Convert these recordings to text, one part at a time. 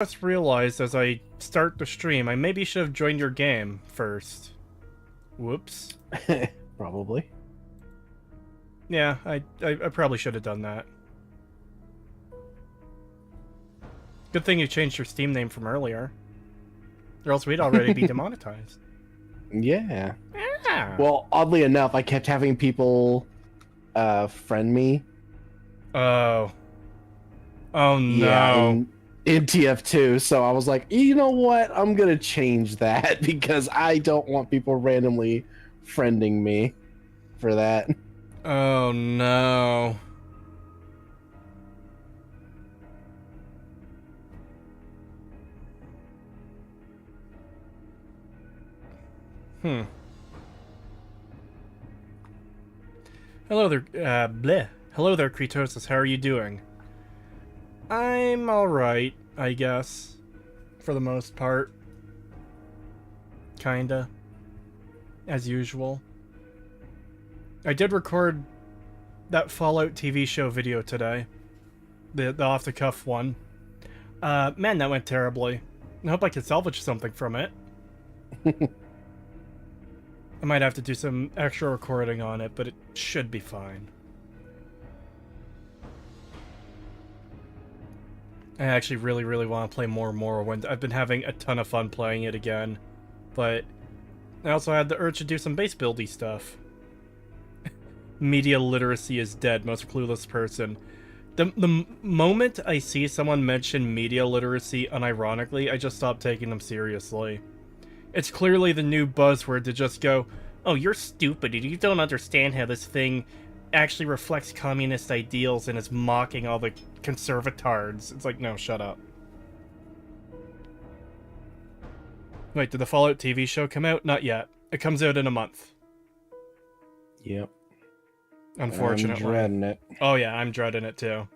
Just realized as I start the stream, I maybe should have joined your game first. Whoops. Probably. Yeah, I probably should have done that. Good thing you changed your Steam name from earlier. Or else we'd already be demonetized. Yeah. Yeah. Well, oddly enough, I kept having people friend me. Oh. Oh no. Yeah, in TF2, so I was like, you know what? I'm gonna change that because I don't want people randomly friending me for that. Oh no. Hmm. Hello there, bleh. Hello there, Kretosis. How are you doing? I'm alright, I guess. For the most part. Kinda. As usual. I did record that Fallout TV show video today. The off-the-cuff one. Man, that went terribly. I hope I can salvage something from it. I might have to do some extra recording on it, but it should be fine. I actually really want to play more Morrowind. I've been having a ton of fun playing it again. But I also had the urge to do some base buildy stuff. Media literacy is dead, most clueless person. The moment I see someone mention media literacy unironically, I just stop taking them seriously. It's clearly the new buzzword to just go, oh, you're stupid, you don't understand how this thing actually reflects communist ideals and is mocking all the conservatards. It's like, no, shut up. Wait, did the Fallout TV show come out? Not yet. It comes out in a month. Yep. Unfortunately. I'm dreading it. Oh yeah, I'm dreading it too.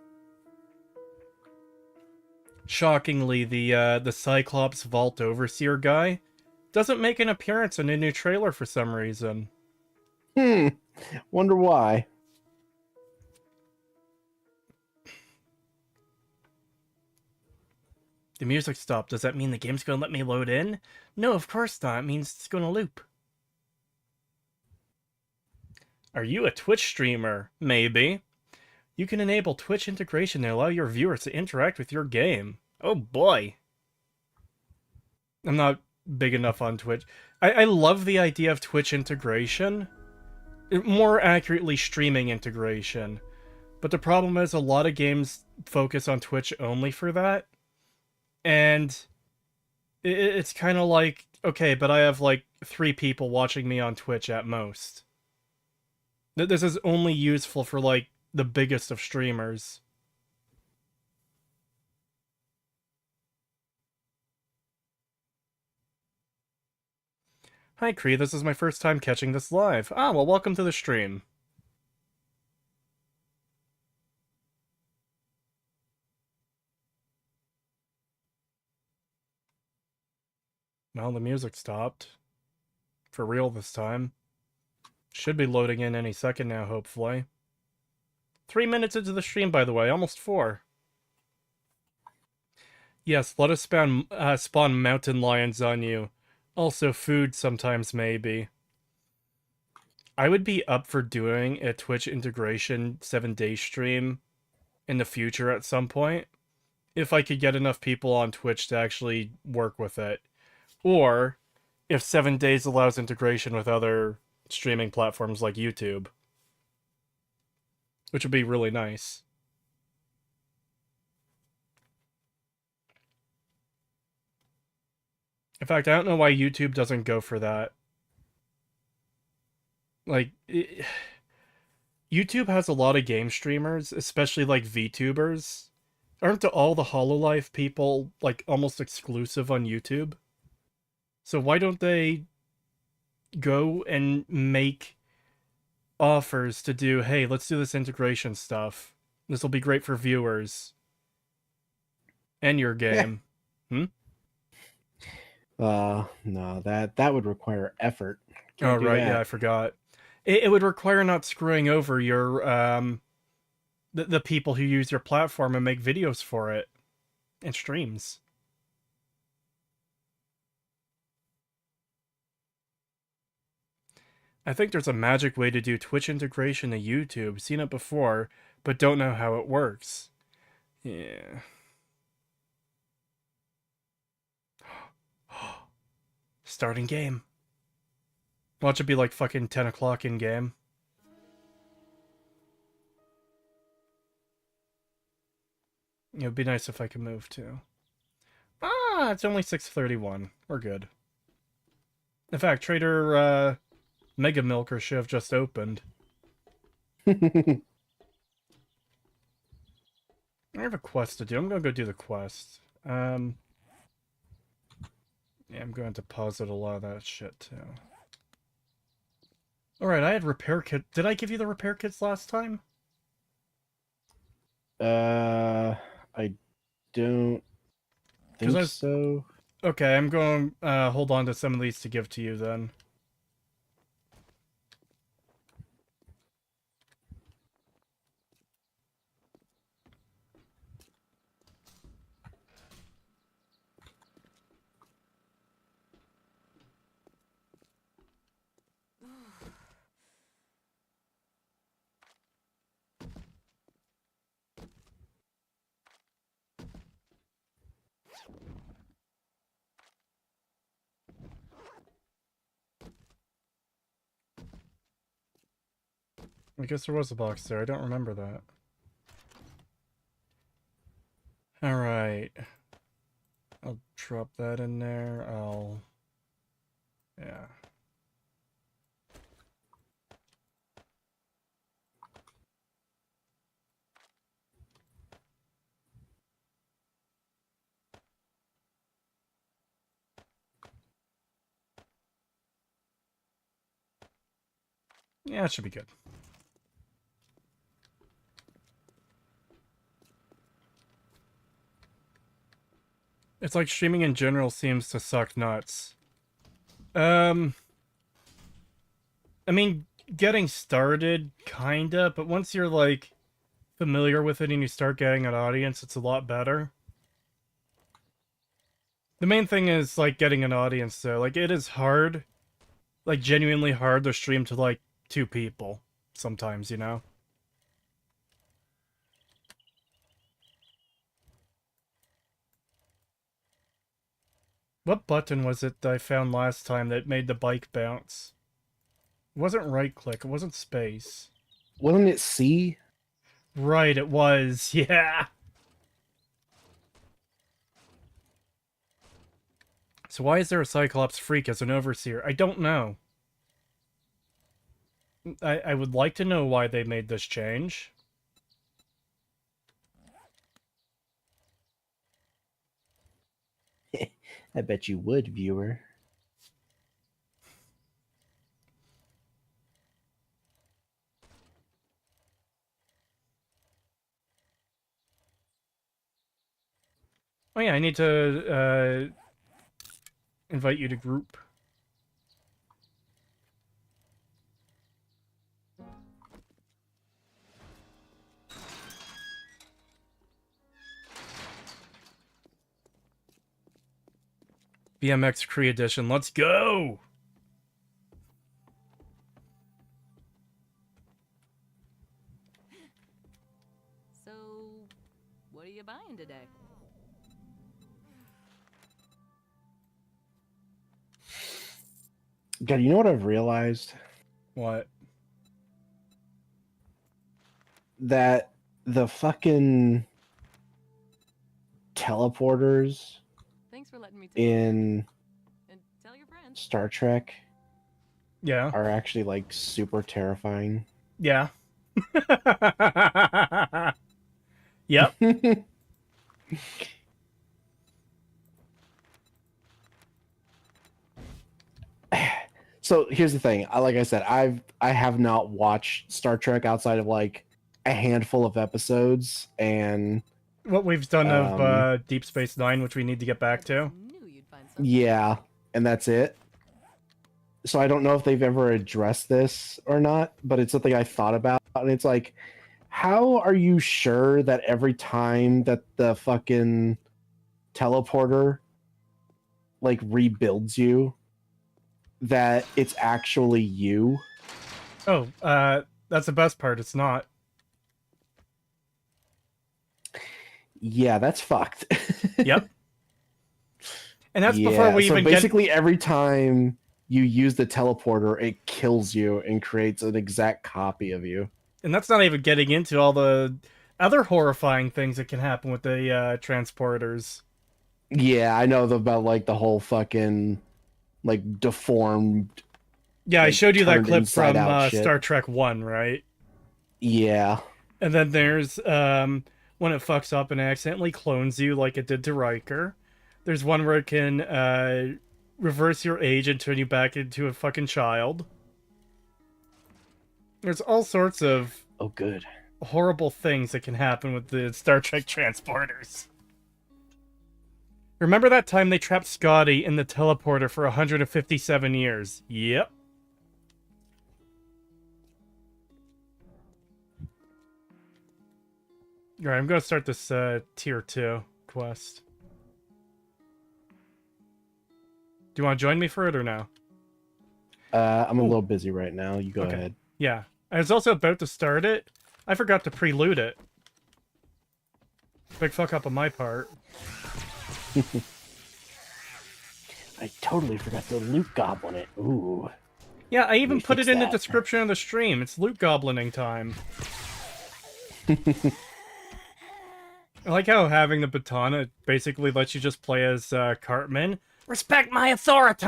Shockingly, the Cyclops Vault Overseer guy doesn't make an appearance in a new trailer for some reason. Wonder why. The music stopped. Does that mean the game's gonna let me load in? No, of course not. It means it's gonna loop. Are you a Twitch streamer? Maybe. You can enable Twitch integration to allow your viewers to interact with your game. Oh boy. I'm not big enough on Twitch. I love the idea of Twitch integration. More accurately, streaming integration. But the problem is a lot of games focus on Twitch only for that. And it's kind of like, okay, but I have like 3 people watching me on Twitch at most. This is only useful for like the biggest of streamers. Hi Kree, this is my first time catching this live. Ah, well, welcome to the stream. Well, the music stopped. For real this time. Should be loading in any second now, hopefully. 3 minutes into the stream, by the way, almost 4. Yes, let us spawn mountain lions on you. Also food sometimes, maybe. I would be up for doing a Twitch integration 7-day stream in the future at some point. If I could get enough people on Twitch to actually work with it. Or if 7 days allows integration with other streaming platforms like YouTube. Which would be really nice. In fact, I don't know why YouTube doesn't go for that. Like, YouTube has a lot of game streamers, especially like VTubers. Aren't all the HoloLive people like almost exclusive on YouTube? So why don't they go and make offers to do, hey, let's do this integration stuff. This will be great for viewers. And your game. Yeah. No, that would require effort. Oh, right, yeah, I forgot. It would require not screwing over your, the people who use your platform and make videos for it. And streams. I think there's a magic way to do Twitch integration to YouTube. Seen it before, but don't know how it works. Yeah. Starting game. Watch it be like fucking 10 o'clock in game. It would be nice if I could move too. Ah, it's only 6:31. We're good. In fact, Trader Mega Milker should have just opened. I have a quest to do. I'm gonna go do the quest. Yeah, I'm going to posit a lot of that shit too. Alright, I had repair kit. Did I give you the repair kits last time? I don't think so. Okay, I'm going hold on to some of these to give to you then. I guess there was a box there. I don't remember that. Alright. I'll drop that in there. Yeah. Yeah, it should be good. It's like streaming in general seems to suck nuts. I mean, getting started, kinda, but once you're, like, familiar with it and you start getting an audience, it's a lot better. The main thing is, like, getting an audience, though. Like, it is hard, like, genuinely hard to stream to, like, 2 people sometimes, you know? What button was it that I found last time that made the bike bounce? It wasn't right click, it wasn't space. Wasn't it C? Right, it was, yeah! So why is there a Cyclops freak as an overseer? I don't know. I would like to know why they made this change. I bet you would, viewer. Oh yeah, I need to invite you to group. BMX Cree Edition, let's go! So, what are you buying today? God, you know what I've realized? What? That the fucking teleporters Thanks for letting me take in and tell your friends. Star Trek Yeah. are actually like super terrifying. Yeah. Yep. So here's the thing. Like I said, I have not watched Star Trek outside of like a handful of episodes, and What we've done of Deep Space Nine, which we need to get back to. Knew you'd find something. yeah, and that's it. So I don't know if they've ever addressed this or not, but it's something I thought about, and it's like, how are you sure that every time that the fucking teleporter like rebuilds you, that it's actually you? Oh, that's the best part. It's not. Yeah, that's fucked. Yep. And that's before Yeah, we so even get. basically every time you use the teleporter, it kills you and creates an exact copy of you. And that's not even getting into all the other horrifying things that can happen with the transporters. Yeah, I know about like the whole fucking like deformed, Yeah, I like showed you that turned clip inside from out shit. Star Trek 1, right? Yeah. And then there's when it fucks up and accidentally clones you like it did to Riker. There's one where it can reverse your age and turn you back into a fucking child. There's all sorts of Oh, good. horrible things that can happen with the Star Trek transporters. Remember that time they trapped Scotty in the teleporter for 157 years? Yep. Alright, I'm gonna start this tier 2 quest. Do you want to join me for it or no? I'm a Ooh, little busy right now. You go okay. ahead. Yeah. I was also about to start it. I forgot to prelude it. Big fuck up on my part. I totally forgot to loot goblin it. Ooh. Yeah, I even me put fix it in the that. description of the stream. It's loot goblining time. I like how having the baton, it basically lets you just play as Cartman. Respect my authority!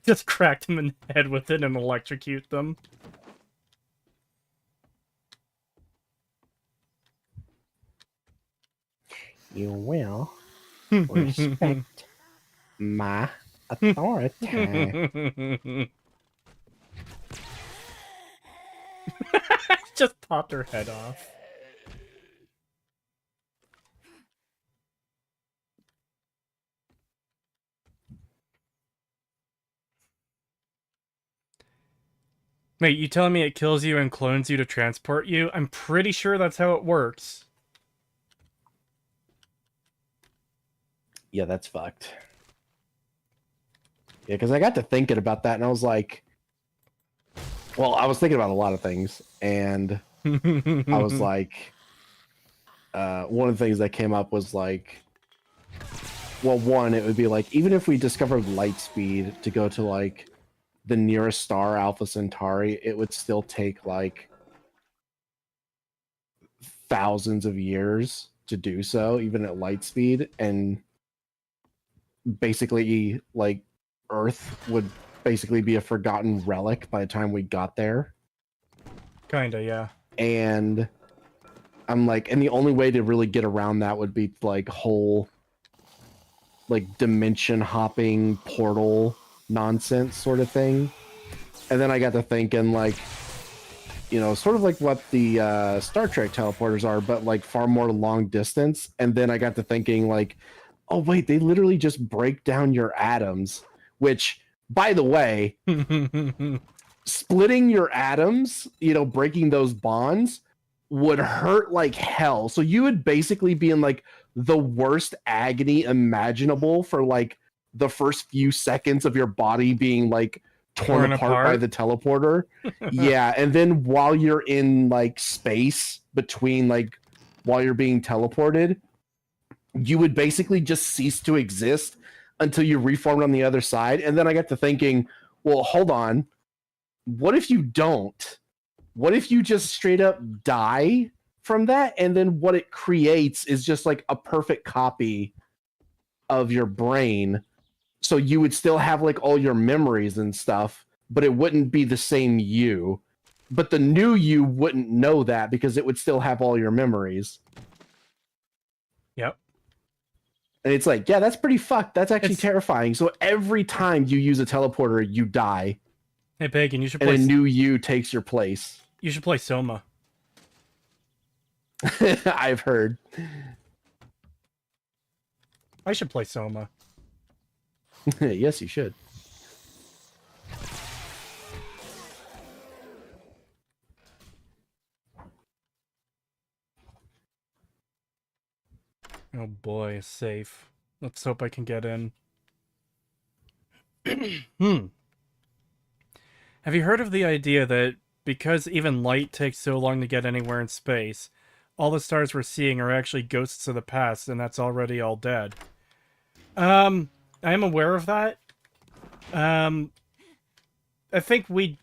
Just crack them in the head with it and electrocute them. You will respect my authority. Just popped her head off. Wait, you telling me it kills you and clones you to transport you? I'm pretty sure that's how it works. Yeah, that's fucked. Yeah, because I got to thinking about that and I was like, well, I was thinking about a lot of things, and I was like, one of the things that came up was like, well, one, it would be like, even if we discovered light speed to go to like the nearest star, Alpha Centauri, it would still take like thousands of years to do so, even at light speed. And basically, like, Earth would basically be a forgotten relic by the time we got there. Kinda, yeah. And I'm like, and the only way to really get around that would be like whole like dimension hopping portal nonsense sort of thing. And then I got to thinking like, you know, sort of like what the Star Trek teleporters are, but like far more long distance. And then I got to thinking like, oh wait, they literally just break down your atoms, which by the way, splitting your atoms, you know, breaking those bonds would hurt like hell. So you would basically be in like the worst agony imaginable for like the first few seconds of your body being like torn apart by the teleporter. Yeah, and then while you're in like space between like while you're being teleported, you would basically just cease to exist until you reformed on the other side. And then I got to thinking, well, hold on. What if you don't? What if you just straight up die from that? And then what it creates is just like a perfect copy of your brain. So you would still have like all your memories and stuff, but it wouldn't be the same you. But the new you wouldn't know that because it would still have all your memories. Yep. And it's like, yeah, that's pretty fucked. That's actually terrifying. So every time you use a teleporter, you die. Hey, Pagan, you should and play. a new you takes your place. You should play Soma. I've heard. I should play Soma. Yes, you should. Oh boy, safe. Let's hope I can get in. Have you heard of the idea that because even light takes so long to get anywhere in space, all the stars we're seeing are actually ghosts of the past, and that's already all dead? I am aware of that. Um, I think we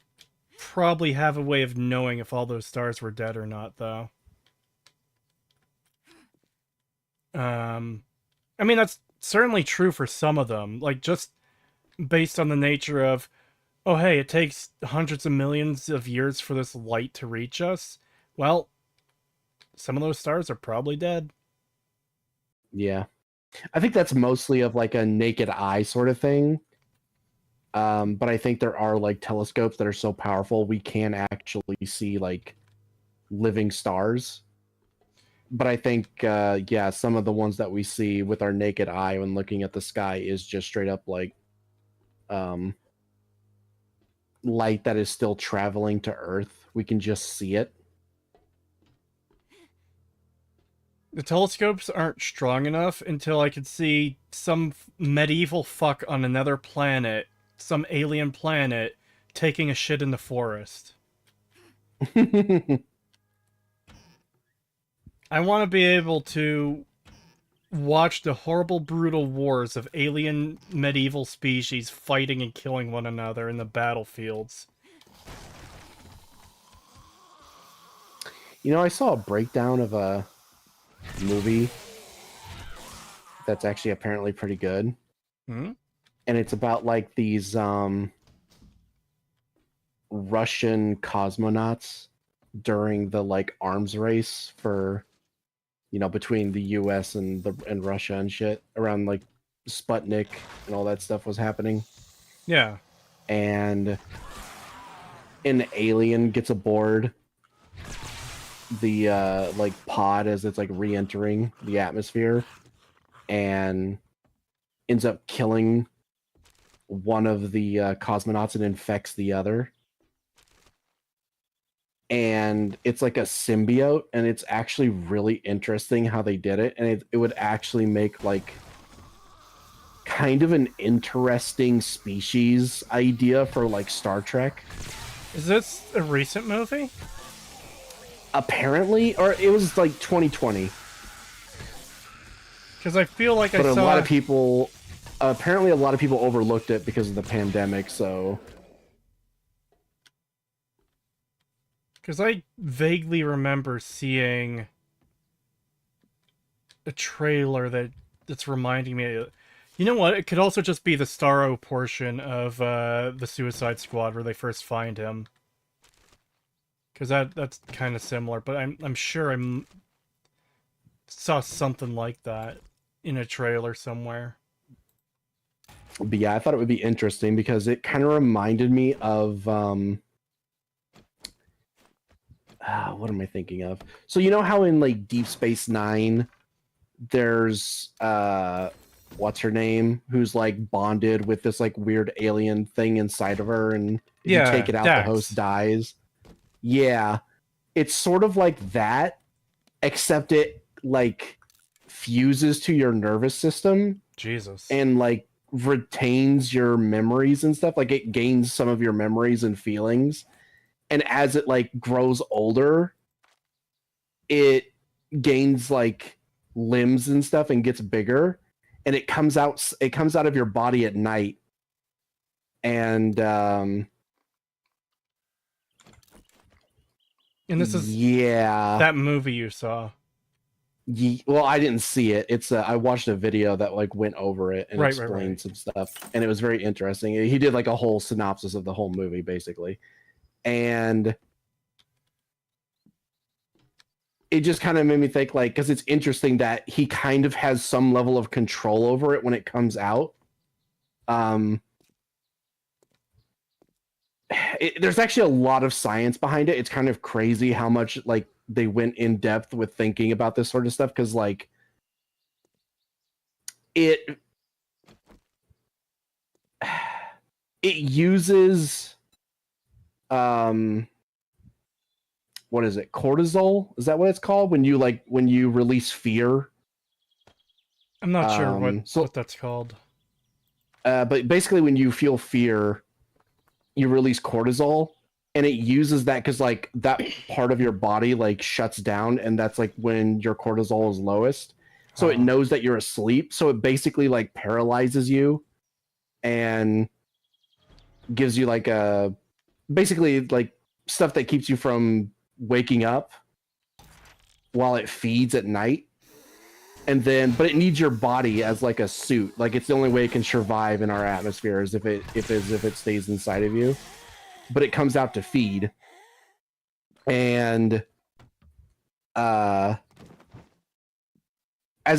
probably have a way of knowing if all those stars were dead or not, though. I mean, that's certainly true for some of them. Like, just based on the nature of, oh, hey, it takes hundreds of millions of years for this light to reach us. Well, some of those stars are probably dead. Yeah. I think that's mostly of like a naked eye sort of thing. But I think there are like telescopes that are so powerful we can actually see like living stars. But I think, yeah, some of the ones that we see with our naked eye when looking at the sky is just straight up like light that is still traveling to Earth. We can just see it. The telescopes aren't strong enough until I could see some medieval fuck on another planet, some alien planet, taking a shit in the forest. I want to be able to watch the horrible, brutal wars of alien medieval species fighting and killing one another in the battlefields. You know, I saw a breakdown of a movie that's actually apparently pretty good. Hmm? And it's about like these Russian cosmonauts during the like arms race for, you know, between the US and Russia and shit around like Sputnik and all that stuff was happening. Yeah. And an alien gets aboard the like pod as it's like re-entering the atmosphere and ends up killing one of the cosmonauts and infects the other. And it's like a symbiote, and it's actually really interesting how they did it, and it would actually make like kind of an interesting species idea for like Star Trek. Is this a recent movie? Apparently, or it was like 2020. Because I feel like But I a saw... lot of people, apparently a lot of people overlooked it because of the pandemic, so... Because I vaguely remember seeing a trailer that's reminding me of... You know what? It could also just be the Starro portion of the Suicide Squad where they first find him. Because that's kind of similar, but I'm sure I saw something like that in a trailer somewhere. But yeah, I thought it would be interesting because it kind of reminded me of... what am I thinking of? So you know how in like Deep Space Nine, there's what's her name, who's like bonded with this like weird alien thing inside of her, and if you take it out, Dax. the host dies. Yeah, it's sort of like that, except it like fuses to your nervous system Jesus. and like retains your memories and stuff. Like it gains some of your memories and feelings, and as it like grows older, it gains like limbs and stuff and gets bigger, and it comes out of your body at night. And this is yeah, that movie you saw. well, I didn't see it. It's I watched a video that like went over it and Right. explained some stuff, and it was very interesting. He did like a whole synopsis of the whole movie basically, and it just kind of made me think, like, because it's interesting that he kind of has some level of control over it when it comes out. There's actually a lot of science behind it. It's kind of crazy how much like they went in depth with thinking about this sort of stuff, because like it uses what is it, cortisol, is that what it's called, when you release fear? I'm not sure what So that's called. but basically when you feel fear, you release cortisol, and it uses that because like that part of your body like shuts down, and that's like when your cortisol is lowest. So it knows that you're asleep. So it basically like paralyzes you and gives you like a basically like stuff that keeps you from waking up while it feeds at night. And then but it needs your body as like a suit. Like it's the only way it can survive in our atmosphere is if it stays inside of you. But it comes out to feed. And as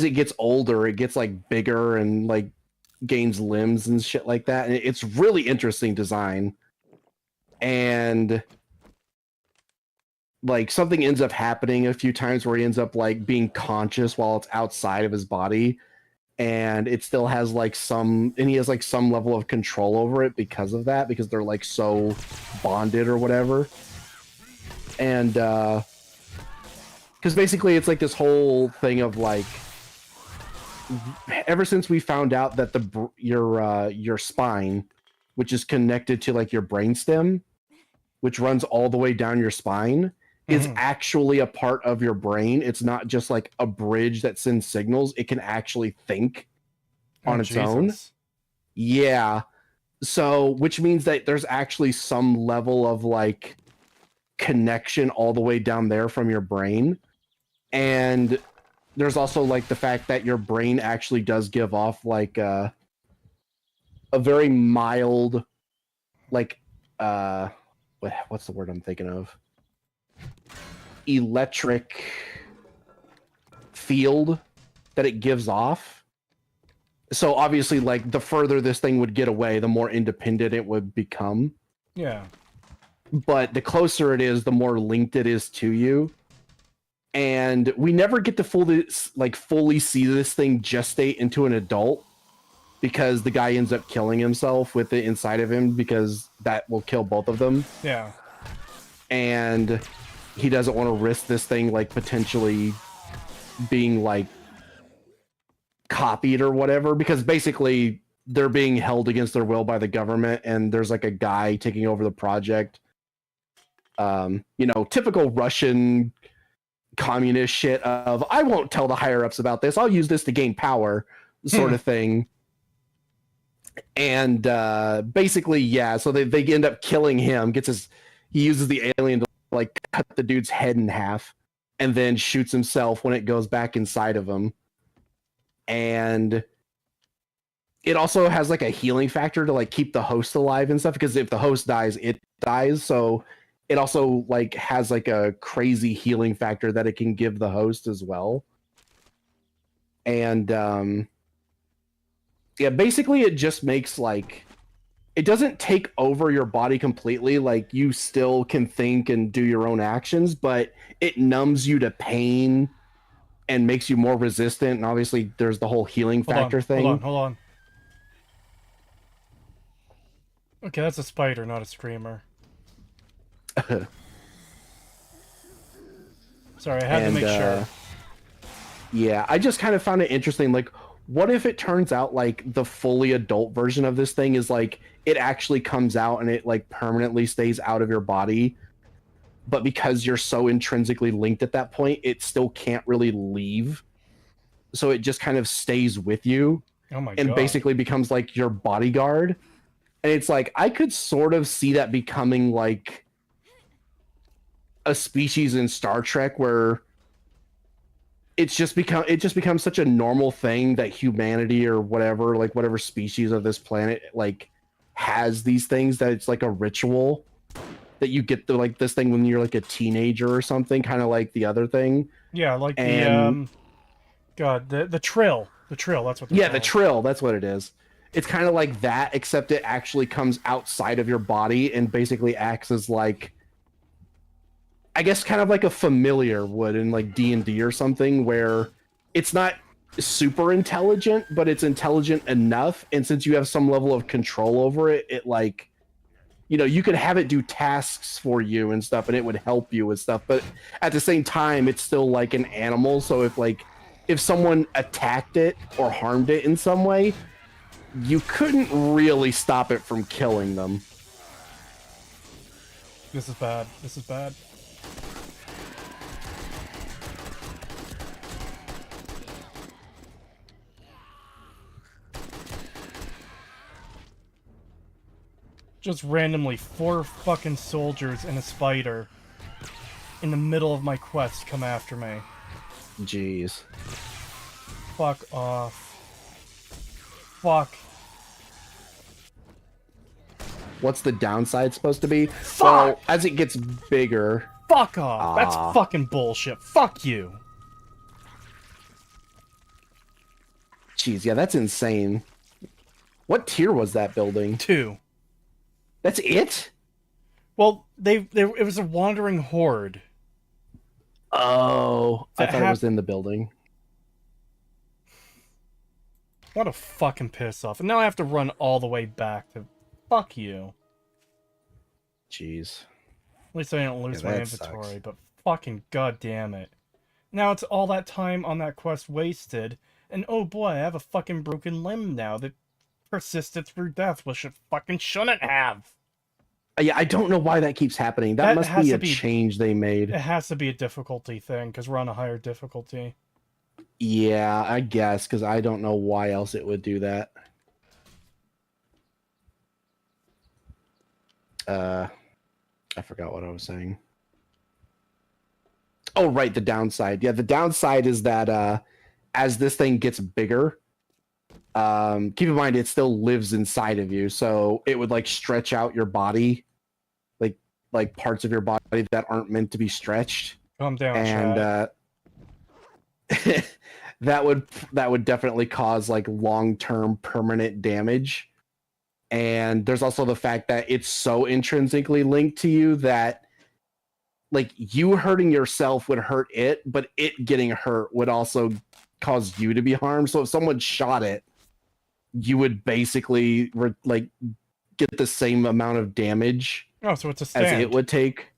it gets older, it gets like bigger and like gains limbs and shit like that. And it's really interesting design. And like something ends up happening a few times where he ends up like being conscious while it's outside of his body, and it still has like he has like some level of control over it because of that, because they're like so bonded or whatever. And because basically it's like this whole thing of like ever since we found out that your spine, which is connected to like your brainstem, which runs all the way down your spine, is actually a part of your brain. It's not just like a bridge that sends signals. It can actually think on its own. Yeah. So, which means that there's actually some level of like connection all the way down there from your brain. And there's also like the fact that your brain actually does give off like a very mild, like, what's the word I'm thinking of? Electric field that it gives off. So obviously, like, the further this thing would get away, the more independent it would become. Yeah. But the closer it is, the more linked it is to you. And we never get to fully see this thing gestate into an adult, because the guy ends up killing himself with it inside of him, because that will kill both of them. Yeah. And he doesn't want to risk this thing like potentially being like copied or whatever, because basically they're being held against their will by the government, and there's like a guy taking over the project. Typical Russian communist shit of, I won't tell the higher ups about this, I'll use this to gain power sort of thing. And basically, yeah, so they end up killing him. He uses the alien to like cut the dude's head in half, and then shoots himself when it goes back inside of him. And it also has like a healing factor to like keep the host alive and stuff, because if the host dies, it dies. So it also like has like a crazy healing factor that it can give the host as well. And yeah, basically it just makes like, it doesn't take over your body completely. Like, you still can think and do your own actions, but it numbs you to pain and makes you more resistant. And obviously there's the whole healing factor thing. Hold on. Okay, that's a spider, not a streamer. Sorry, I had to make sure. Yeah, I just kind of found it interesting. Like, what if it turns out like the fully adult version of this thing is like, it actually comes out and it like permanently stays out of your body, but because you're so intrinsically linked at that point, it still can't really leave. So it just kind of stays with you. Oh my and God. Basically becomes like your bodyguard. And it's like, I could sort of see that becoming like a species in Star Trek where it just becomes such a normal thing that humanity or whatever, like whatever species of this planet like has these things, that it's like a ritual that you get the like this thing when you're like a teenager or something, kind of like the other thing. Yeah, like the trill. The trill, that's what they're called. The trill, that's what it is. It's kind of like that, except it actually comes outside of your body and basically acts as like, I guess kind of like a familiar would in like D&D or something, where it's not super intelligent, but it's intelligent enough. And since you have some level of control over it, it like, you could have it do tasks for you and stuff, and it would help you with stuff. But at the same time, it's still like an animal. So if someone attacked it or harmed it in some way, you couldn't really stop it from killing them. This is bad. This is bad. Just randomly 4 fucking soldiers and a spider in the middle of my quest come after me. Jeez. Fuck off. Fuck. What's the downside supposed to be? Fuck! Well, as it gets bigger... Fuck off! That's fucking bullshit. Fuck you. Jeez, yeah, that's insane. What tier was that building? 2. That's it? Well, it was a wandering horde. Oh, I That thought it was in the building. What a fucking piss off. And now I have to run all the way back to... Fuck you. Jeez. At least I didn't lose my that inventory, sucks. but fucking goddamn it. Now it's all that time on that quest wasted, and oh boy, I have a fucking broken limb now that persisted through death, which it fucking shouldn't have. Yeah, I don't know why that keeps happening. That must be a change they made. It has to be a difficulty thing, because we're on a higher difficulty. Yeah, I guess, because I don't know why else it would do that. I forgot what I was saying. Oh, right, the downside. Yeah, the downside is that as this thing gets bigger, keep in mind it still lives inside of you, so it would like stretch out your body, like parts of your body that aren't meant to be stretched. Calm down, and that would definitely cause like long-term permanent damage. And there's also the fact that it's so intrinsically linked to you that like you hurting yourself would hurt it, but it getting hurt would also cause you to be harmed. So if someone shot it, you would basically like get the same amount of damage so it's a stand. as it would take.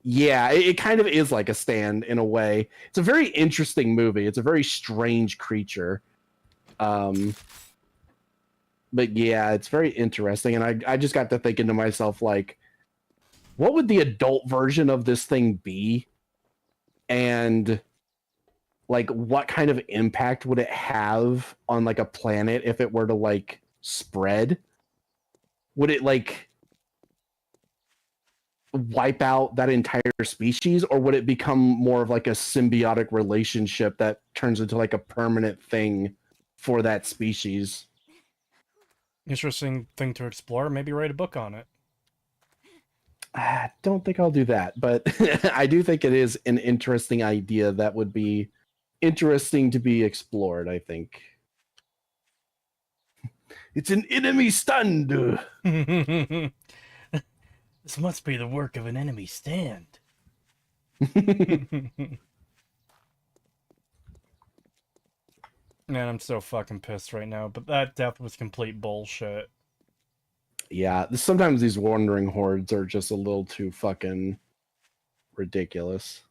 Yeah, it kind of is like a stand in a way. It's a very interesting movie. It's a very strange creature. But yeah, it's very interesting. And I just got to thinking to myself, like, what would the adult version of this thing be? And like, what kind of impact would it have on like a planet if it were to like spread? Would it like wipe out that entire species, or would it become more of like a symbiotic relationship that turns into like a permanent thing for that species? Interesting thing to explore. Maybe write a book on it. I don't think I'll do that, but I do think it is an interesting idea that would be interesting to be explored, I think. It's an enemy stand. This must be the work of an enemy stand. Man, I'm so fucking pissed right now, but that death was complete bullshit. Yeah, sometimes these wandering hordes are just a little too fucking ridiculous.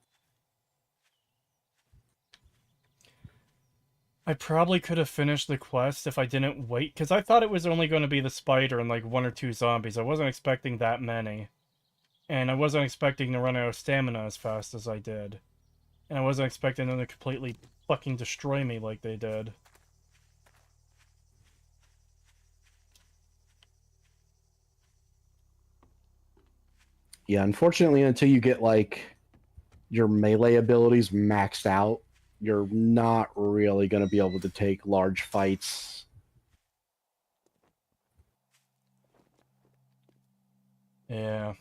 I probably could have finished the quest if I didn't wait, because I thought it was only going to be the spider and like 1 or 2 zombies. I wasn't expecting that many. And I wasn't expecting to run out of stamina as fast as I did. And I wasn't expecting them to completely fucking destroy me like they did. Yeah, unfortunately, until you get like your melee abilities maxed out, you're not really going to be able to take large fights. Yeah.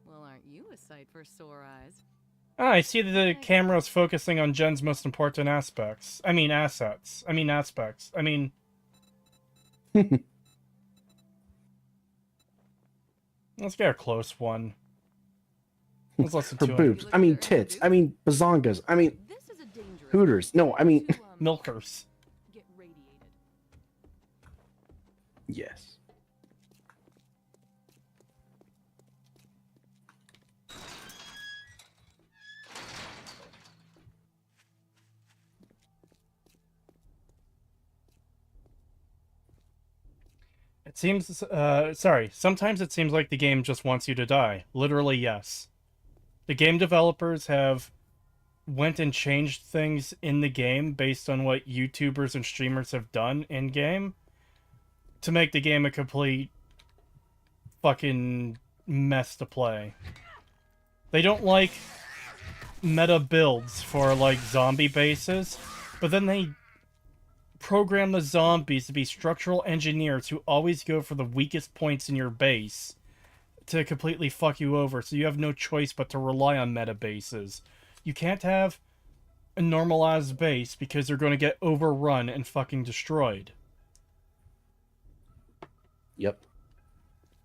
Well, aren't you a sight for sore eyes? Ah, I see that the camera's focusing on Jen's most important aspects. I mean assets. I mean aspects. I mean... Let's get a close one. Let's listen Her to boobs. I mean tits. I mean bazongas. I mean hooters. No, I mean... Milkers. Get radiated. Yes. It seems, sorry, sometimes it seems like the game just wants you to die. Literally, yes. The game developers have went and changed things in the game based on what YouTubers and streamers have done in-game to make the game a complete fucking mess to play. They don't like meta builds for, like, zombie bases, but then they program the zombies to be structural engineers who always go for the weakest points in your base to completely fuck you over, so you have no choice but to rely on meta bases. You can't have a normalized base because they're going to get overrun and fucking destroyed. Yep.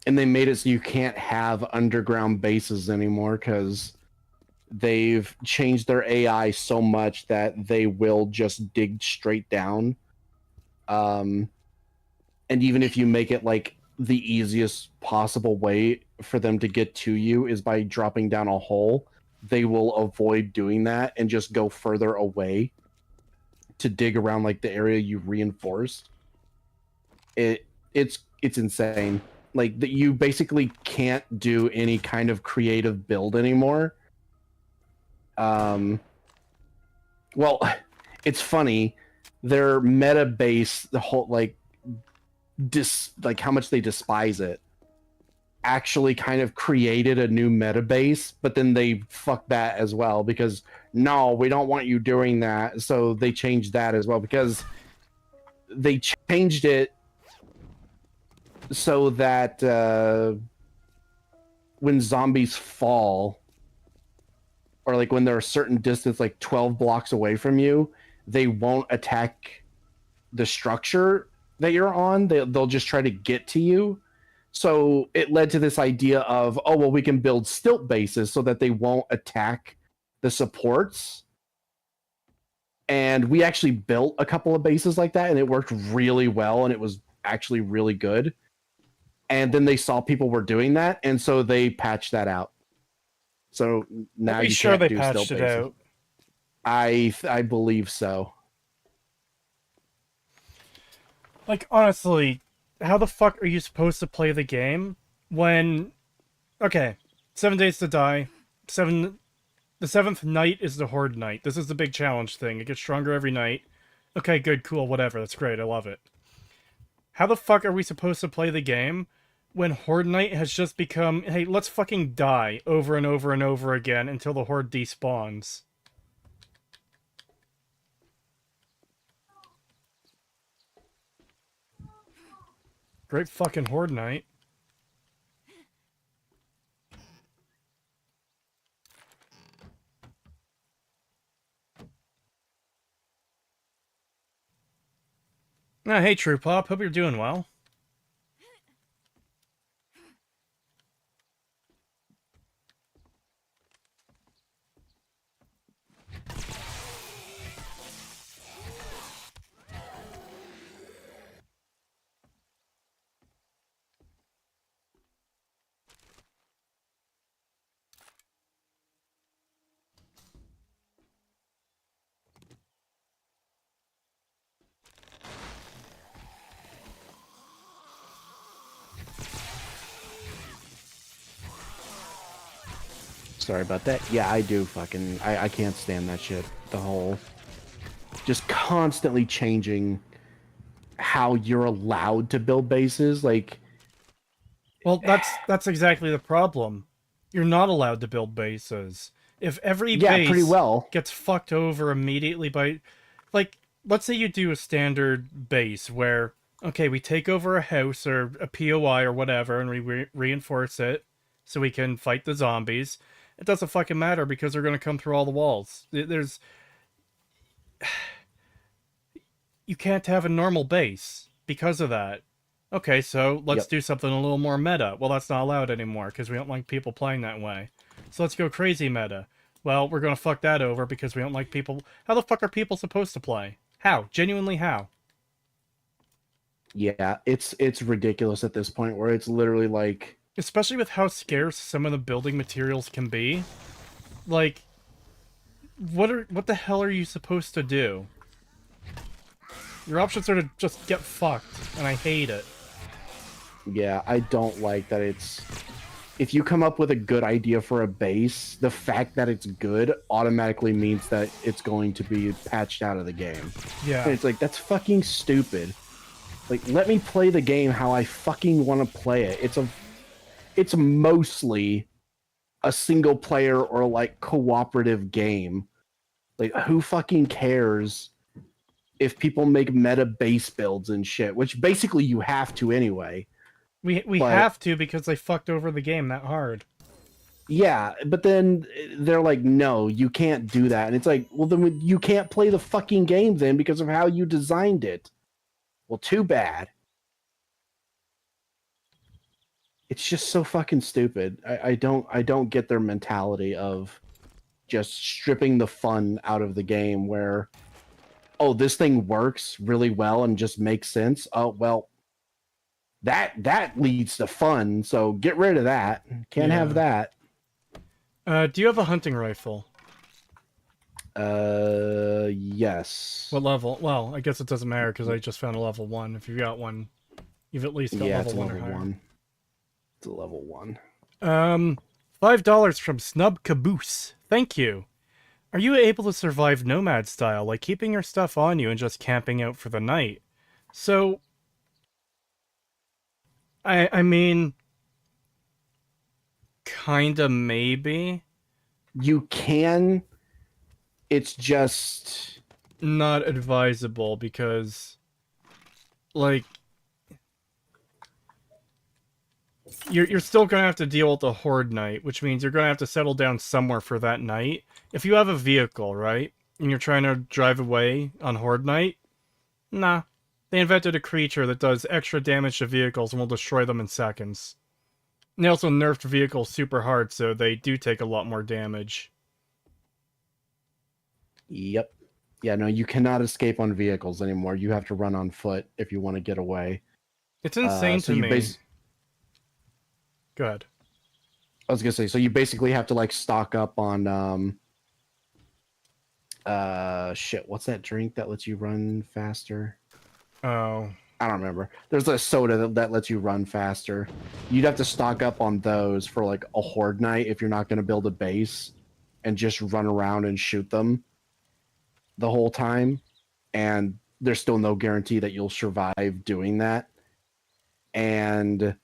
And they made it so you can't have underground bases anymore because they've changed their AI so much that they will just dig straight down. And even if you make it like the easiest possible way for them to get to you is by dropping down a hole, they will avoid doing that and just go further away to dig around like the area you reinforced. It's insane. Like that, you basically can't do any kind of creative build anymore. Well, it's funny. Their meta base, the whole like how much they despise it, actually kind of created a new meta base, but then they fucked that as well because no, we don't want you doing that. So they changed that as well because they changed it so that when zombies fall, or like when they're a certain distance, like 12 blocks away from you, they won't attack the structure that you're on. They'll just try to get to you. So it led to this idea of, oh, well, we can build stilt bases so that they won't attack the supports. And we actually built a couple of bases like that, and it worked really well, and it was actually really good. And then they saw people were doing that, and so they patched that out. So now you sure can't they do patched stilt it bases. out. I believe so. Like, honestly, how the fuck are you supposed to play the game when... Okay, 7 days to die. The 7th night is the Horde night. This is the big challenge thing. It gets stronger every night. Okay, good, cool, whatever. That's great, I love it. How the fuck are we supposed to play the game when Horde night has just become, hey, let's fucking die over and over and over again until the Horde despawns? Great fucking Horde night. Ah, hey, True Pop. Hope you're doing well. Sorry about that. Yeah, I do fucking... I can't stand that shit. The whole... Just constantly changing how you're allowed to build bases. Like... Well, that's exactly the problem. You're not allowed to build bases. If every Yeah, pretty base well. gets fucked over immediately by... Like, let's say you do a standard base where, okay, we take over a house or a POI or whatever and we reinforce it so we can fight the zombies. It doesn't fucking matter because they're going to come through all the walls. There's... You can't have a normal base because of that. Okay, so let's do something a little more meta. Well, that's not allowed anymore because we don't like people playing that way. So let's go crazy meta. Well, we're going to fuck that over because we don't like people... How the fuck are people supposed to play? How? Genuinely how? Yeah, it's ridiculous at this point where it's literally like... Especially with how scarce some of the building materials can be. Like, what the hell are you supposed to do? Your options are to just get fucked, and I hate it. Yeah, I don't like that it's... If you come up with a good idea for a base, the fact that it's good automatically means that it's going to be patched out of the game. Yeah. And it's like, that's fucking stupid. Like, let me play the game how I fucking want to play it. It's mostly a single player or like cooperative game. Like, who fucking cares if people make meta base builds and shit, which basically you have to anyway. We But have to because they fucked over the game that hard. yeah, but then they're like, no, you can't do that. And it's like, well, then you can't play the fucking game then because of how you designed it. Well, too bad. It's just so fucking stupid. I don't get their mentality of just stripping the fun out of the game where, oh, this thing works really well and just makes sense. Oh, well, that leads to fun, so get rid of that. Can't have that. Do you have a hunting rifle? Yes. What level? Well, I guess it doesn't matter because I just found a level 1. If you got one, you've at least got Yeah, level it's a 1 level or higher. 1. It's a level 1. $5 from Snub Caboose. Thank you. Are you able to survive nomad style, like keeping your stuff on you and just camping out for the night? So, I mean, kinda maybe. You can. It's just Not advisable because, like, you're still gonna have to deal with the horde night, which means you're gonna have to settle down somewhere for that night. If you have a vehicle, right, and you're trying to drive away on horde night, nah. They invented a creature that does extra damage to vehicles and will destroy them in seconds. And they also nerfed vehicles super hard, so they do take a lot more damage. Yep. Yeah, no, you cannot escape on vehicles anymore. You have to run on foot if you want to get away. It's insane so to you me. Go ahead. I was gonna say, so you basically have to like stock up on shit, what's that drink that lets you run faster? Oh. I don't remember. There's a soda that lets you run faster. You'd have to stock up on those for like a horde night if you're not going to build a base and just run around and shoot them the whole time. And there's still no guarantee that you'll survive doing that. And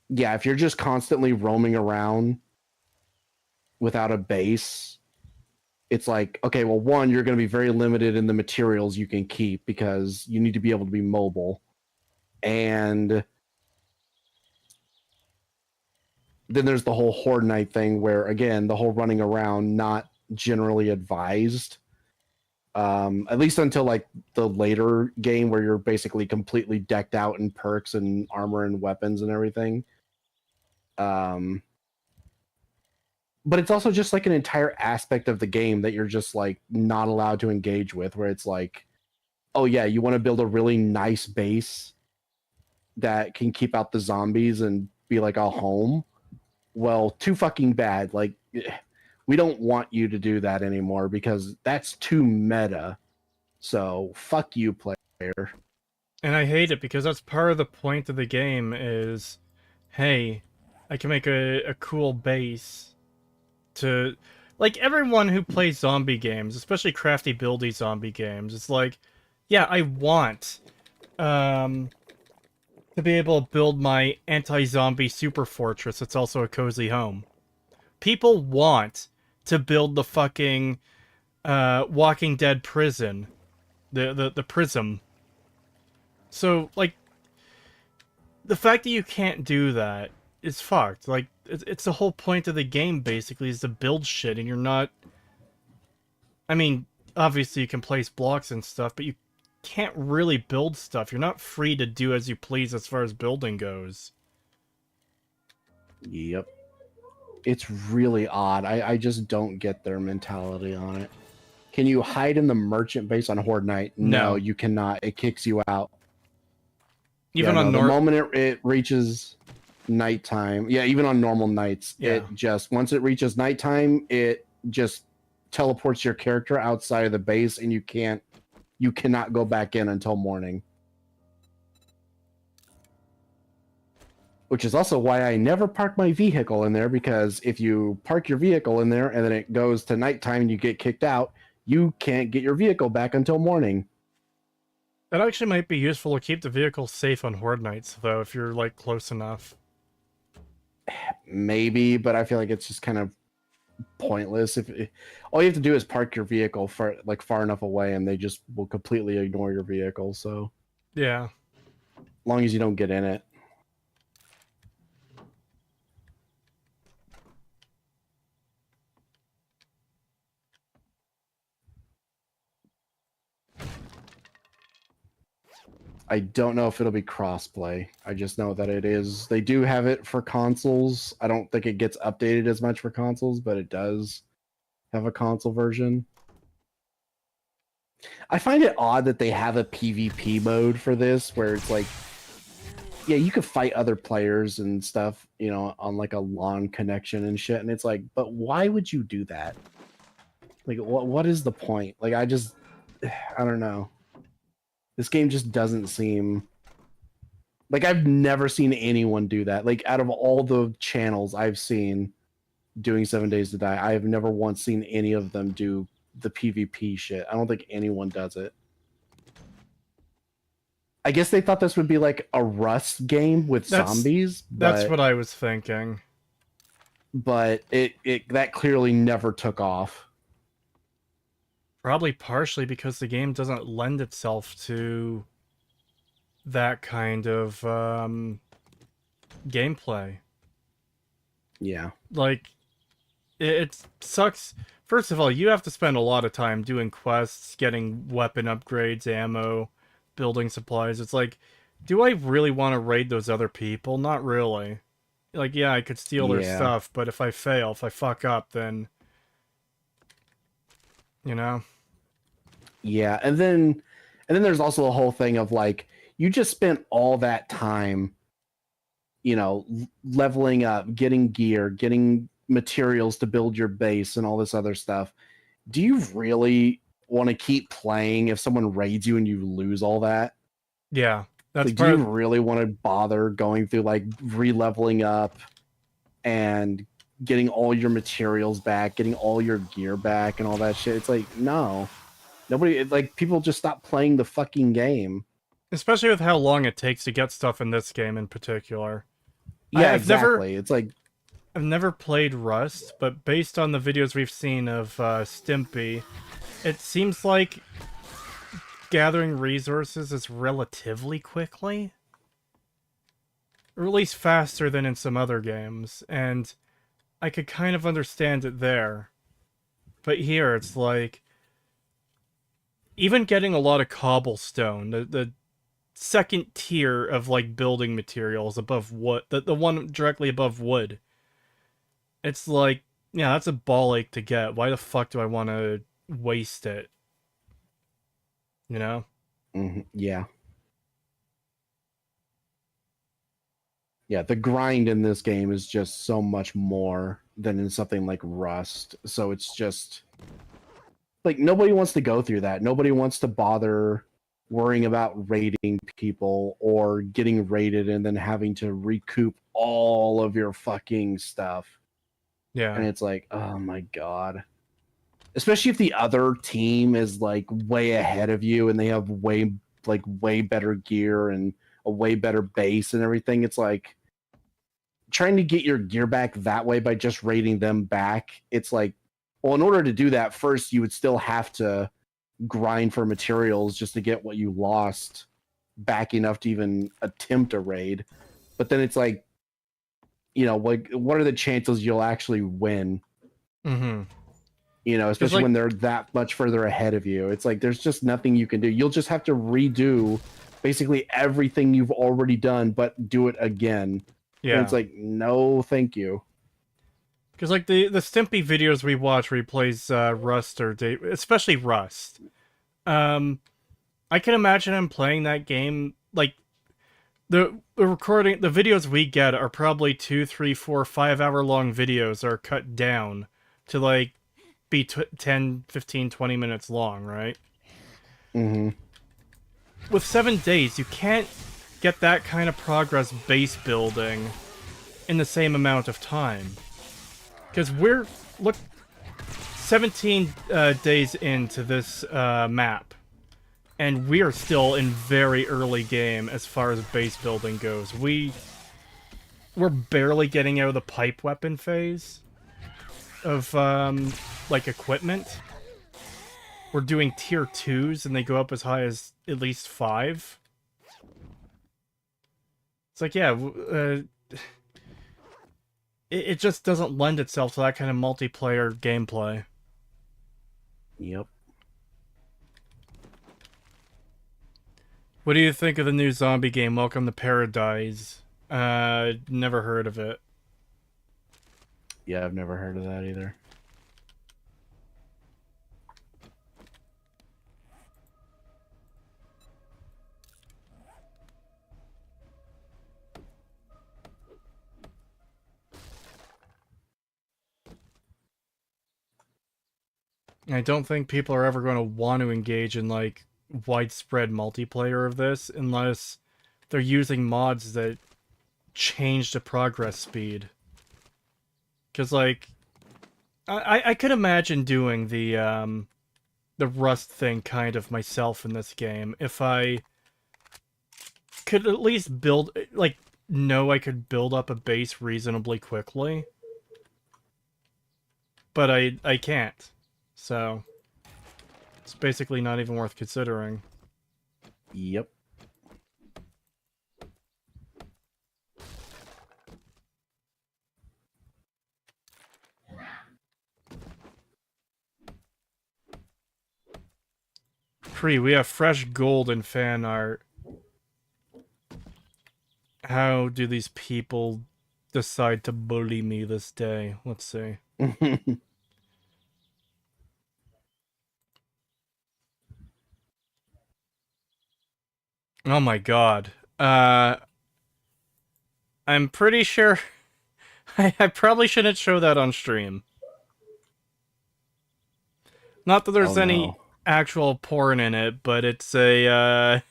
yeah, if you're just constantly roaming around without a base, it's like, okay, well, one, you're going to be very limited in the materials you can keep because you need to be able to be mobile. And then there's the whole horde night thing where, again, the whole running around, not generally advised. At least until like the later game where you're basically completely decked out in perks and armor and weapons and everything. But it's also just like an entire aspect of the game that you're just like not allowed to engage with, where it's like, oh yeah, you want to build a really nice base that can keep out the zombies and be like a home. Well, too fucking bad. Like, we don't want you to do that anymore because that's too meta. So fuck you, player. And I hate it because that's part of the point of the game is, hey, I can make a cool base to... Like, everyone who plays zombie games, especially crafty buildy zombie games, it's like, yeah, I want to be able to build my anti-zombie super fortress that's also a cozy home. People want to build the fucking Walking Dead prison. The prism. So, like, the fact that you can't do that is fucked. Like, it's the whole point of the game, basically, is to build shit, and you're not... I mean, obviously you can place blocks and stuff, but you can't really build stuff. You're not free to do as you please as far as building goes. Yep. It's really odd. I just don't get their mentality on it. Can you hide in the merchant base on Horde Night? No, you cannot. It kicks you out. Even on the moment it reaches nighttime, even on normal nights, it just, once it reaches nighttime, it just teleports your character outside of the base, and you cannot go back in until morning. which is also why I never park my vehicle in there, because if you park your vehicle in there and then it goes to nighttime and you get kicked out, you can't get your vehicle back until morning. That actually might be useful to keep the vehicle safe on horde nights, though, if you're, like, close enough. Maybe, but I feel like it's just kind of pointless. All you have to do is park your vehicle far enough away, and they just will completely ignore your vehicle. So, Yeah. as long as you don't get in it. I don't know if it'll be crossplay. I just know that it is. They do have it for consoles. I don't think it gets updated as much for consoles, but it does have a console version. I find it odd that they have a PvP mode for this, where it's like, yeah, you could fight other players and stuff, you know, on like a long connection and shit. And it's like, but why would you do that? Like, what is the point? Like, I don't know. This game just doesn't seem like, I've never seen anyone do that. Like, out of all the channels I've seen doing 7 Days to Die, I have never once seen any of them do the PvP shit. I don't think anyone does it. I guess they thought this would be like a Rust game with zombies. That's what I was thinking. But it that clearly never took off. Probably partially because the game doesn't lend itself to that kind of gameplay. Yeah. Like, it sucks. First of all, you have to spend a lot of time doing quests, getting weapon upgrades, ammo, building supplies. It's like, do I really want to raid those other people? Not really. Like, yeah, I could steal their stuff, but if I fail, if I fuck up, then... You know? Yeah, and then there's also the whole thing of like, you just spent all that time, you know, leveling up, getting gear, getting materials to build your base and all this other stuff. Do you really want to keep playing if someone raids you and you lose all that? Yeah, that's like, do you really want to bother going through like re-leveling up and getting all your materials back, getting all your gear back and all that shit? It's like, no. Nobody, like, people just stop playing the fucking game. Especially with how long it takes to get stuff in this game in particular. Yeah, exactly. It's like, I've never played Rust, but based on the videos we've seen of Stimpy, it seems like gathering resources is relatively quickly. Or at least faster than in some other games, and I could kind of understand it there. But here, it's like... Even getting a lot of cobblestone, the second tier of, like, building materials above wood, the one directly above wood, it's like, yeah, that's a ball ache to get. Why the fuck do I want to waste it? You know? Yeah. Yeah, the grind in this game is just so much more than in something like Rust. So it's just... like, nobody wants to go through that. Nobody wants to bother worrying about raiding people or getting raided and then having to recoup all of your fucking stuff. Yeah. And it's like, oh my god. Especially if the other team is like way ahead of you and they have way better gear and a way better base and everything. It's like trying to get your gear back that way by just raiding them back. It's like, well, in order to do that, first you would still have to grind for materials just to get what you lost back enough to even attempt a raid. But then it's like, you know, like, what are the chances you'll actually win? Mm-hmm. You know, especially when they're that much further ahead of you. It's like, there's just nothing you can do. You'll just have to redo basically everything you've already done, but do it again. Yeah. And it's like, no, thank you. Because, like, the Stimpy videos we watch where he plays Rust or especially Rust, I can imagine him playing that game, like, the videos we get are probably 2, 3, 4, 5 hour long videos are cut down to, like, be 10, 15, 20 minutes long, right? Mm-hmm. With 7 days, you can't get that kind of progress base building in the same amount of time. Because we're, look, 17 days into this map, and we are still in very early game as far as base building goes. We're barely getting out of the pipe weapon phase of, like, equipment. We're doing tier 2s, and they go up as high as at least 5. It's like, yeah, it just doesn't lend itself to that kind of multiplayer gameplay. Yep. What do you think of the new zombie game, Welcome to Paradise? Never heard of it. Yeah, I've never heard of that either. I don't think people are ever going to want to engage in, like, widespread multiplayer of this unless they're using mods that change the progress speed. Because, like, I could imagine doing the Rust thing kind of myself in this game if I could at least build, like, know I could build up a base reasonably quickly. But I can't. So, it's basically not even worth considering. Yep. We have fresh gold in fan art. How do these people decide to bully me this day? Let's see. Oh my god. I'm pretty sure I probably shouldn't show that on stream. Not that there's any actual porn in it, but it's a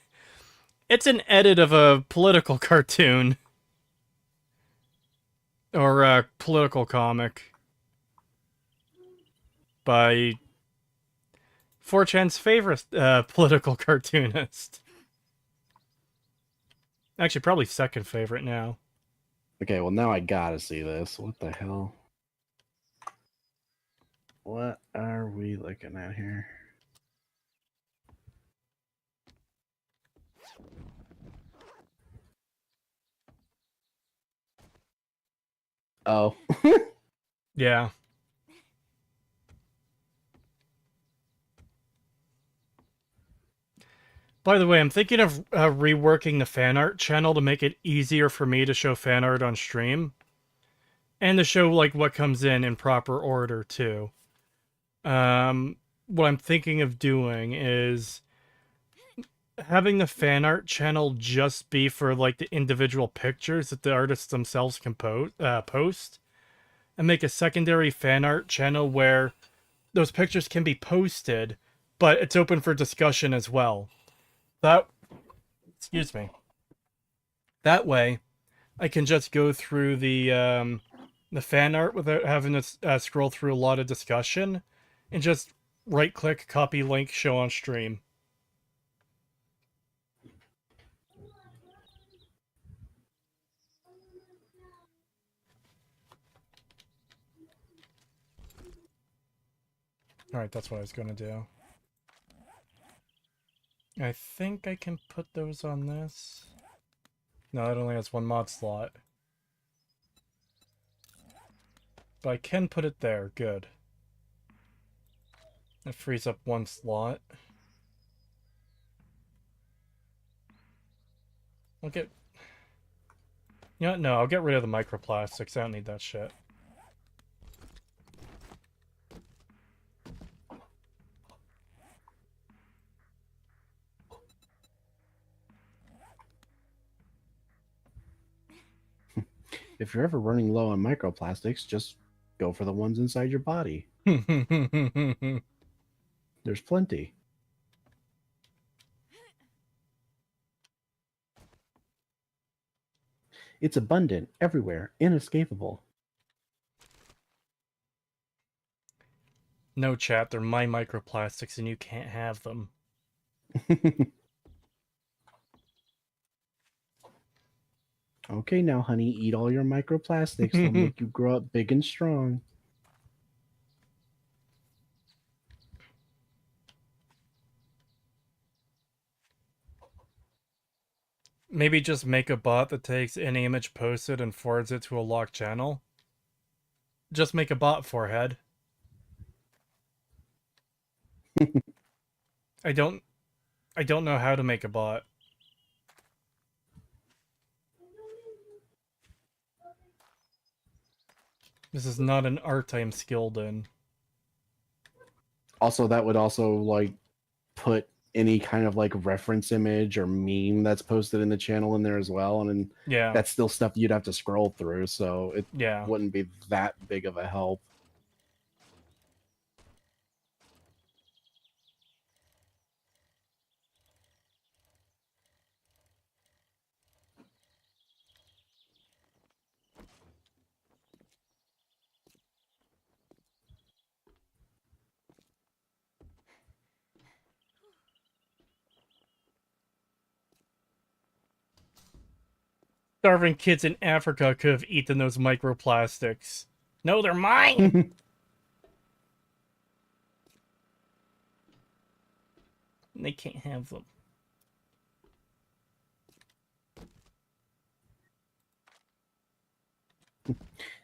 it's an edit of a political cartoon. Or a political comic. By 4chan's favorite political cartoonist. Actually, probably second favorite now. Okay, well now I gotta see this. What the hell? What are we looking at here? Oh. Yeah. By the way, I'm thinking of reworking the fan art channel to make it easier for me to show fan art on stream. And to show, like, what comes in proper order, too. What I'm thinking of doing is having the fan art channel just be for, like, the individual pictures that the artists themselves can post. And make a secondary fan art channel where those pictures can be posted, but it's open for discussion as well. Excuse me. That way, I can just go through the fan art without having to scroll through a lot of discussion, and just right-click, copy link, show on stream. Alright, that's what I was going to do. I think I can put those on this. No, that only has one mod slot. But I can put it there. Good. That frees up one slot. I'll get... You know what? No, I'll get rid of the microplastics. I don't need that shit. If you're ever running low on microplastics, just go for the ones inside your body. There's plenty. It's abundant, everywhere, inescapable. No, chat, they're my microplastics and you can't have them. Okay, now, honey, eat all your microplastics. They'll make you grow up big and strong. Maybe just make a bot that takes any image posted and forwards it to a locked channel. Just make a bot, Forehead. I don't know how to make a bot. This is not an art I am skilled in. Also, that would also like put any kind of like reference image or meme that's posted in the channel in there as well, and then Yeah. that's still stuff you'd have to scroll through, so it Yeah. wouldn't be that big of a help. Starving kids in Africa could have eaten those microplastics. No, they're mine! They can't have them.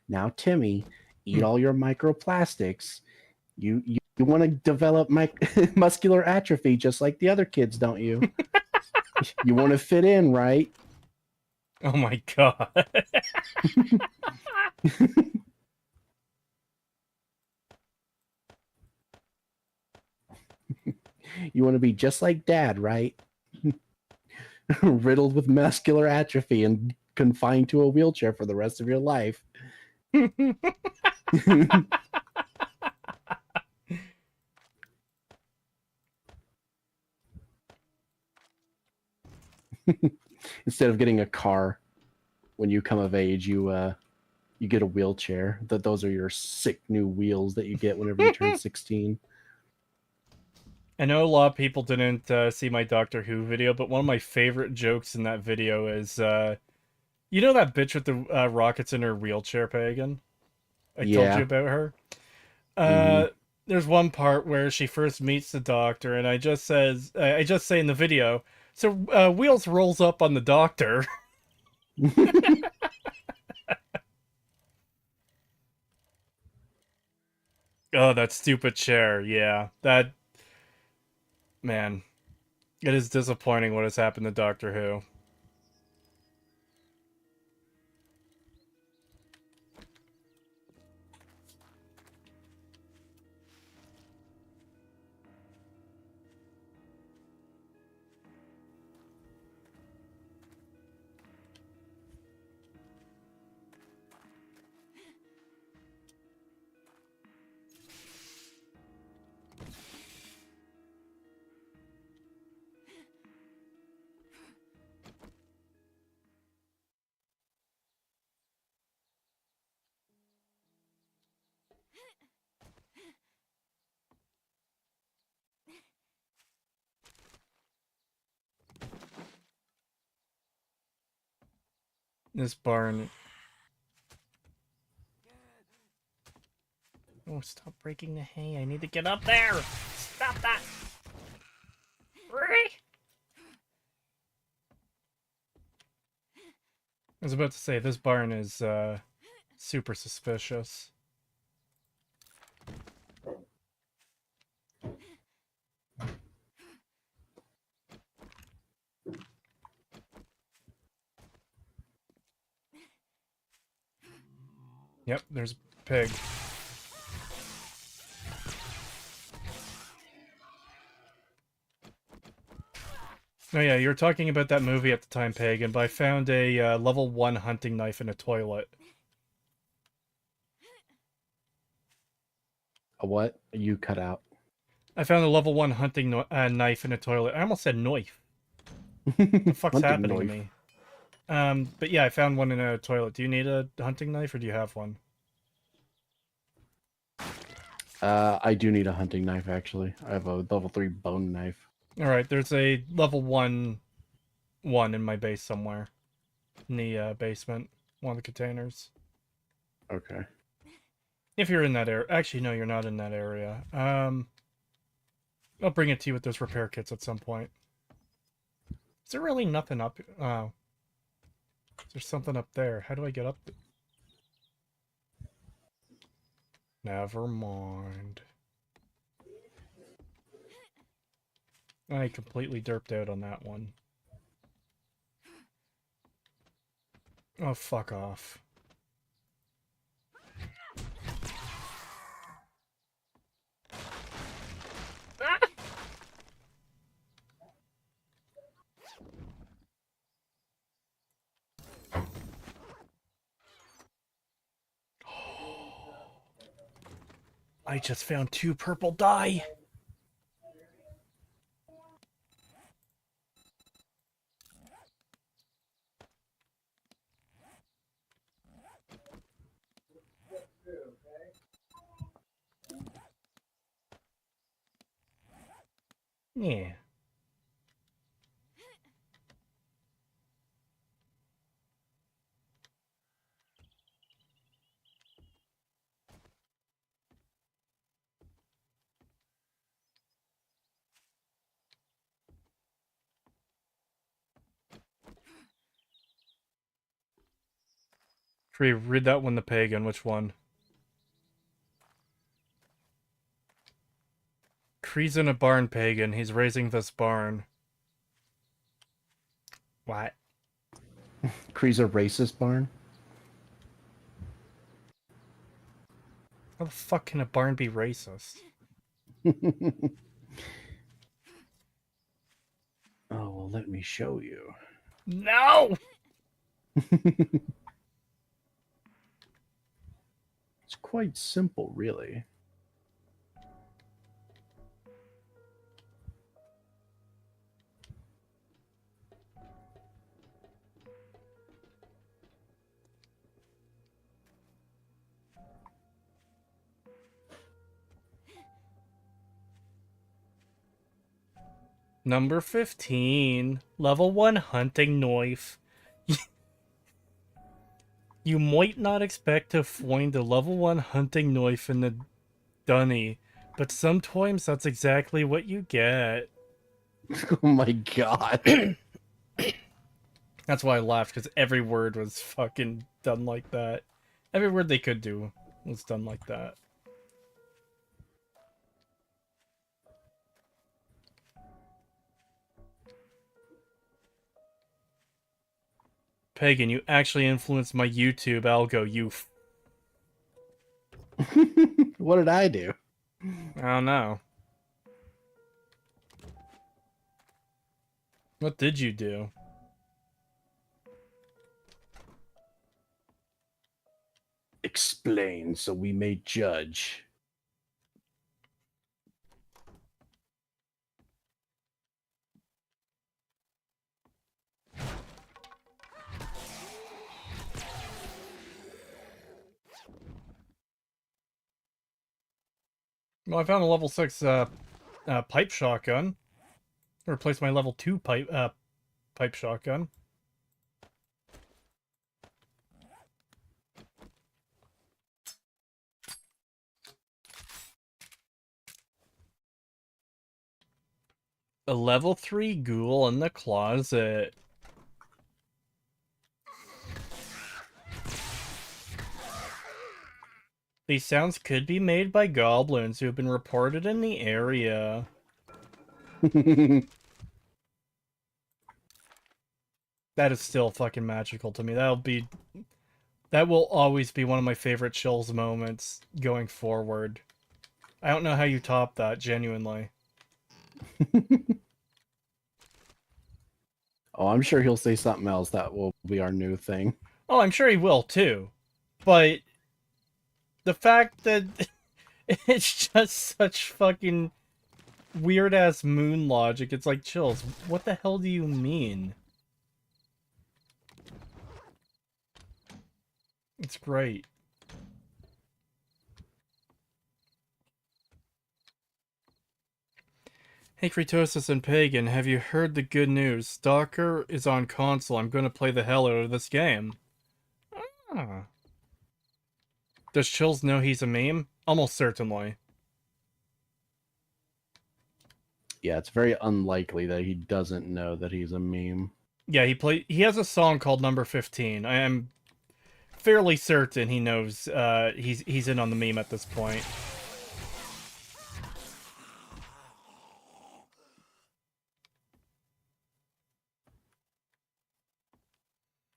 Now, Timmy, eat all your microplastics. You want to develop muscular atrophy just like the other kids, don't you? You want to fit in, right? Oh my god. You want to be just like Dad, right? Riddled with muscular atrophy and confined to a wheelchair for the rest of your life. Instead of getting a car when you come of age, you get a wheelchair. Those are your sick new wheels that you get whenever you turn 16. I know a lot of people didn't see my Doctor Who video, but one of my favorite jokes in that video is, you know that bitch with the rockets in her wheelchair, Pagan? I told you about her? There's one part where she first meets the Doctor, and I just say in the video, so Wheels rolls up on the Doctor. Oh, that stupid chair. Yeah, that... Man, it is disappointing what has happened to Doctor Who. This barn... Oh, stop breaking the hay. I need to get up there! Stop that! I was about to say, this barn is, super suspicious. Yep, there's a pig. Oh yeah, you were talking about that movie at the time, Pagan, but I found a level 1 hunting knife in a toilet. A what? You cut out. I found a level 1 hunting knife in a toilet. I almost said knife. What the fuck's Hunting happening to knife. me? But yeah, I found one in a toilet. Do you need a hunting knife or do you have one? I do need a hunting knife, actually. I have a level 3 bone knife. Alright, there's a level 1 in my base somewhere. In the basement. One of the containers. Okay. If you're in that area. Actually, no, you're not in that area. I'll bring it to you with those repair kits at some point. Is there really nothing up? Oh. There's something up there. How do I get up? Never mind. I completely derped out on that one. Oh, fuck off. I just found 2 purple dye. Yeah. Read that one, the pagan. Which one? Kree's in a barn, pagan. He's raising this barn. What? Kree's a racist barn? How the fuck can a barn be racist? Oh, well, let me show you. No! It's quite simple, really. Number 15. Level 1 hunting knife. You might not expect to find a level 1 hunting knife in the dunny, but sometimes that's exactly what you get. Oh my god. That's why I laughed, because every word was fucking done like that. Every word they could do was done like that. Pagan, you actually influenced my YouTube algo, you What did I do? I don't know. What did you do? Explain so we may judge. Well, I found a level 6 pipe shotgun. Replace my level 2 pipe shotgun. A level 3 ghoul in the closet. These sounds could be made by goblins who have been reported in the area. That is still fucking magical to me. That will always be one of my favorite chills moments going forward. I don't know how you top that, genuinely. Oh, I'm sure he'll say something else that will be our new thing. Oh, I'm sure he will too. But the fact that it's just such fucking weird ass moon logic, it's like chills. What the hell do you mean? It's great. Hey Kritosis and Pagan, have you heard the good news? Stalker is on console. I'm gonna play the hell out of this game. Ah. Does Chills know he's a meme? Almost certainly. Yeah, it's very unlikely that he doesn't know that he's a meme. Yeah, he has a song called Number 15. I am fairly certain he knows he's in on the meme at this point.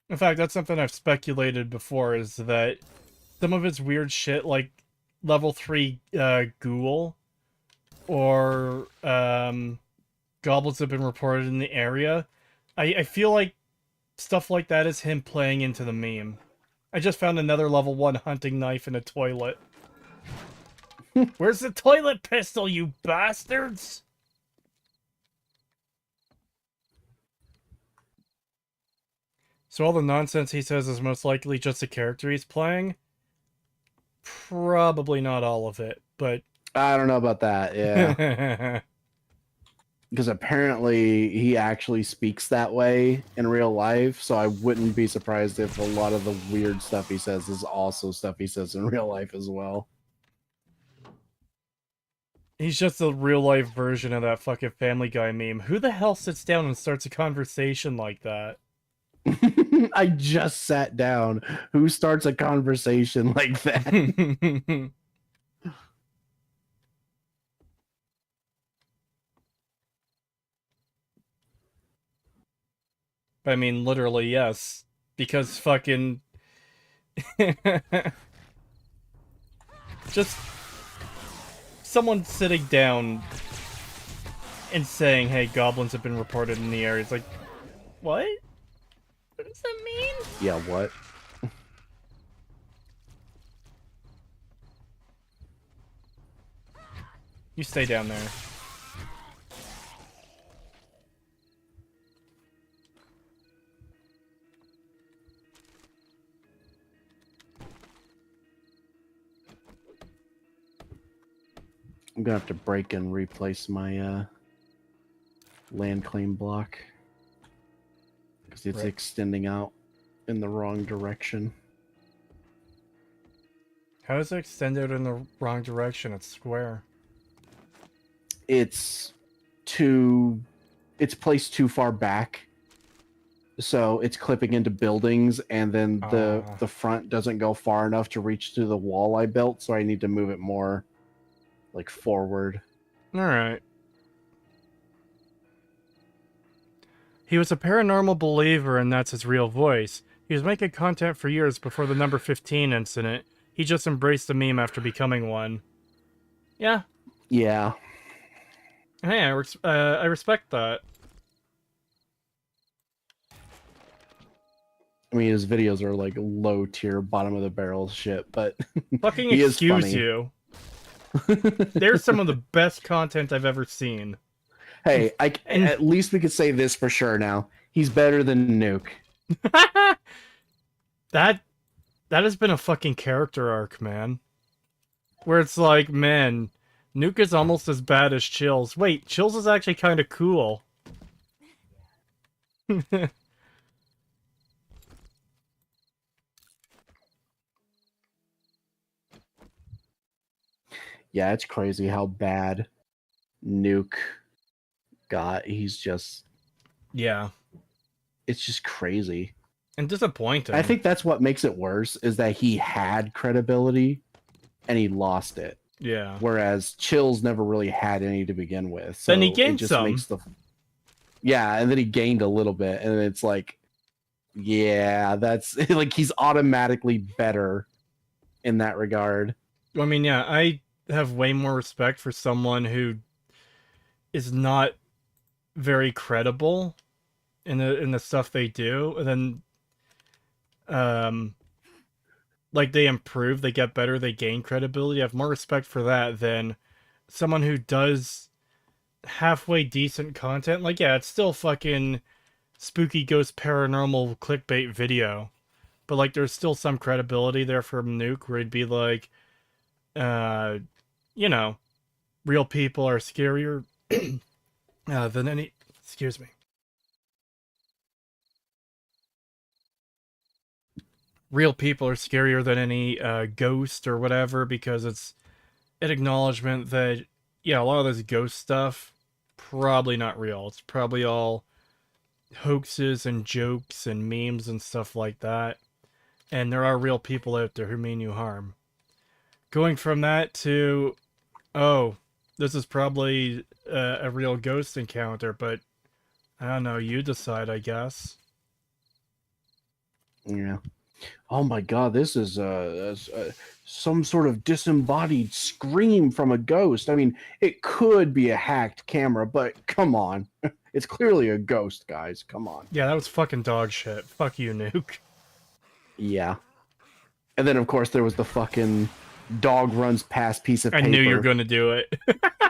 In fact, that's something I've speculated before, is that some of his weird shit, like level 3 ghoul, or goblins have been reported in the area. I feel like stuff like that is him playing into the meme. I just found another level 1 hunting knife in a toilet. Where's the toilet pistol, you bastards? So all the nonsense he says is most likely just a character he's playing? Probably not all of it, but... I don't know about that, yeah. Because apparently he actually speaks that way in real life, so I wouldn't be surprised if a lot of the weird stuff he says is also stuff he says in real life as well. He's just a real-life version of that fucking Family Guy meme. Who the hell sits down and starts a conversation like that? I just sat down. Who starts a conversation like that? I mean, literally, yes. Because fucking... just... someone sitting down and saying, hey, goblins have been reported in the area. It's like, what? What does that mean? Yeah, what? You stay down there. I'm gonna have to break and replace my land claim block because it's Right. extending out in the wrong direction. How does it extend out in the wrong direction? It's square. It's placed too far back, so it's clipping into buildings, and then the front doesn't go far enough to reach to the wall I built, so I need to move it more like forward. Alright. He was a paranormal believer, and that's his real voice. He was making content for years before the number 15 incident. He just embraced the meme after becoming one. Yeah. Yeah. Hey, I respect that. I mean, his videos are like low tier, bottom of the barrel shit, but Fucking he is excuse funny. you. There's some of the best content I've ever seen. Hey, at least we could say this for sure now. He's better than Nuke. That has been a fucking character arc, man. Where it's like, man, Nuke is almost as bad as Chills. Wait, Chills is actually kind of cool. Yeah, it's crazy how bad Nuke got. He's just... Yeah. It's just crazy. And disappointing. I think that's what makes it worse, is that he had credibility and he lost it. Yeah. Whereas Chills never really had any to begin with. So Then he gained it just some. Makes yeah, and then he gained a little bit, and it's like, yeah, that's like he's automatically better in that regard. I mean, yeah, I have way more respect for someone who is not very credible in the stuff they do, and then like they improve, they get better, they gain credibility. I have more respect for that than someone who does halfway decent content. Like, yeah, it's still fucking spooky ghost paranormal clickbait video, but like there's still some credibility there from Nuke where he'd be like, you know, real people are scarier than any. Excuse me. Real people are scarier than any ghost or whatever because it's an acknowledgement that yeah, a lot of this ghost stuff probably not real. It's probably all hoaxes and jokes and memes and stuff like that. And there are real people out there who mean you harm. Going from that to, oh, this is probably a real ghost encounter, but I don't know, you decide, I guess. Yeah. Oh my god, this is some sort of disembodied scream from a ghost. I mean, it could be a hacked camera, but come on. It's clearly a ghost, guys. Come on. Yeah, that was fucking dog shit. Fuck you, Nuke. Yeah. And then, of course, there was the fucking dog runs past piece of I paper. knew you were gonna do it.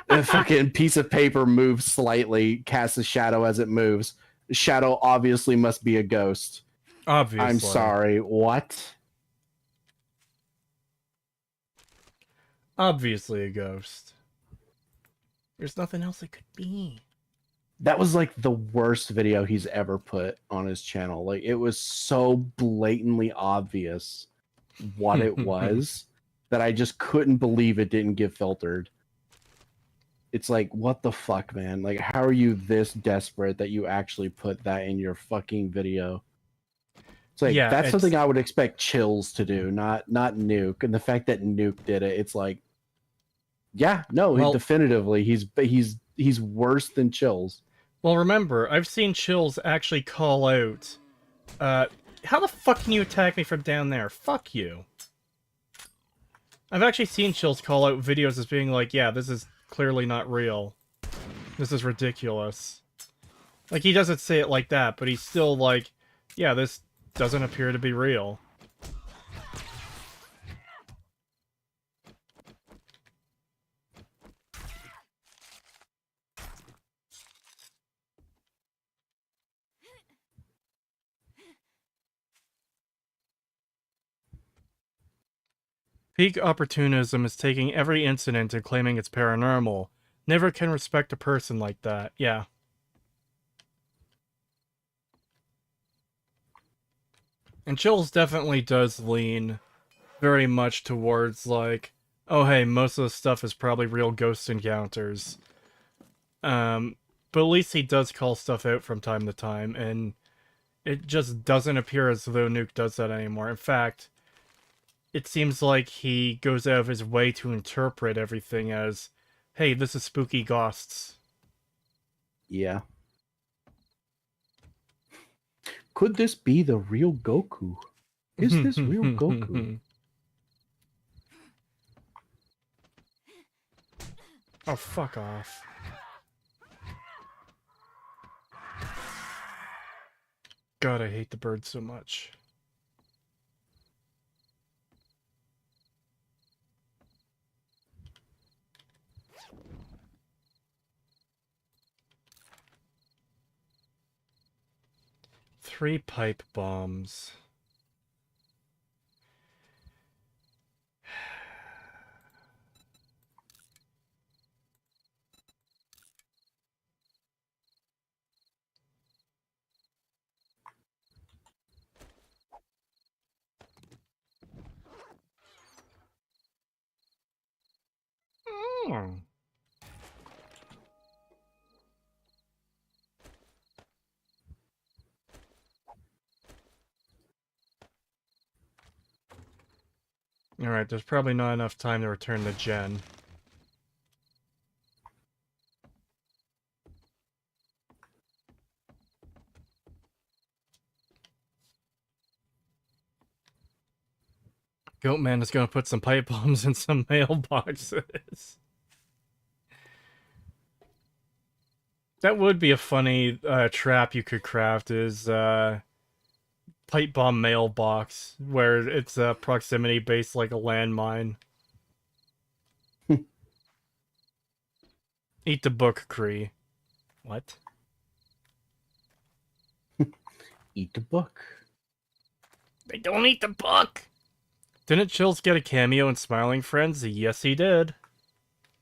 A fucking piece of paper moves slightly, casts a shadow as it moves. The shadow obviously must be a ghost. Obviously. I'm sorry, what? Obviously a ghost. There's nothing else it could be. That was like the worst video he's ever put on his channel. Like, it was so blatantly obvious what it was that I just couldn't believe it didn't get filtered. It's like, what the fuck, man? Like, how are you this desperate that you actually put that in your fucking video? It's like, Yeah, that's it's- something I would expect Chills to do, not Nuke. And the fact that Nuke did it, it's like, yeah, no, Well- definitively, he's worse than Chills. Well, remember, I've seen Chills actually call out, how the fuck can you attack me from down there? Fuck you. I've actually seen Chills call out videos as being like, yeah, this is clearly not real. This is ridiculous. Like, he doesn't say it like that, but he's still like, yeah, this doesn't appear to be real. Peak opportunism is taking every incident and claiming it's paranormal. Never can respect a person like that. Yeah. And Chills definitely does lean very much towards, like, oh hey, most of the stuff is probably real ghost encounters. But at least he does call stuff out from time to time, and it just doesn't appear as though Nuke does that anymore. In fact, it seems like he goes out of his way to interpret everything as, hey, this is spooky ghosts. Yeah. Could this be the real Goku? Is this real Goku? Oh, fuck off. God, I hate the bird so much. Three pipe bombs. Hmm. Alright, there's probably not enough time to return the gen. Goatman is gonna put some pipe bombs in some mailboxes. That would be a funny trap you could craft, is pipe bomb mailbox, where it's proximity based like a landmine. Eat the book, Kree. What? Eat the book. They don't eat the book! Didn't Chills get a cameo in Smiling Friends? Yes, he did.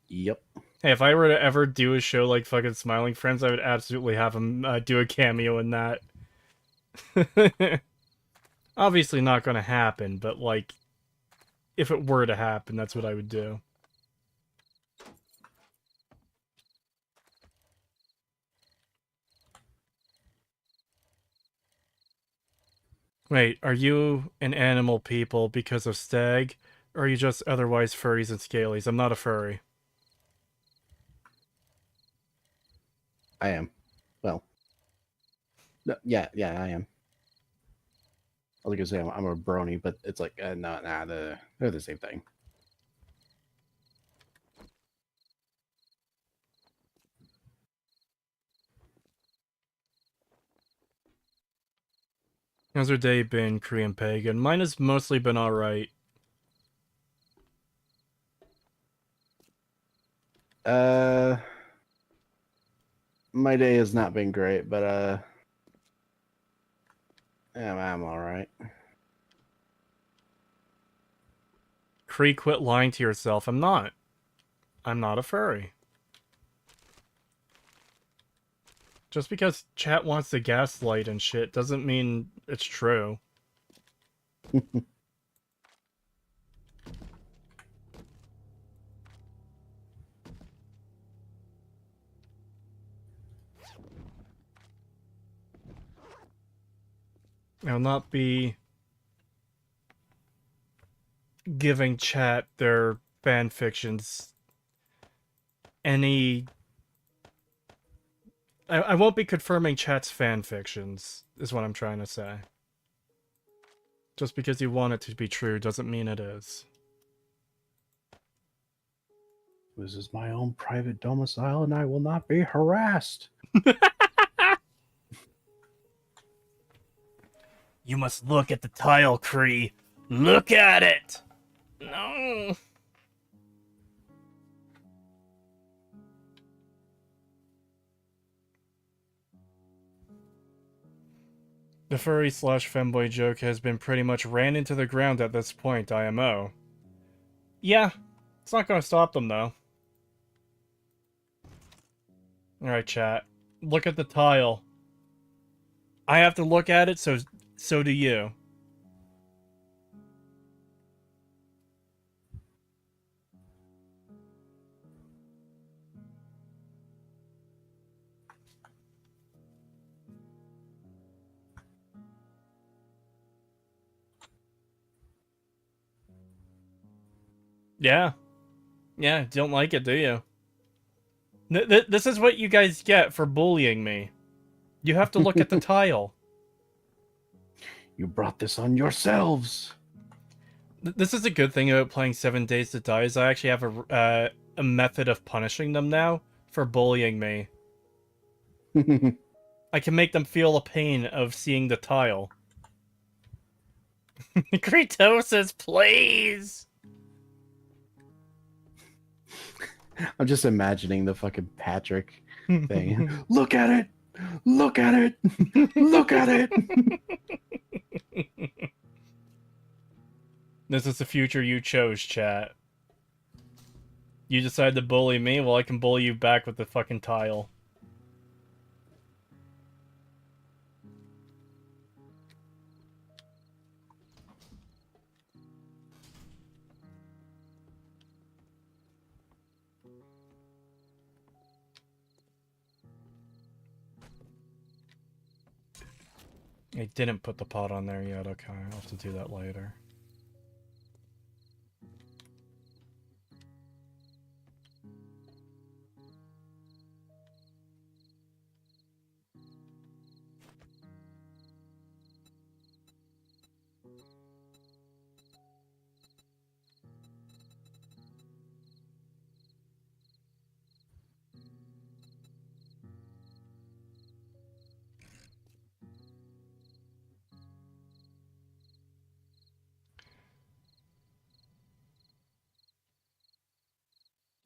Yep. Hey, if I were to ever do a show like fucking Smiling Friends, I would absolutely have him do a cameo in that. Obviously not gonna happen, but like, if it were to happen, that's what I would do. Wait, are you an animal people because of Stag? Or are you just otherwise furries and scalies? I'm not a furry. I am. Well. No, yeah, I am. I was gonna say I'm a brony, but it's like they're the same thing. How's your day been, Korean Pagan? Mine has mostly been alright. My day has not been great, but I'm all right. Kree, quit lying to yourself. I'm not. I'm not a furry. Just because chat wants to gaslight and shit doesn't mean it's true. I'll not be giving chat their fan fictions any... I won't be confirming chat's fan fictions, is what I'm trying to say. Just because you want it to be true doesn't mean it is. This is my own private domicile, and I will not be harassed. You must look at the tile, Kree. Look at it! No! The furry slash femboy joke has been pretty much ran into the ground at this point, IMO. Yeah, it's not gonna stop them though. Alright, chat. Look at the tile. I have to look at it, so do you. Yeah. Yeah, don't like it, do you? This is what you guys get for bullying me. You have to look at the tile. You brought this on yourselves. This is a good thing about playing 7 Days to Die, is I actually have a method of punishing them now for bullying me. I can make them feel the pain of seeing the tile. Kretosis, please! I'm just imagining the fucking Patrick thing. Look at it! Look at it! Look at it! This is the future you chose, chat. You decide to bully me, well I can bully you back with the fucking tile. I didn't put the pot on there yet, okay, I'll have to do that later.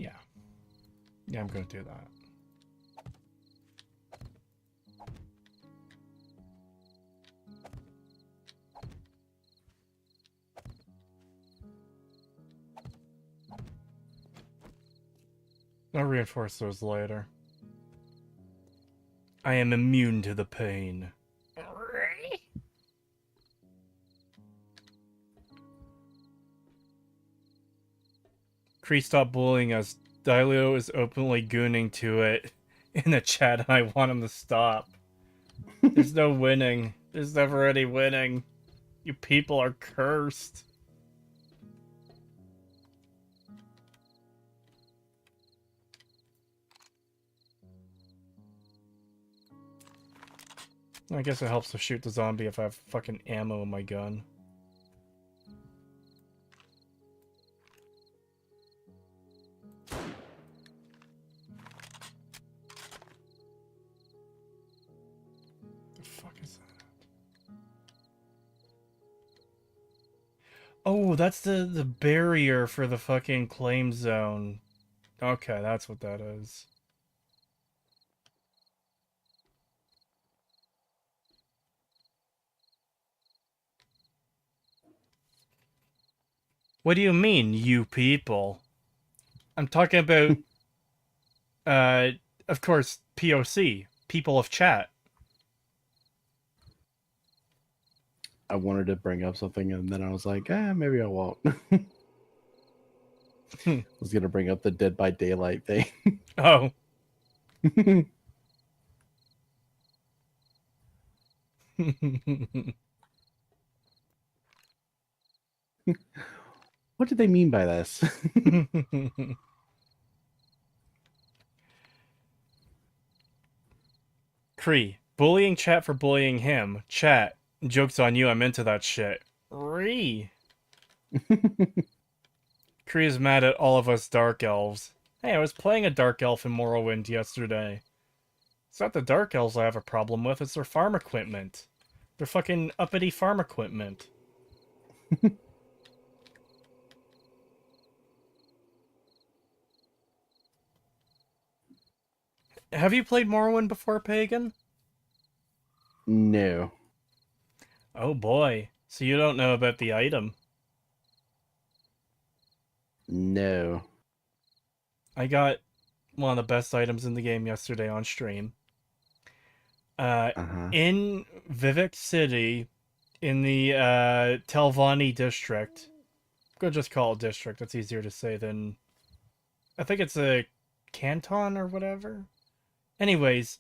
Yeah. Yeah, I'm gonna do that. I'll reinforce those later. I am immune to the pain. Cree, stop bullying us. Dilio is openly gooning to it in the chat, and I want him to stop. There's no winning. There's never any winning. You people are cursed. I guess it helps to shoot the zombie if I have fucking ammo in my gun. The fuck is that? Oh, that's the barrier for the fucking claim zone. Okay, that's what that is. What do you mean, you people? I'm talking about, uh, of course, POC, people of chat. I wanted to bring up something, and then I was like, maybe I won't. I was gonna bring up the Dead by Daylight thing. Oh. What did they mean by this? Cree, bullying chat for bullying him. Chat, joke's on you, I'm into that shit. Cree is mad at all of us Dark Elves. Hey, I was playing a Dark Elf in Morrowind yesterday. It's not the Dark Elves I have a problem with, it's their farm equipment. Their fucking uppity farm equipment. Have you played Morrowind before, Pagan? No. Oh boy. So you don't know about the item. No. I got one of the best items in the game yesterday on stream. Uh-huh. In Vivek City, in the Telvanni district. I'm gonna just call it district. That's easier to say than... I think it's a canton or whatever. Anyways,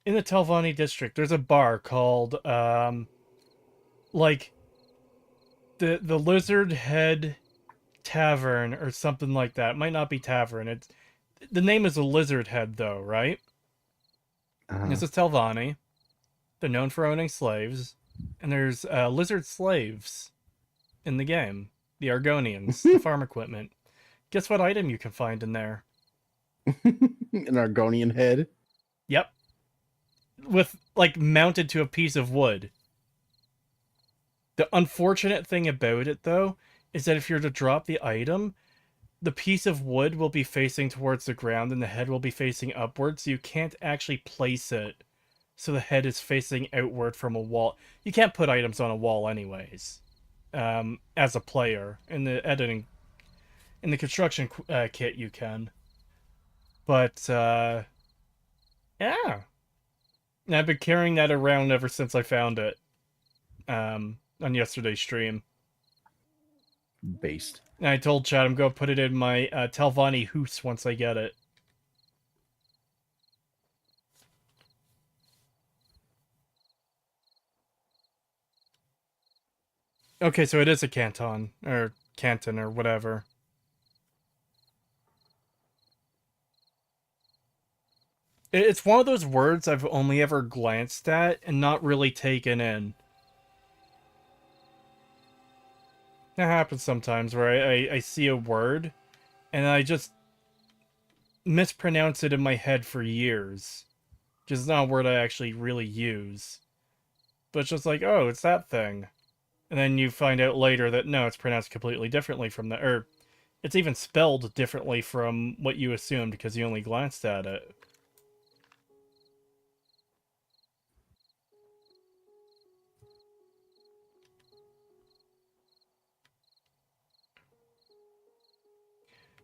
in the Telvanni district, there's a bar called, like, the Lizard Head Tavern or something like that. It might not be tavern. It's the name is a Lizard Head though, right? Uh-huh. This is Telvanni. They're known for owning slaves, and there's lizard slaves in the game. The Argonians, the farm equipment. Guess what item you can find in there? An Argonian head. Yep. With, like, mounted to a piece of wood. The unfortunate thing about it, though, is that if you're to drop the item, the piece of wood will be facing towards the ground and the head will be facing upwards, so you can't actually place it so the head is facing outward from a wall. You can't put items on a wall anyways, as a player. In the editing, in the construction kit you can. But, yeah. And I've been carrying that around ever since I found it, on yesterday's stream. Based. And I told Chad I'm going to put it in my Telvanni hoose once I get it. Okay, so it is a canton, or canton, or whatever. It's one of those words I've only ever glanced at and not really taken in. That happens sometimes where I see a word and I just mispronounce it in my head for years. Which is not a word I actually really use. But it's just like, oh, it's that thing. And then you find out later that no, it's pronounced completely differently from that, or it's even spelled differently from what you assumed because you only glanced at it.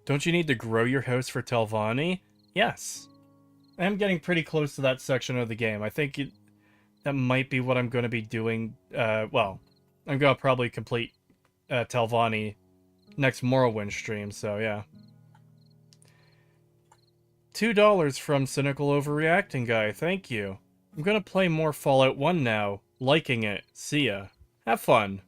Don't you need to grow your house for Telvanni? Yes. I am getting pretty close to that section of the game. I think that might be what I'm going to be doing. Well, I'm going to probably complete Telvanni next Morrowind stream, so yeah. $2 from Cynical Overreacting Guy, thank you. I'm going to play more Fallout 1 now. Liking it. See ya. Have fun.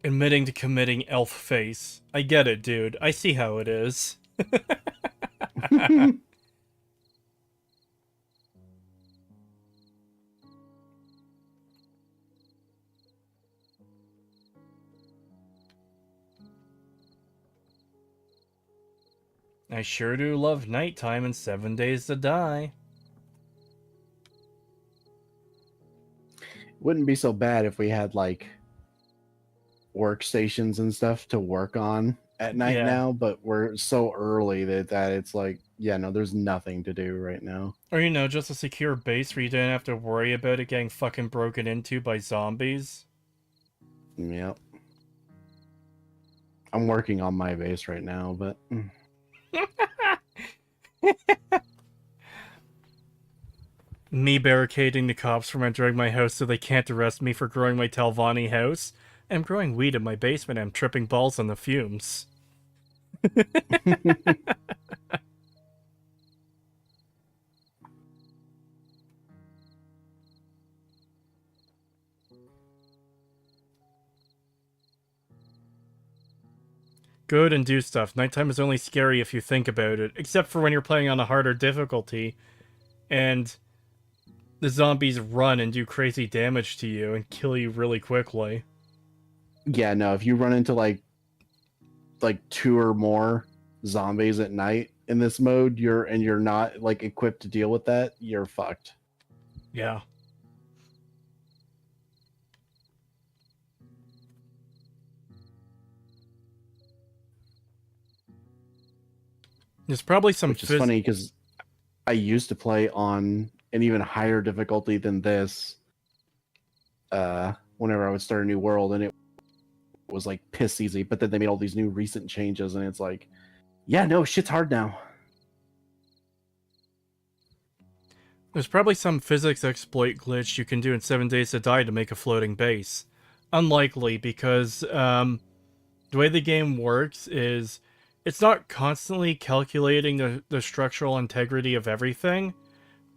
Admitting to committing elf face. I get it, dude. I see how it is. I sure do love nighttime and 7 Days to Die. Wouldn't be so bad if we had like workstations and stuff to work on at night Yeah. now, but we're so early that it's like, yeah, no, there's nothing to do right now. Or, you know, just a secure base where you don't have to worry about it getting fucking broken into by zombies. Yep. I'm working on my base right now, but Me barricading the cops from entering my house so they can't arrest me for growing my Telvanni house. I'm growing weed in my basement and I'm tripping balls on the fumes. Go out and do stuff. Nighttime is only scary if you think about it, except for when you're playing on a harder difficulty and the zombies run and do crazy damage to you and kill you really quickly. yeah, no, if you run into like two or more zombies at night in this mode, you're not like equipped to deal with that, you're fucked. Yeah. There's probably some Which is funny because I used to play on an even higher difficulty than this whenever I would start a new world, and it was like piss easy, but then they made all these new recent changes and it's like, yeah, no, shit's hard now. There's probably some physics exploit glitch you can do in 7 Days to Die to make a floating base. Unlikely, because the way the game works is it's not constantly calculating the structural integrity of everything,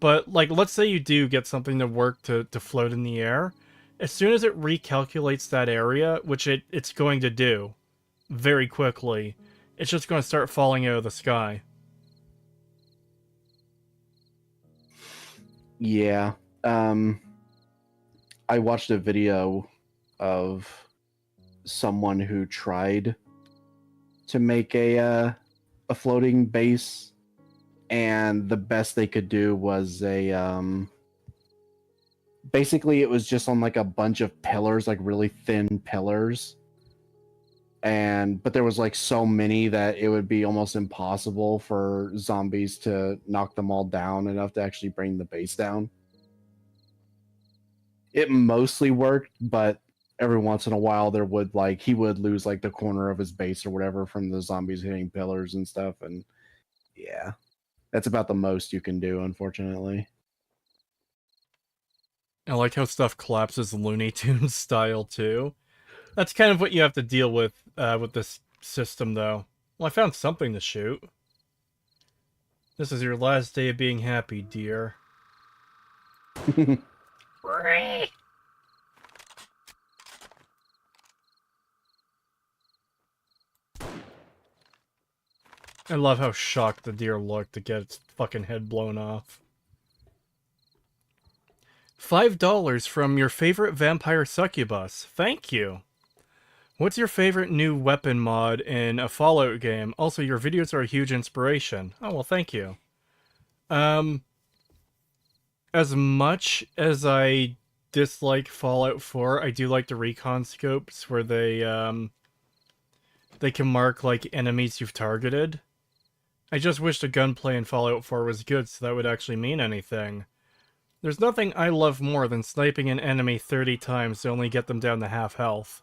but like let's say you do get something to work to float in the air, as soon as it recalculates that area, which it's going to do very quickly, it's just going to start falling out of the sky. Yeah. I watched a video of someone who tried to make a floating base, and the best they could do was basically it was just on like a bunch of pillars, like really thin pillars, but there was like so many that it would be almost impossible for zombies to knock them all down enough to actually bring the base down. It mostly worked, but every once in a while he would lose like the corner of his base or whatever from the zombies hitting pillars and stuff, and yeah, that's about the most you can do, unfortunately. I like how stuff collapses Looney Tunes style too. That's kind of what you have to deal with this system, though. Well, I found something to shoot. This is your last day of being happy, dear. I love how shocked the deer looked to get its fucking head blown off. $5 from your favorite vampire succubus. Thank you. What's your favorite new weapon mod in a Fallout game? Also, your videos are a huge inspiration. Oh, well, thank you. As much as I dislike Fallout 4, I do like the recon scopes where they can mark, like, enemies you've targeted. I just wish the gunplay in Fallout 4 was good so that would actually mean anything. There's nothing I love more than sniping an enemy 30 times to only get them down to half health.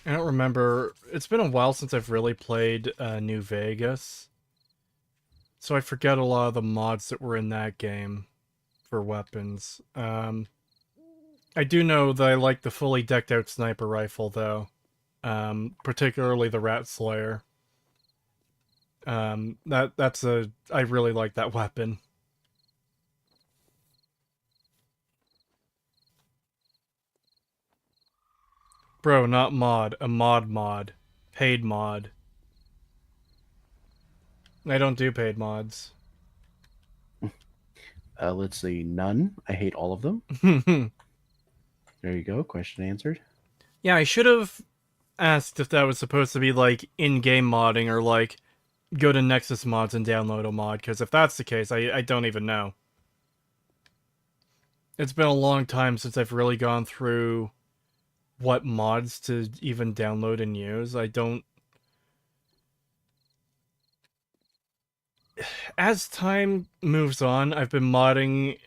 I don't remember. It's been a while since I've really played New Vegas. So I forget a lot of the mods that were in that game for weapons. I do know that I like the fully decked out sniper rifle though. Particularly the Rat Slayer. I really like that weapon. Bro, not mod, a mod. Paid mod. I don't do paid mods. Let's see, none. I hate all of them. There you go. Question answered. Yeah, I should have asked if that was supposed to be like in-game modding or like go to Nexus mods and download a mod, because if that's the case, I don't even know. It's been a long time since I've really gone through what mods to even download and use. I don't... As time moves on, I've been modding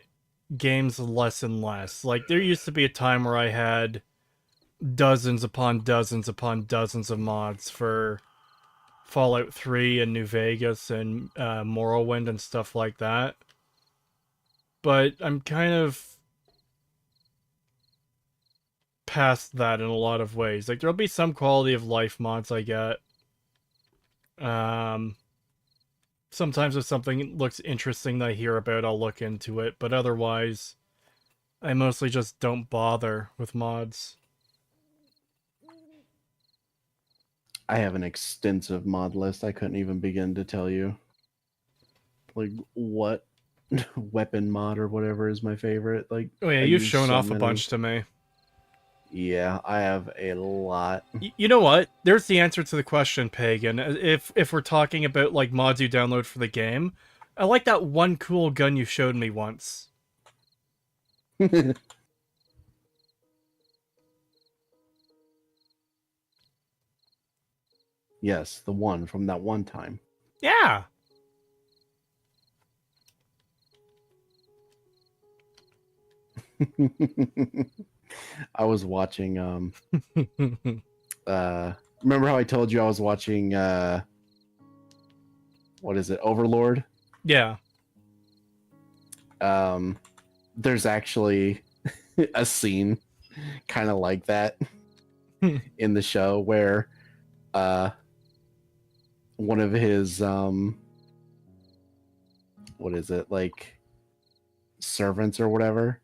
games less and less. Like, there used to be a time where I had dozens upon dozens upon dozens of mods for Fallout 3 and New Vegas and Morrowind and stuff like that. But I'm kind of past that in a lot of ways. Like, there'll be some quality of life mods I get. Sometimes if something looks interesting that I hear about, I'll look into it. But otherwise, I mostly just don't bother with mods. I have an extensive mod list. I couldn't even begin to tell you. Like, what weapon mod or whatever is my favorite. Like, Oh yeah, I you've use shown so off a many. bunch to me. Yeah, I have a lot. You know what? There's the answer to the question, Pagan. If we're talking about like mods you download for the game, I like that one cool gun you showed me once. Yes, the one from that one time. Yeah. I was watching remember how I told you I was watching what is it, Overlord? Yeah. There's actually a scene kind of like that in the show where one of his what is it, like servants or whatever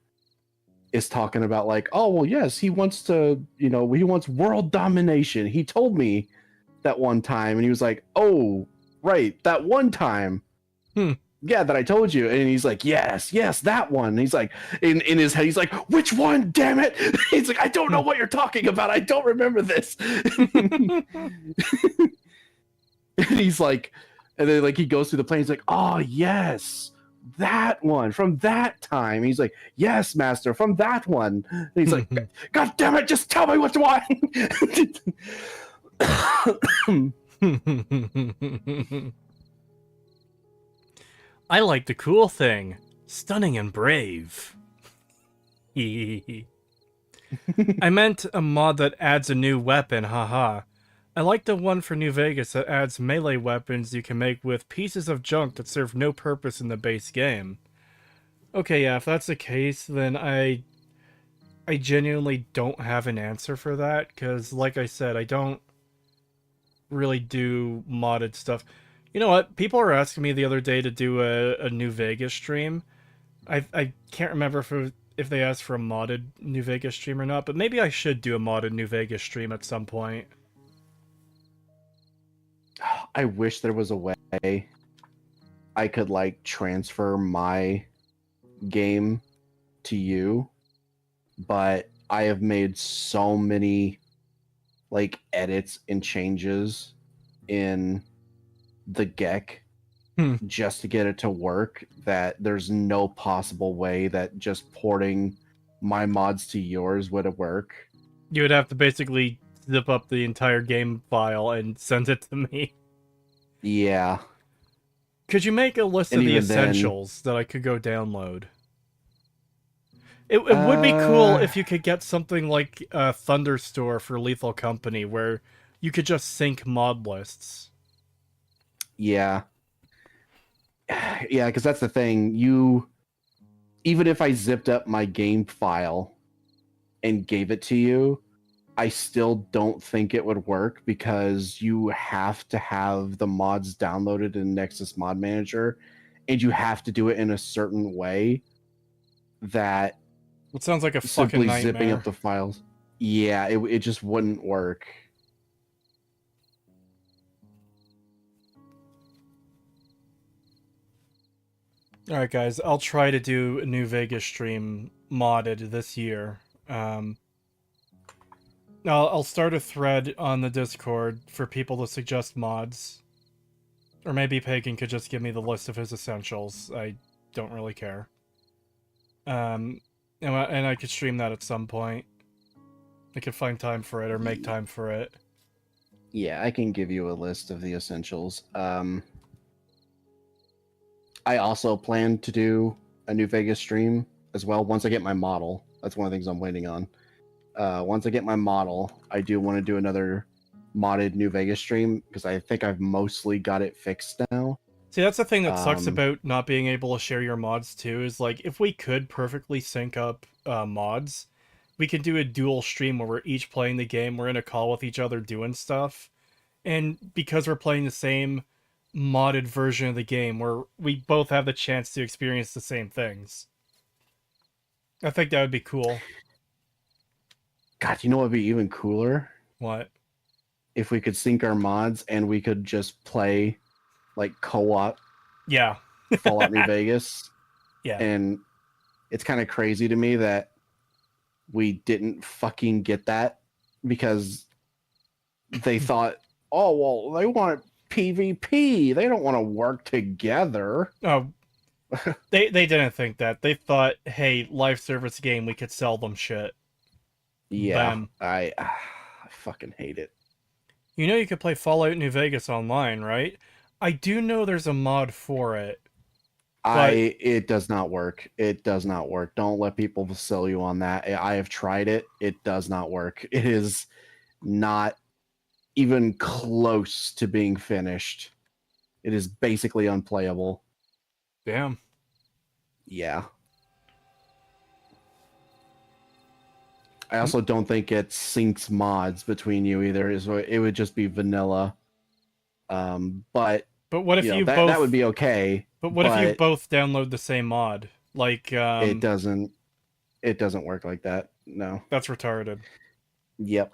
is talking about like, oh well, yes, he wants to, he wants world domination. He told me that one time, and he was like, oh right, that one time. Yeah, that I told you. And he's like, yes, that one. And he's like, in his head, he's like, which one, damn it? He's like, I don't know what you're talking about, I don't remember this. And he's like, and then like he goes through the plane, he's like, oh yes, that one from that time. And he's like, yes, master, from that one. And he's like, god damn it, just tell me which one. I like the cool thing. Stunning and brave. I meant a mod that adds a new weapon, haha. I like the one for New Vegas that adds melee weapons you can make with pieces of junk that serve no purpose in the base game. Okay, yeah, if that's the case, then I genuinely don't have an answer for that, because like I said, I don't really do modded stuff. You know what? People were asking me the other day to do a New Vegas stream. I can't remember if they asked for a modded New Vegas stream or not, but maybe I should do a modded New Vegas stream at some point. I wish there was a way I could like transfer my game to you, but I have made so many like edits and changes in the GEC just to get it to work that there's no possible way that just porting my mods to yours would work. You would have to basically zip up the entire game file and send it to me. Yeah. Could you make a list And of the even then, essentials that I could go download? It would be cool if you could get something like a Thunderstore for Lethal Company where you could just sync mod lists. yeah. Yeah, because that's the thing. Even if I zipped up my game file and gave it to you, I still don't think it would work because you have to have the mods downloaded in Nexus Mod Manager, and you have to do it in a certain way that It sounds like a fucking simply nightmare. zipping up the files. Yeah, it just wouldn't work. Alright guys, I'll try to do a New Vegas stream modded this year. I'll start a thread on the Discord for people to suggest mods. Or maybe Pagan could just give me the list of his essentials. I don't really care. And I could stream that at some point. I could find time for it or make time for it. Yeah, I can give you a list of the essentials. I also plan to do a New Vegas stream as well once I get my model. That's one of the things I'm waiting on. Once I get my model, I do want to do another modded New Vegas stream because I think I've mostly got it fixed now. See, that's the thing that sucks about not being able to share your mods too, is like, if we could perfectly sync up mods, we could do a dual stream where we're each playing the game, we're in a call with each other doing stuff, and because we're playing the same modded version of the game, where we both have the chance to experience the same things. I think that would be cool. God, you know what would be even cooler? What? If we could sync our mods and we could just play like co-op Yeah. Fallout New Vegas. Yeah. And it's kind of crazy to me that we didn't fucking get that because they thought, oh, well, they want PvP. They don't want to work together. Oh, they didn't think that. They thought, hey, live service game, we could sell them shit. Yeah, Bam. I fucking hate it. You know you could play Fallout New Vegas online, right? I do know there's a mod for it. It does not work. It does not work. Don't let people sell you on that. I have tried it. It does not work. It is not even close to being finished. It is basically unplayable. Damn. Yeah. I also don't think it syncs mods between you either. It would just be vanilla. But what if you both... that would be okay. But what if you both download the same mod? Like, it doesn't work like that. No. That's retarded. Yep.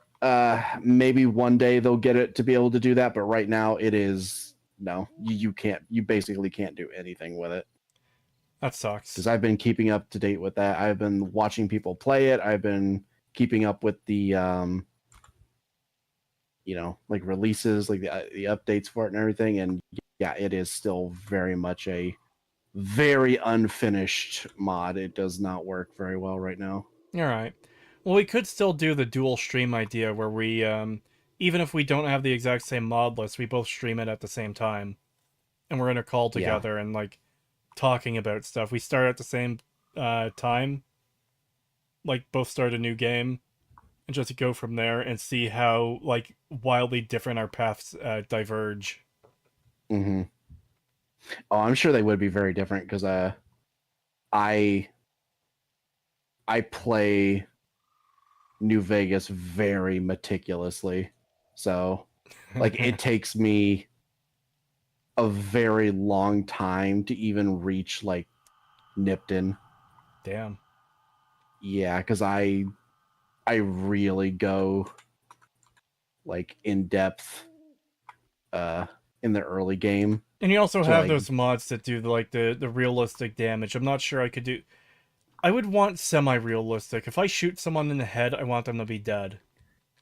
Maybe one day they'll get it to be able to do that, but right now it is no. You can't. You basically can't do anything with it. That sucks. Because I've been keeping up to date with that. I've been watching people play it. I've been keeping up with the like releases, like the updates for it and everything. And yeah, it is still very much a very unfinished mod. It does not work very well right now. All right. Well, we could still do the dual stream idea where we, even if we don't have the exact same mod list, we both stream it at the same time. And we're in a call together and, like, talking about stuff. We start at the same time. Like, both start a new game. And just go from there and see how, like, wildly different our paths diverge. Mm-hmm. Oh, I'm sure they would be very different because I play New Vegas very meticulously. So, like, it takes me a very long time to even reach, like, Nipton. Damn. Yeah, because I really go, like, in depth in the early game. And you also have those mods that do, like, the realistic damage. I'm not sure I could do... I would want semi-realistic. If I shoot someone in the head, I want them to be dead.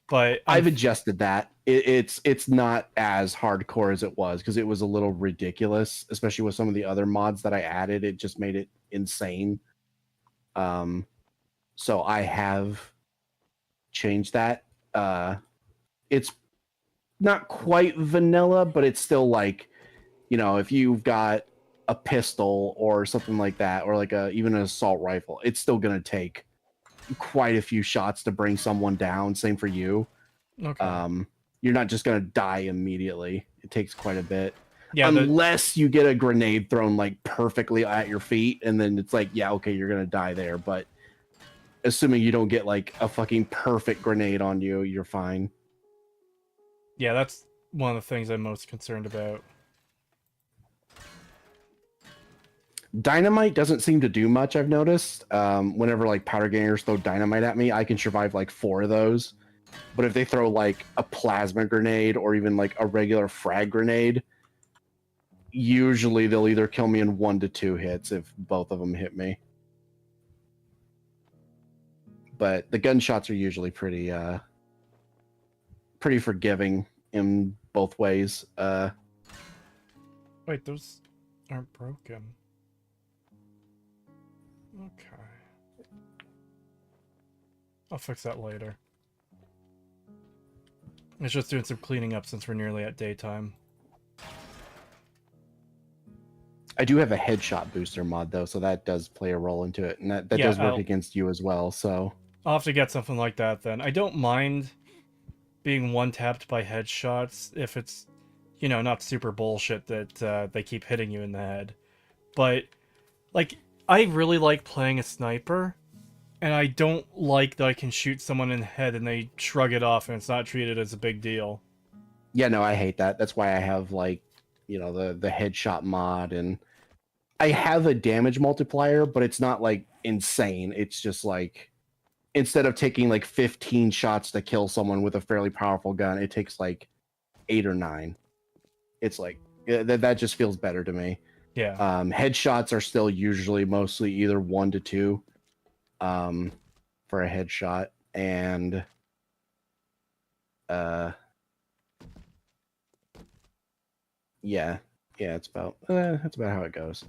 But I've adjusted that. It's not as hardcore as it was because it was a little ridiculous, especially with some of the other mods that I added. It just made it insane. So I have changed that. It's not quite vanilla, but it's still like, if you've got a pistol or something like that, or like even an assault rifle, it's still gonna take quite a few shots to bring someone down. Same for you. okay. You're not just gonna die immediately. It takes quite a bit. Yeah, Unless you get a grenade thrown like perfectly at your feet, and then it's like, yeah, okay, you're gonna die there. But assuming you don't get like a fucking perfect grenade on you, you're fine. yeah, that's one of the things I'm most concerned about. Dynamite doesn't seem to do much, I've noticed. Whenever like powder gangers throw dynamite at me, I can survive like 4 of those. But if they throw like a plasma grenade or even like a regular frag grenade, usually they'll either kill me in 1 to 2 hits if both of them hit me. But the gunshots are usually pretty forgiving in both ways. Wait, those aren't broken. Okay. I'll fix that later. It's just doing some cleaning up since we're nearly at daytime. I do have a headshot booster mod though, so that does play a role into it, and that Yeah, does work against you as well. So I'll have to get something like that then. I don't mind being one-tapped by headshots if it's, not super bullshit that they keep hitting you in the head. But, like, I really like playing a sniper, and I don't like that I can shoot someone in the head and they shrug it off and it's not treated as a big deal. yeah, no, I hate that. That's why I have like, the headshot mod, and I have a damage multiplier, but it's not like insane. It's just like instead of taking like 15 shots to kill someone with a fairly powerful gun, it takes like 8 or 9. It's like that just feels better to me. Yeah. Headshots are still usually mostly either 1 to 2 for a headshot, and yeah, that's about how it goes.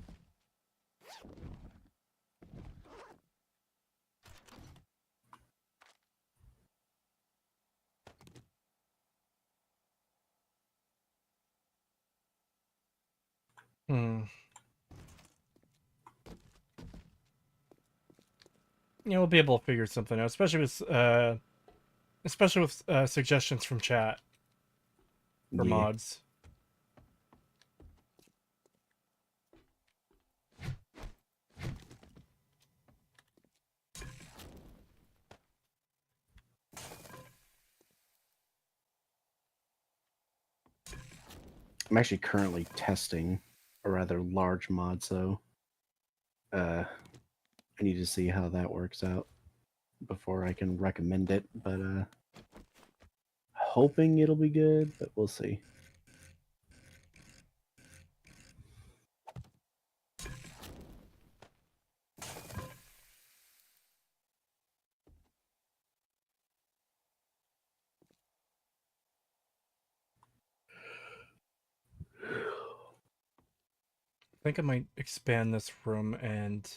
Hmm. Yeah, we'll be able to figure something out, especially with suggestions from chat for Yeah. mods. I'm actually currently testing a rather large mod, so I need to see how that works out before I can recommend it, but hoping it'll be good, but we'll see. I think I might expand this room and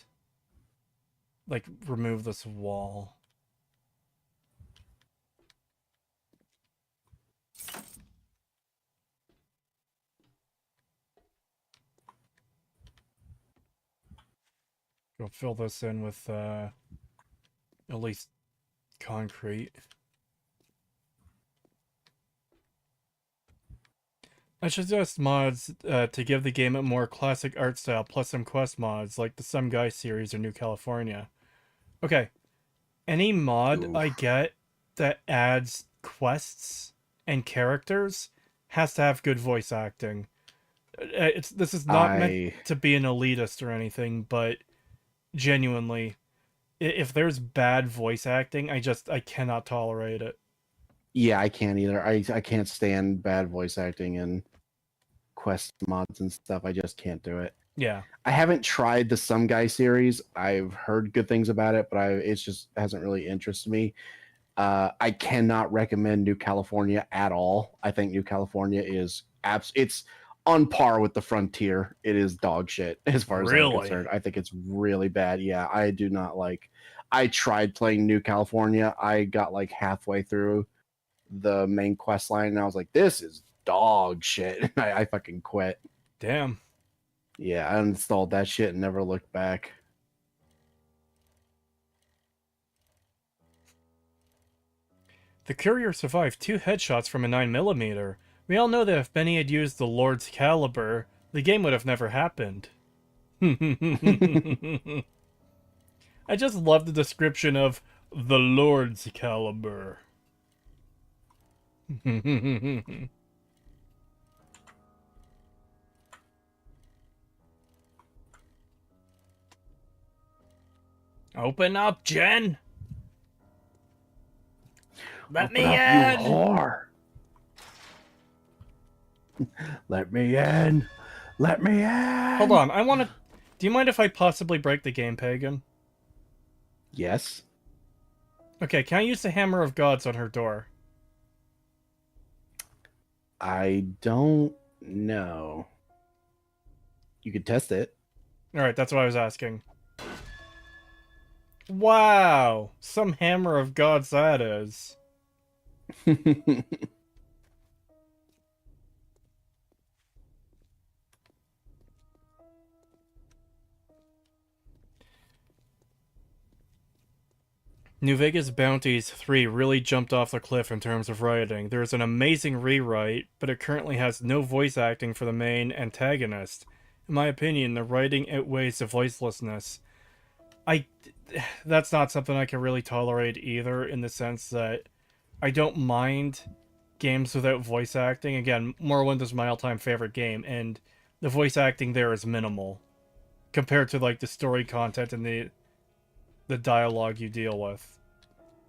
like remove this wall. Go fill this in with at least concrete. I suggest mods to give the game a more classic art style, plus some quest mods like the Some Guy series or New California. Okay, any mod Oof. I get that adds quests and characters has to have good voice acting. This is not meant to be an elitist or anything, but genuinely, if there's bad voice acting, I cannot tolerate it. Yeah, I can't either. I can't stand bad voice acting and quest mods and stuff. I just can't do it. Yeah. I haven't tried the Some Guy series. I've heard good things about it, but it just hasn't really interested me. I cannot recommend New California at all. I think New California is it's on par with the Frontier. It is dog shit as far as I'm Really? concerned. I think it's really bad. Yeah, I do not like. I tried playing New California. I got like halfway through the main quest line, and I was like, "This is dog shit." I fucking quit. Damn. Yeah, I uninstalled that shit and never looked back. The courier survived 2 headshots from a 9mm. We all know that if Benny had used the Lord's caliber, the game would have never happened. I just love the description of the Lord's caliber. Open up, Jen! Let me Open up, in! you whore. Let me in. Let me in. Hold on, I wanna... Do you mind if I possibly break the game, Pagan? Yes. Okay, can I use the Hammer of Gods on her door? I don't know. You could test it. Alright, that's what I was asking. Wow! Some Hammer of Gods that is. New Vegas Bounties 3 really jumped off the cliff in terms of writing. There is an amazing rewrite, but it currently has no voice acting for the main antagonist. In my opinion, the writing outweighs the voicelessness. That's not something I can really tolerate either, in the sense that I don't mind games without voice acting. Again, Morrowind is my all-time favorite game, and the voice acting there is minimal compared to like the story content and the dialogue you deal with.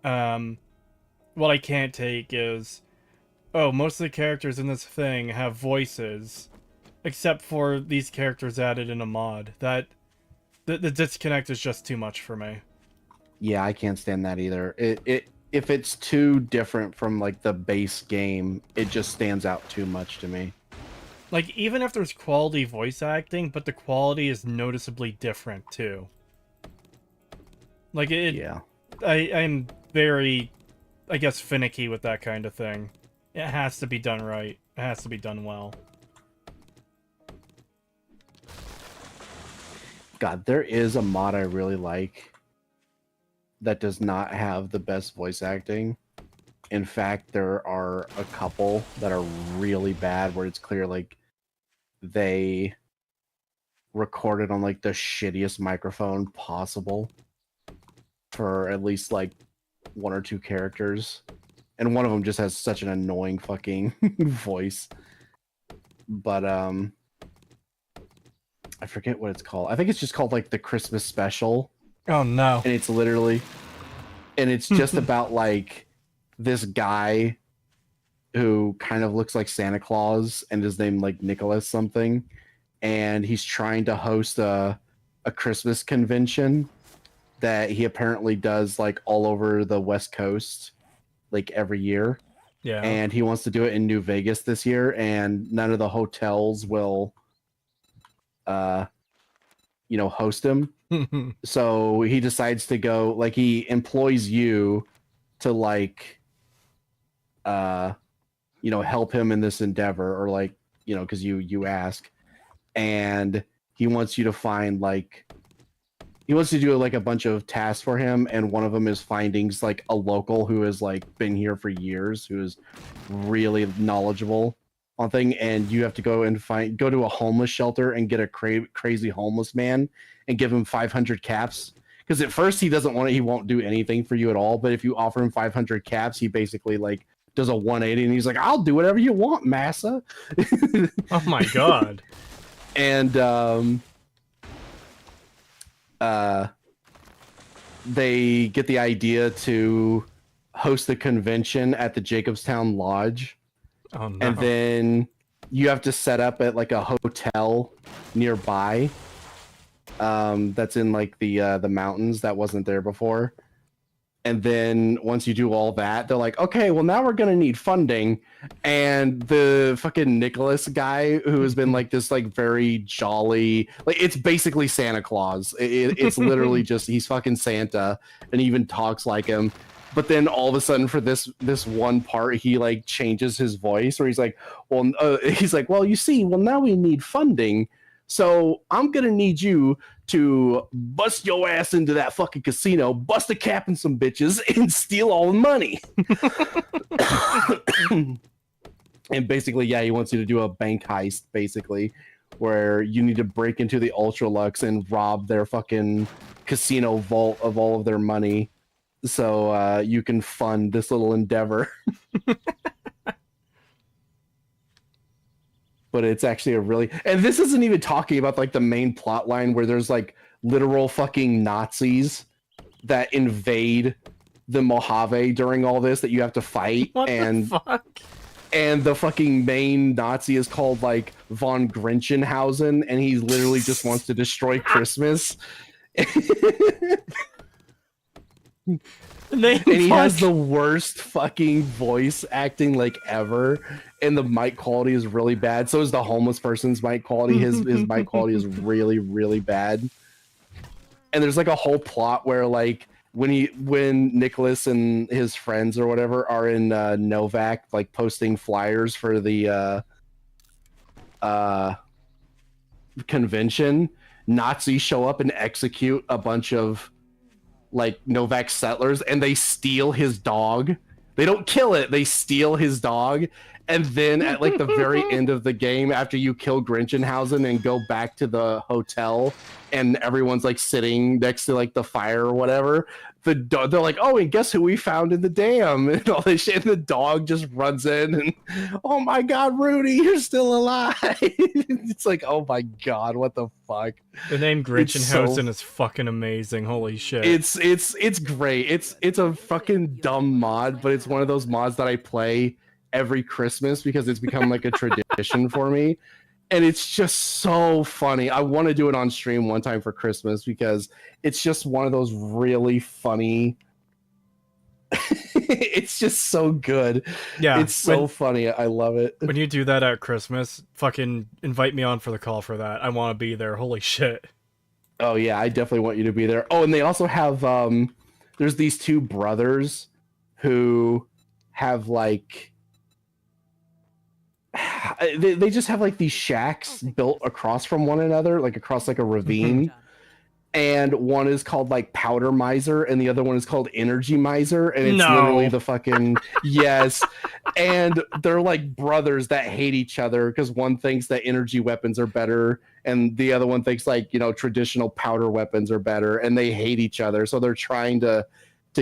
What I can't take is, oh, most of the characters in this thing have voices, except for these characters added in a mod. That the disconnect is just too much for me. Yeah, I can't stand that either. If it's too different from like the base game, it just stands out too much to me. Like, even if there's quality voice acting, but the quality is noticeably different too. Like, Yeah. I'm very, I guess, finicky with that kind of thing. It has to be done right. It has to be done well. God, there is a mod I really like that does not have the best voice acting. In fact, there are a couple that are really bad where it's clear like they recorded on like the shittiest microphone possible for at least like 1 or 2 characters. And one of them just has such an annoying fucking voice. But I forget what it's called. I think it's just called like the Christmas special. Oh no. And it's literally, and it's just about like this guy who kind of looks like Santa Claus and his name like Nicholas something, and he's trying to host a Christmas convention that he apparently does like all over the West Coast like every year. Yeah. And he wants to do it in New Vegas this year, and none of the hotels will host him. So he decides to go, like, he employs you to like help him in this endeavor, or like, because you ask, and he wants you to find like, he wants to do like a bunch of tasks for him, and one of them is finding like a local who has like been here for years, who is really knowledgeable on thing, and you have to go and go to a homeless shelter and get a crazy homeless man and give him 500 caps. Because at first he doesn't want it, he won't do anything for you at all. But if you offer him 500 caps, he basically like does a 180, and he's like, "I'll do whatever you want, massa." Oh my god. And they get the idea to host the convention at the Jacobstown Lodge. Oh no. And then you have to set up at like a hotel nearby. That's in like the mountains that wasn't there before. And then once you do all that, they're like, okay, well now we're gonna need funding. And the fucking Nicholas guy, who has been like this like very jolly, like it's basically Santa Claus. It's literally just he's fucking Santa, and he even talks like him. But then all of a sudden, for this one part, he like changes his voice, where he's like, well, you see, well now we need funding, so I'm gonna need you to bust your ass into that fucking casino, bust a cap in some bitches, and steal all the money. And basically, yeah, he wants you to do a bank heist, basically, where you need to break into the Ultralux and rob their fucking casino vault of all of their money, so you can fund this little endeavor. But it's actually a really, and this isn't even talking about like the main plot line where there's like literal fucking Nazis that invade the Mojave during all this that you have to fight. What and the fuck? And the fucking main Nazi is called like von Grinchenhausen, and he literally just wants to destroy Christmas. And he has the worst fucking voice acting like ever, and the mic quality is really bad. So is the homeless person's mic quality. His mic quality is really, really bad. And there's like a whole plot where like when Nicholas and his friends or whatever are in Novak, like posting flyers for the convention, Nazis show up and execute a bunch of like Novak settlers, and they steal his dog. They don't kill it, they steal his dog. And then at like the very end of the game, after you kill Grinchenhausen and go back to the hotel, and everyone's like sitting next to like the fire or whatever, they're like, oh, and guess who we found in the dam, and all this shit, and the dog just runs in and, oh my god, Rudy, you're still alive. It's like, oh my god, what the fuck. The name Grinchenhausen is fucking amazing. Holy shit. It's great. It's a fucking dumb mod, but it's one of those mods that I play every Christmas because it's become like a tradition for me. And it's just so funny. I want to do it on stream one time for Christmas because it's just one of those really funny. It's just so good. Yeah, it's so funny. I love it. When you do that at Christmas, fucking invite me on for the call for that. I want to be there. Holy shit. Oh yeah, I definitely want you to be there. Oh, and they also have there's these two brothers who have like they just have like these shacks built across from one another, like across like a ravine. And one is called like Powder Miser, and the other one is called Energy Miser, and it's literally the fucking yes. And they're like brothers that hate each other because one thinks that energy weapons are better, and the other one thinks like, you know, traditional powder weapons are better, and they hate each other, so they're trying to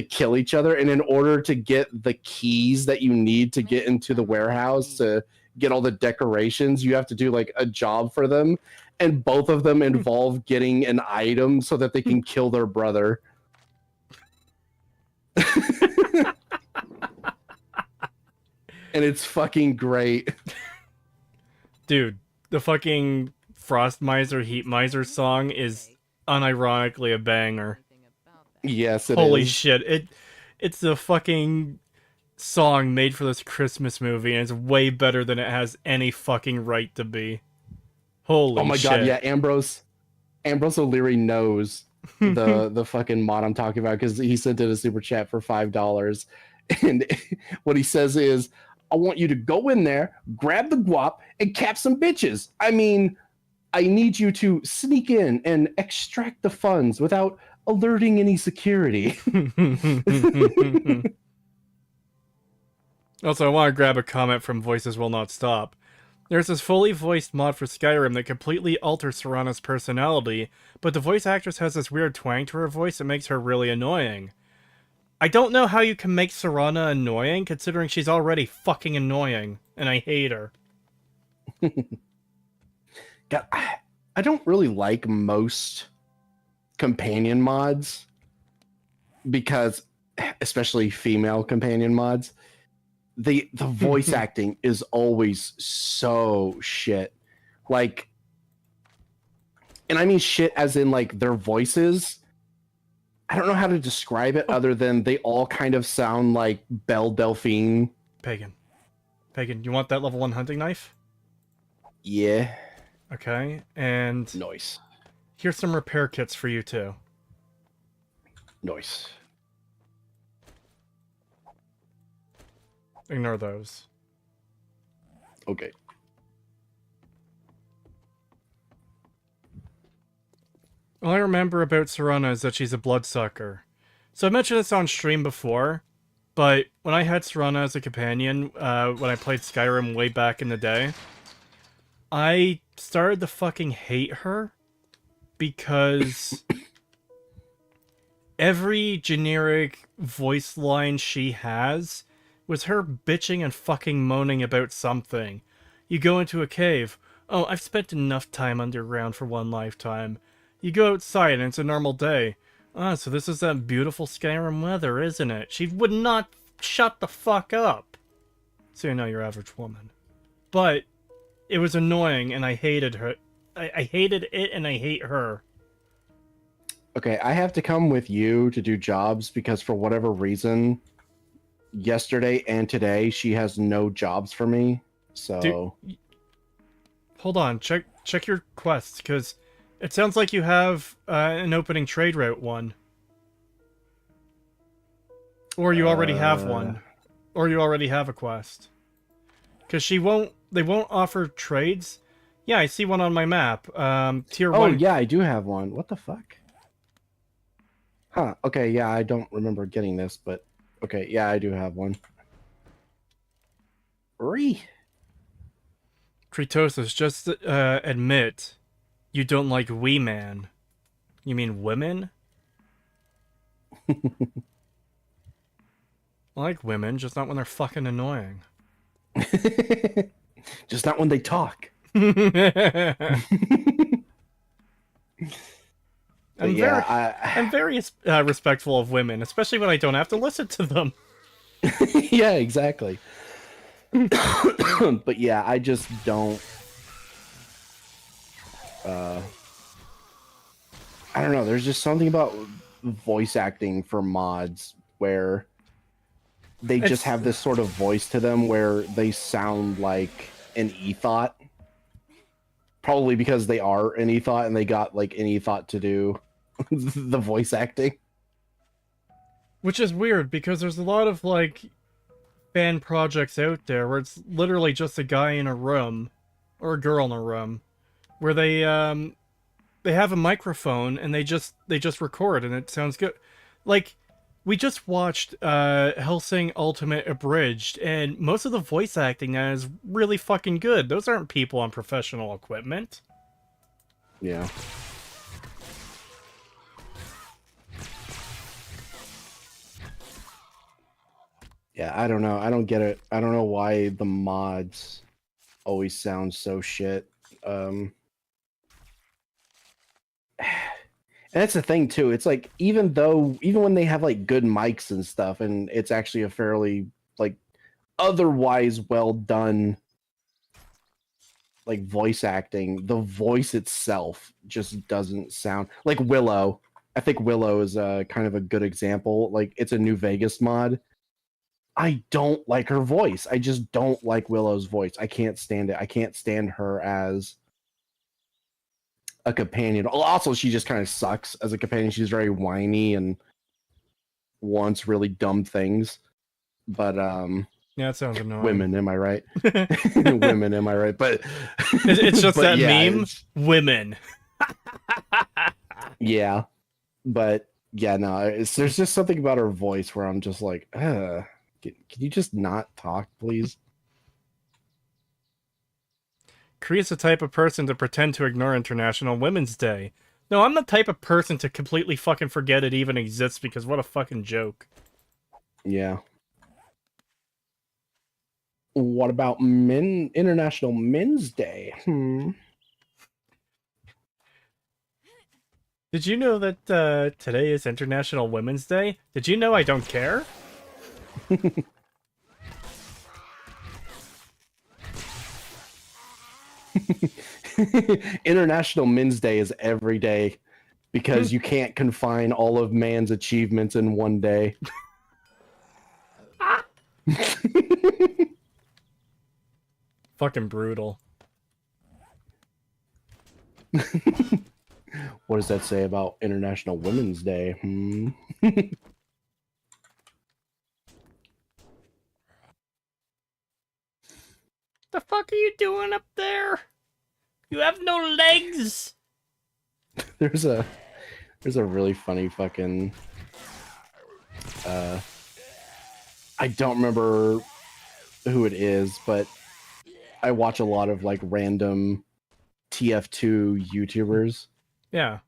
kill each other. And in order to get the keys that you need to get into the warehouse to get all the decorations, you have to do like a job for them. And both of them involve getting an item so that they can kill their brother. And it's fucking great. Dude, the fucking Frost Miser, Heat Miser song is unironically a banger. Yes, it Holy is. shit. It's a fucking song made for this Christmas movie, and it's way better than it has any fucking right to be. Holy shit. Oh my god, yeah, Ambrose O'Leary knows the fucking mod I'm talking about because he sent in a super chat for $5. And what he says is, I want you to go in there, grab the guap, and cap some bitches. I mean, I need you to sneak in and extract the funds without alerting any security. Also, I want to grab a comment from Voices Will Not Stop. There's this fully voiced mod for Skyrim that completely alters Serana's personality, but the voice actress has this weird twang to her voice that makes her really annoying. I don't know how you can make Serana annoying, considering she's already fucking annoying, and I hate her. God, I don't really like most companion mods, because, especially female companion mods, the voice acting is always so shit. Like, and I mean shit as in like their voices I don't know how to describe it other than they all kind of sound like Belle Delphine. Pagan. Pagan, you want that level 1 hunting knife? Yeah. Okay, and Nice. here's some repair kits for you too. Nice. Ignore those. Okay. All I remember about Serana is that she's a bloodsucker. So I mentioned this on stream before, but when I had Serana as a companion, when I played Skyrim way back in the day, I started to fucking hate her because every generic voice line she has was her bitching and fucking moaning about something. You go into a cave. Oh, I've spent enough time underground for one lifetime. You go outside and it's a normal day. Ah, so this is that beautiful Skyrim weather, isn't it? She would not shut the fuck up. So you're not your average woman. But it was annoying and I hated her. I hated it and I hate her. Okay, I have to come with you to do jobs because for whatever reason, yesterday and today she has no jobs for me. So Hold on, check your quests, because it sounds like you have an opening trade route one. Or you already have one. Or you already have a quest. Because they won't offer trades. Yeah, I see one on my map. Tier 1. Oh yeah, I do have one. What the fuck? Huh. Okay, yeah, I don't remember getting this, but okay, yeah, I do have one. Kritosis, just admit you don't like wee man. You mean women? I like women, just not when they're fucking annoying. Just not when they talk. I'm very respectful of women, especially when I don't have to listen to them. Yeah, exactly. But yeah, I just don't. I don't know. There's just something about voice acting for mods where they just have this sort of voice to them where they sound like an ethot. Probably because they are an ethot and they got like an ethot to do the voice acting. Which is weird because there's a lot of like fan projects out there where it's literally just a guy in a room or a girl in a room where they have a microphone and they just record and it sounds good. Like we just watched Hellsing Ultimate Abridged and most of the voice acting now is really fucking good. Those aren't people on professional equipment. Yeah. Yeah, I don't know. I don't get it. I don't know why the mods always sound so shit. And that's the thing too. It's like even when they have like good mics and stuff, and it's actually a fairly like otherwise well done like voice acting, the voice itself just doesn't sound like Willow. I think Willow is kind of a good example. Like it's a New Vegas mod. I don't like her voice. I just don't like Willow's voice. I can't stand it. I can't stand her as a companion. Also, she just kind of sucks as a companion. She's very whiny and wants really dumb things. But yeah, it sounds annoying. Women, am I right? Women, am I right? But it's just but that yeah, meme. Women. Yeah, but yeah, no. There's just something about her voice where I'm just like, can you just not talk, please? Kriya's the type of person to pretend to ignore International Women's Day. No, I'm the type of person to completely fucking forget it even exists because what a fucking joke. Yeah. What about International Men's Day? Did you know that today is International Women's Day? Did you know I don't care? International Men's Day is every day. because you can't confine all of man's achievements in one day. Fucking brutal. What does that say about International Women's Day? The fuck are you doing up there? You have no legs. There's a really funny fucking I don't remember who it is, but I watch a lot of like random TF2 YouTubers, Yeah.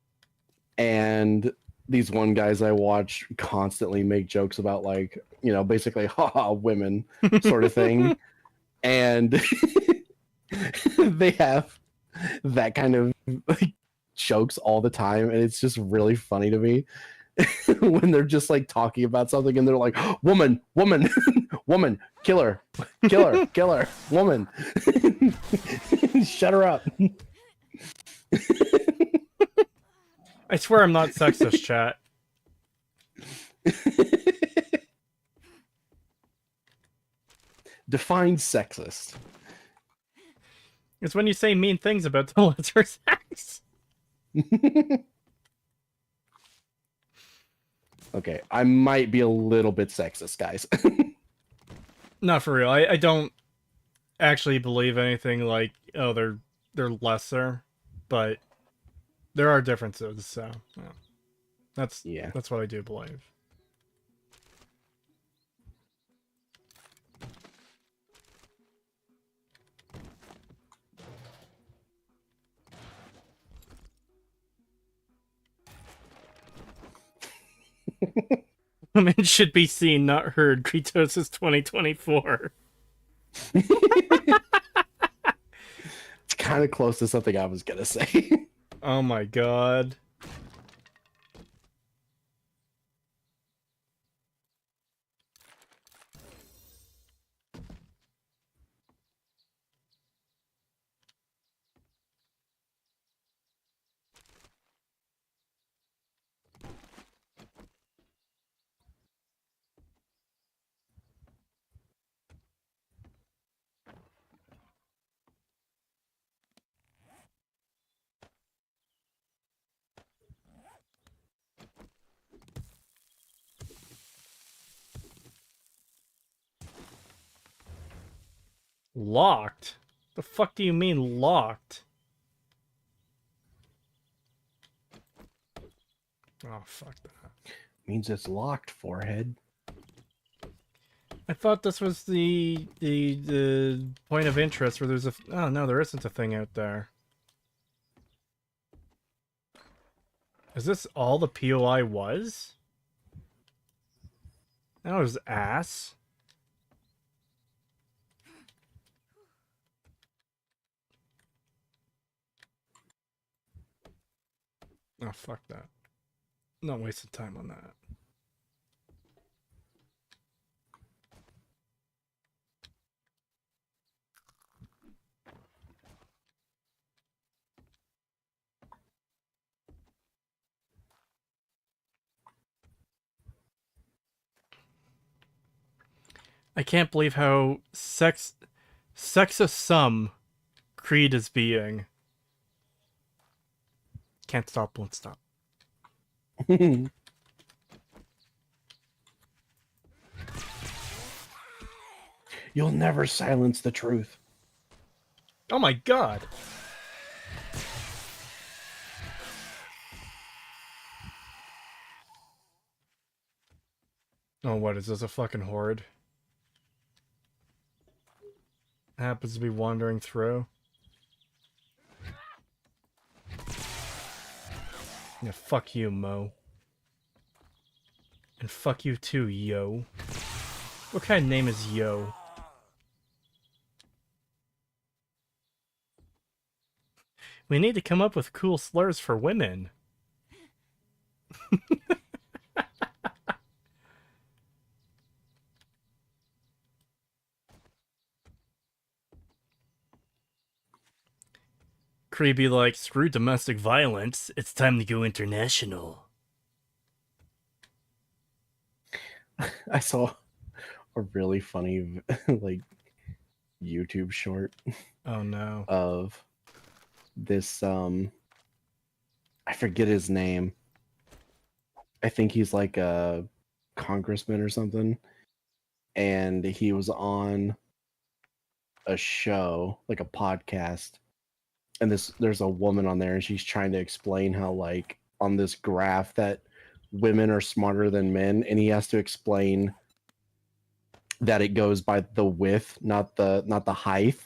and these one guys I watch constantly make jokes about like, you know, basically haha women sort of thing. And they have that kind of like jokes all the time, and it's just really funny to me when they're just like talking about something and they're like, woman, woman, woman, killer, killer, killer, woman, shut her up. I swear I'm not sexist, chat. Define sexist. It's when you say mean things about the lesser sex. Okay, I might be a little bit sexist, guys. Not for real. I don't actually believe anything like, oh, they're lesser, but there are differences, so yeah. That's what I do believe. Women should be seen, not heard. Kratos 2024. It's kind of close to something I was gonna say. Oh my god. Locked? The fuck do you mean locked? Oh, fuck that. Means it's locked, forehead. I thought this was the point of interest where there's a... Oh, no, there isn't a thing out there. Is this all the POI was? That was ass. Oh, fuck that. Not wasting time on that. I can't believe how sexisome Creed is being. Can't stop, won't stop. You'll never silence the truth. Oh my god. Oh, what is this, a fucking horde? Happens to be wandering through. Yeah, fuck you, Mo. And fuck you too, Yo. What kind of name is Yo? We need to come up with cool slurs for women. Cree be like, screw domestic violence, it's time to go international. I saw a really funny like YouTube short Oh no. of this I forget his name. I think he's like a congressman or something, and he was on a show, like a podcast, and there's a woman on there and she's trying to explain how, like, on this graph that women are smarter than men, and he has to explain that it goes by the width, not the height.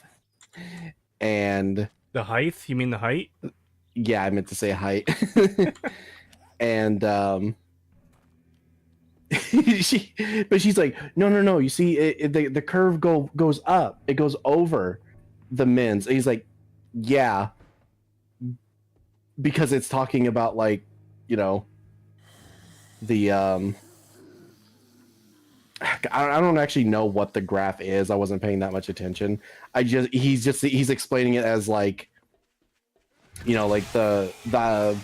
And The height? You mean the height? yeah, I meant to say height. And she's like, no, you see, the curve goes up, it goes over the men's. And he's like, yeah, because it's talking about, like, you know, the I don't actually know what the graph is. I wasn't paying that much attention. He's explaining it as, like, you know, like the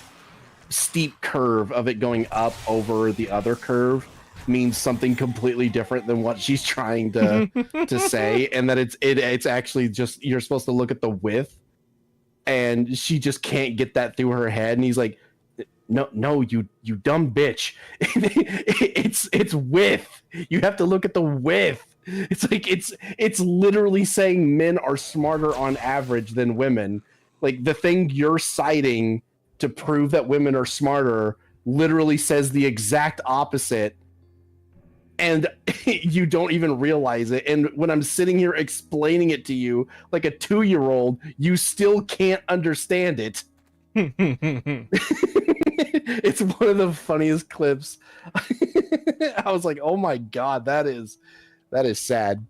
steep curve of it going up over the other curve means something completely different than what she's trying to say, and that it's actually just, you're supposed to look at the width, and she just can't get that through her head. And he's like, no, you dumb bitch. it's width. You have to look at the width. It's like, it's literally saying men are smarter on average than women. Like, the thing you're citing to prove that women are smarter literally says the exact opposite, and you don't even realize it. And when I'm sitting here explaining it to you like a 2-year-old, you still can't understand it. It's one of the funniest clips. I was like, oh my god, that is sad.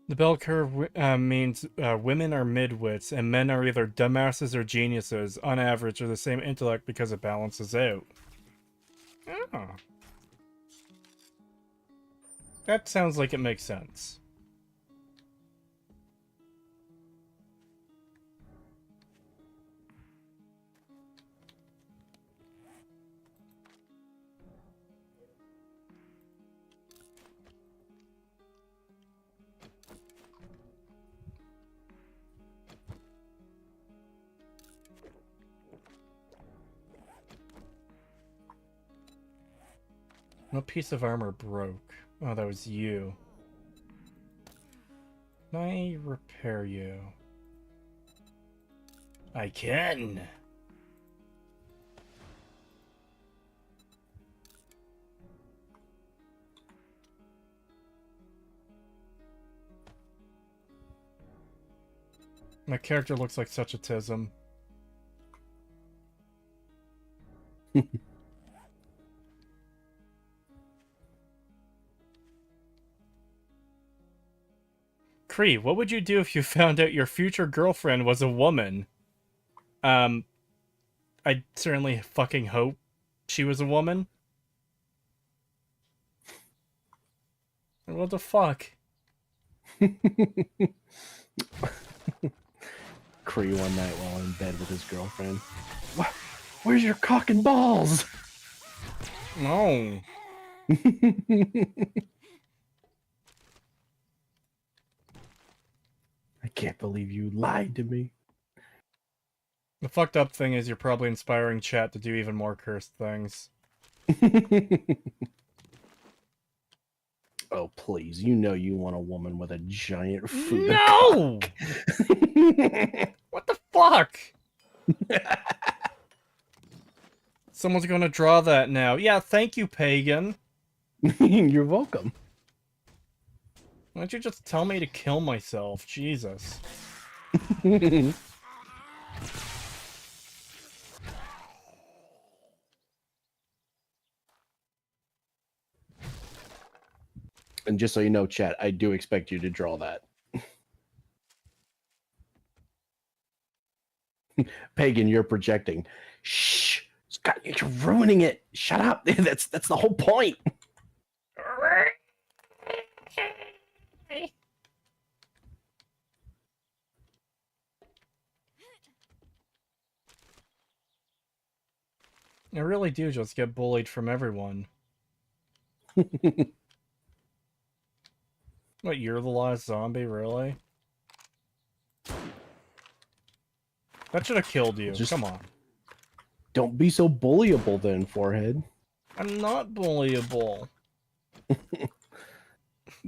The bell curve means women are midwits and men are either dumbasses or geniuses, on average, or the same intellect because it balances out. Oh. That sounds like it makes sense. What piece of armor broke? Oh, that was you. Can I repair you? I can! My character looks like such a tism. Cree, what would you do if you found out your future girlfriend was a woman? I certainly fucking hope she was a woman. What the fuck? Cree one night while in bed with his girlfriend. Where's your cock and balls? No. I can't believe you lied to me. The fucked up thing is you're probably inspiring chat to do even more cursed things. Oh, please. You know you want a woman with a giant food. No! What the fuck? Someone's gonna draw that now. Yeah, thank you, Pagan. You're welcome. Why don't you just tell me to kill myself? Jesus. And just so you know, chat, I do expect you to draw that. Pagan, you're projecting. Shh, Scott, you're ruining it. Shut up. That's the whole point. I really do just get bullied from everyone. What, you're the last zombie, really? That should have killed you. Come on. Don't be so bullyable then, forehead. I'm not bullyable.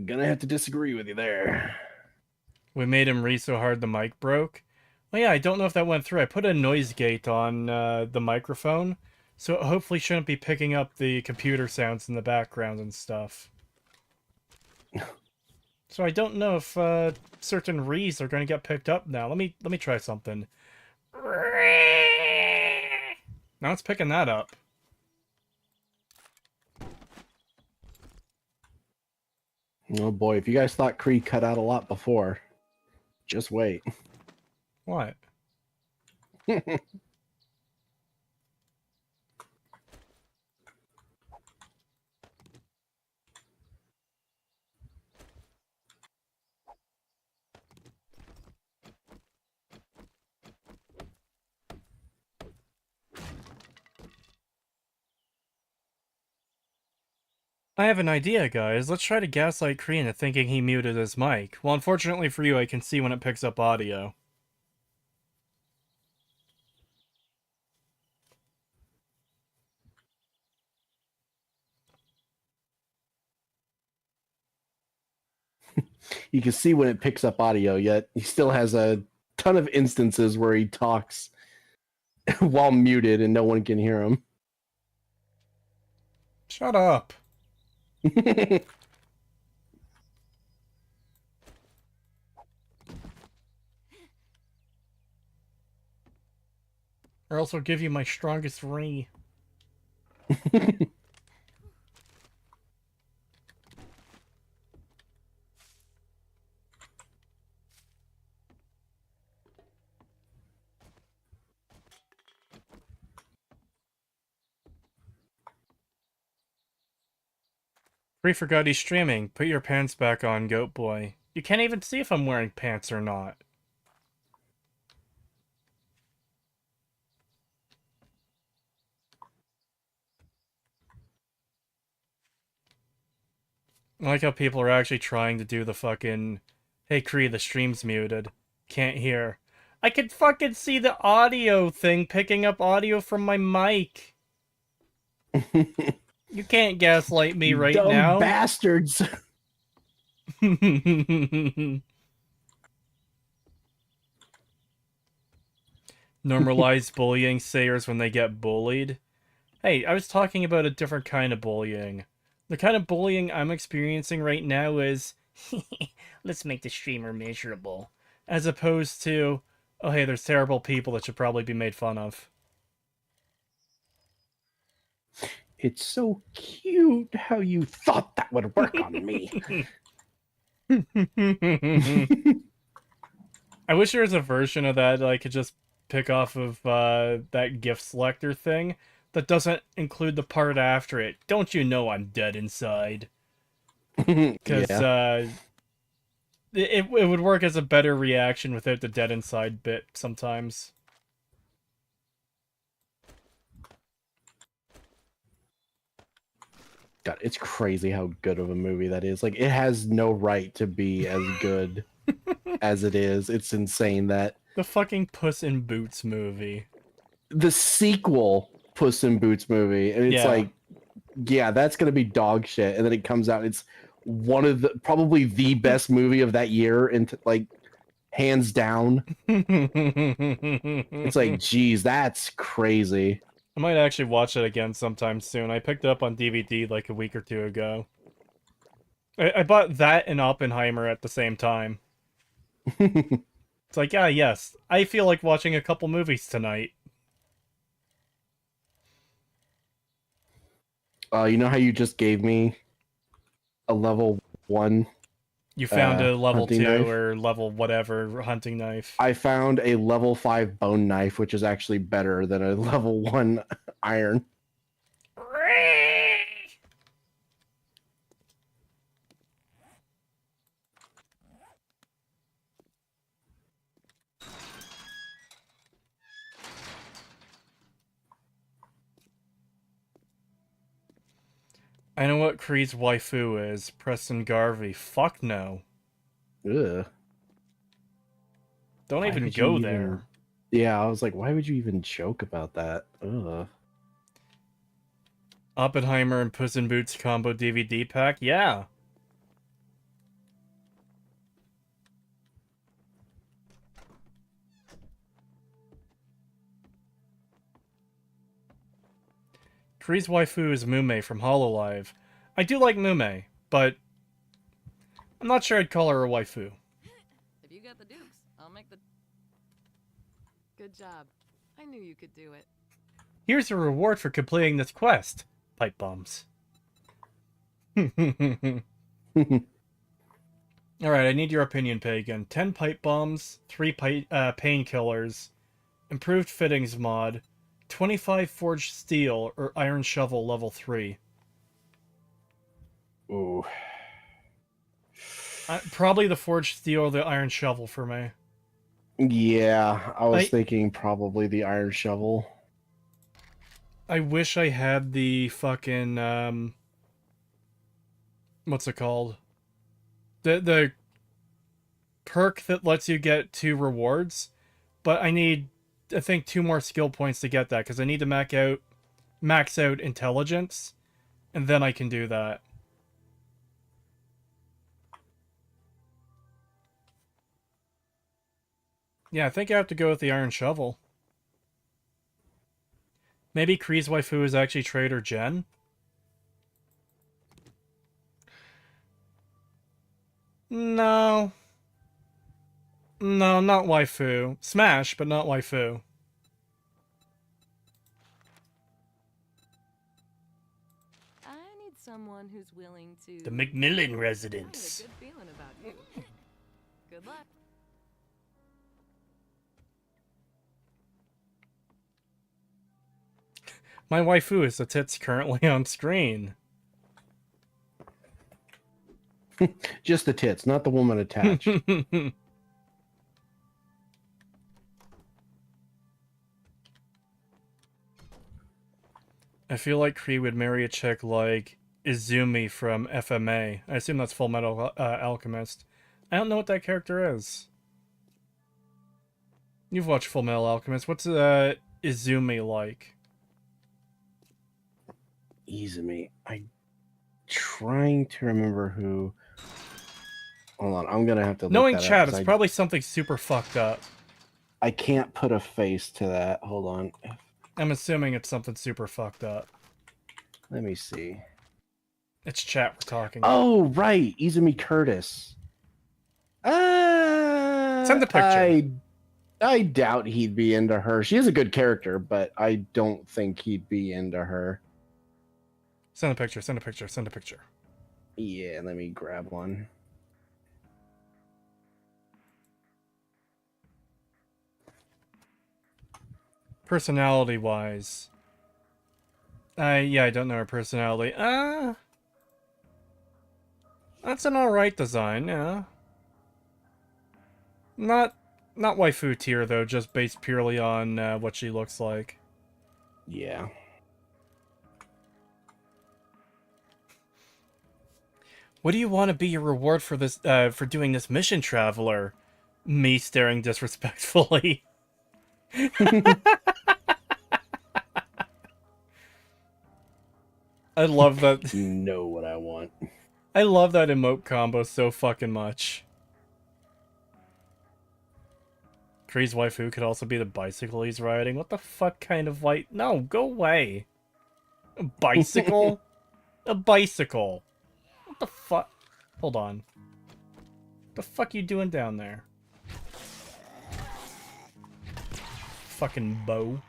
Gonna have to disagree with you there. We made him read so hard the mic broke. Well, yeah, I don't know if that went through. I put a noise gate on the microphone, so it hopefully shouldn't be picking up the computer sounds in the background and stuff. So I don't know if certain rees are going to get picked up now. Let me try something. Now it's picking that up. Oh boy, if you guys thought Creed cut out a lot before, just wait. What? I have an idea, guys. Let's try to gaslight Kree into thinking he muted his mic. Well, unfortunately for you, I can see when it picks up audio. You can see when it picks up audio, yet he still has a ton of instances where he talks while muted and no one can hear him. Shut up. Or else I'll give you my strongest re. Free forgot he's streaming. Put your pants back on, goat boy. You can't even see if I'm wearing pants or not. I like how people are actually trying to do the fucking... Hey, Kree, the stream's muted. Can't hear. I could fucking see the audio thing picking up audio from my mic. You can't gaslight me right Dumb now. bastards. Normalize bullying sayers when they get bullied. Hey, I was talking about a different kind of bullying. The kind of bullying I'm experiencing right now is, let's make the streamer miserable. As opposed to, oh hey, there's terrible people that should probably be made fun of. It's so cute how you thought that would work on me. I wish there was a version of that I could just pick off of that gift selector thing that doesn't include the part after it. Don't you know I'm dead inside? Because it would work as a better reaction without the dead inside bit sometimes. God, it's crazy how good of a movie that is. Like, it has no right to be as good as it is. It's insane that The fucking Puss in Boots movie. the sequel Puss in Boots movie, and it's like, yeah, that's gonna be dog shit. And then it comes out, and it's one of the probably the best movie of that year, and like hands down. It's like, geez, that's crazy. I might actually watch it again sometime soon. I picked it up on DVD like a week or two ago. I bought that and Oppenheimer at the same time. It's like, ah, yes, I feel like watching a couple movies tonight. You know how you just gave me a level 1 You found a level hunting 2 knife. or level whatever hunting knife. I found a level 5 bone knife, which is actually better than a level 1 iron. I know what Kree's waifu is. Preston Garvey. Fuck no. Ugh. Don't Why even would you go even- there. Yeah, I was like, why would you even joke about that? Ugh. Oppenheimer and Puss in Boots combo DVD pack? Yeah. Kree's waifu is Mume from Hololive. I do like Mume, but I'm not sure I'd call her a waifu. If you got the dukes, I'll make the. Good job. I knew you could do it. Here's a reward for completing this quest. Pipe bombs. Alright, I need your opinion, Pagan. 10 pipe bombs, 3 painkillers, improved fittings mod, 25 forged steel, or iron shovel level 3. Ooh. Probably the forged steel or the iron shovel for me. Yeah, I was I- thinking probably the iron shovel. I wish I had the fucking, what's it called? The perk that lets you get 2 rewards, but I need, I think, 2 more skill points to get that, because I need to max out intelligence, and then I can do that. Yeah, I think I have to go with the iron shovel. Maybe Kree's waifu is actually Trader Jen? No. No, not waifu. Smash, but not waifu. I need someone who's willing to. The Macmillan I have residence. a good feeling about you. Good luck. My waifu is the tits currently on screen. Just the tits, not the woman attached. I feel like Kree would marry a chick like Izumi from FMA. I assume that's Full Metal Alchemist. I don't know what that character is. You've watched Full Metal Alchemist. What's Izumi like? Izumi. I'm trying to remember who. Hold on, I'm gonna have to look Knowing that chat, up, 'cause it's probably something super fucked up. I can't put a face to that. Hold on. I'm assuming it's something super fucked up. Let me see. It's chat we're talking about. Oh, right. Izumi Curtis. Send the picture. I doubt he'd be into her. She is a good character, but I don't think he'd be into her. Send a picture, send a picture, send a picture. Yeah, let me grab one. Personality-wise. Yeah, I don't know her personality. That's an alright design, yeah. Not waifu tier, though, just based purely on what she looks like. Yeah. What do you want to be your reward for this, for doing this mission, Traveler? Me staring disrespectfully. I love that. You know what I want. I love that emote combo so fucking much. Kree's waifu could also be the bicycle he's riding. What the fuck kind of white? No, go away. A bicycle? A bicycle. What the fuck? Hold on. What the fuck you doing down there? Fucking bow.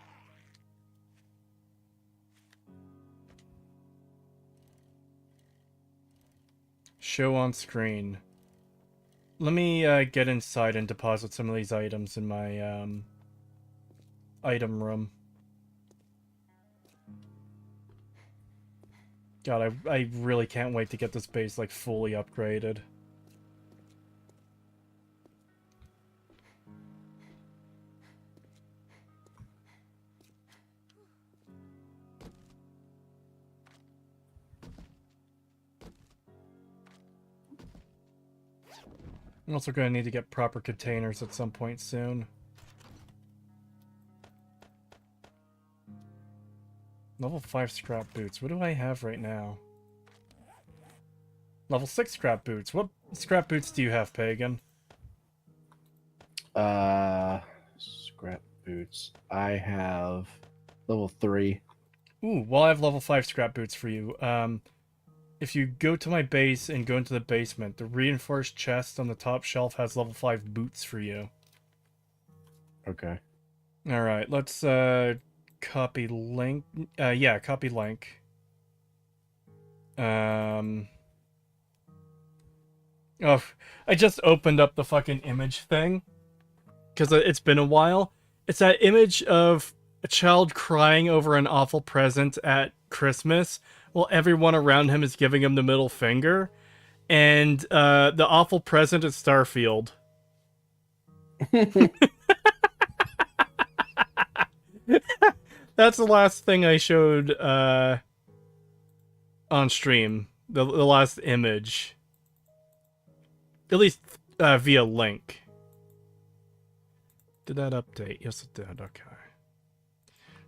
Show on screen. Let me get inside and deposit some of these items in my item room. God, I really can't wait to get this base like fully upgraded. I'm also going to need to get proper containers at some point soon. Level 5 scrap boots. What do I have right now? Level 6 scrap boots. What scrap boots do you have, Pagan? Scrap boots. I have level 3. Ooh, well I have level 5 scrap boots for you. If you go to my base and go into the basement, the reinforced chest on the top shelf has level 5 boots for you. Okay. Alright, let's copy link. Yeah, copy link. Oh, I just opened up the fucking image thing. Because it's been a while. It's that image of a child crying over an awful present at Christmas while everyone around him is giving him the middle finger. And the awful present is Starfield. That's the last thing I showed on stream. The last image. At least via link. Did that update? Yes, it did. Okay.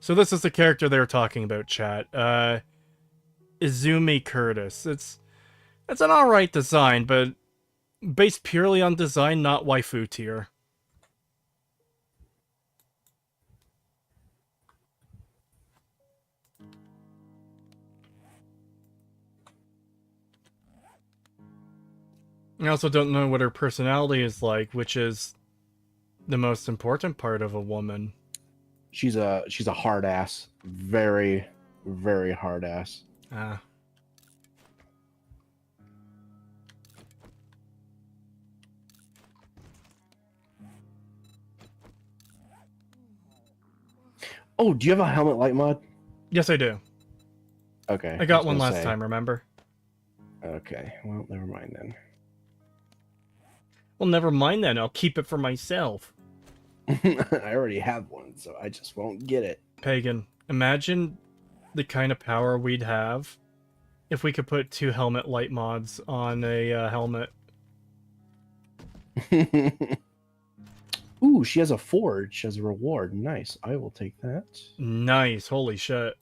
So this is the character they were talking about, chat. Izumi Curtis. It's an alright design, but based purely on design, not waifu tier. I also don't know what her personality is like, which is the most important part of a woman. She's a hard ass. Very, very hard ass. Ah. Oh, do you have a helmet light mod? Yes, I do. Okay. I got one last time, remember? Okay. Well, never mind then. Well, never mind then. I'll keep it for myself. I already have one, so I just won't get it. Pagan, imagine the kind of power we'd have if we could put 2 helmet light mods on a helmet. Ooh, she has a forge as a reward. Nice. I will take that. Nice. Holy shit.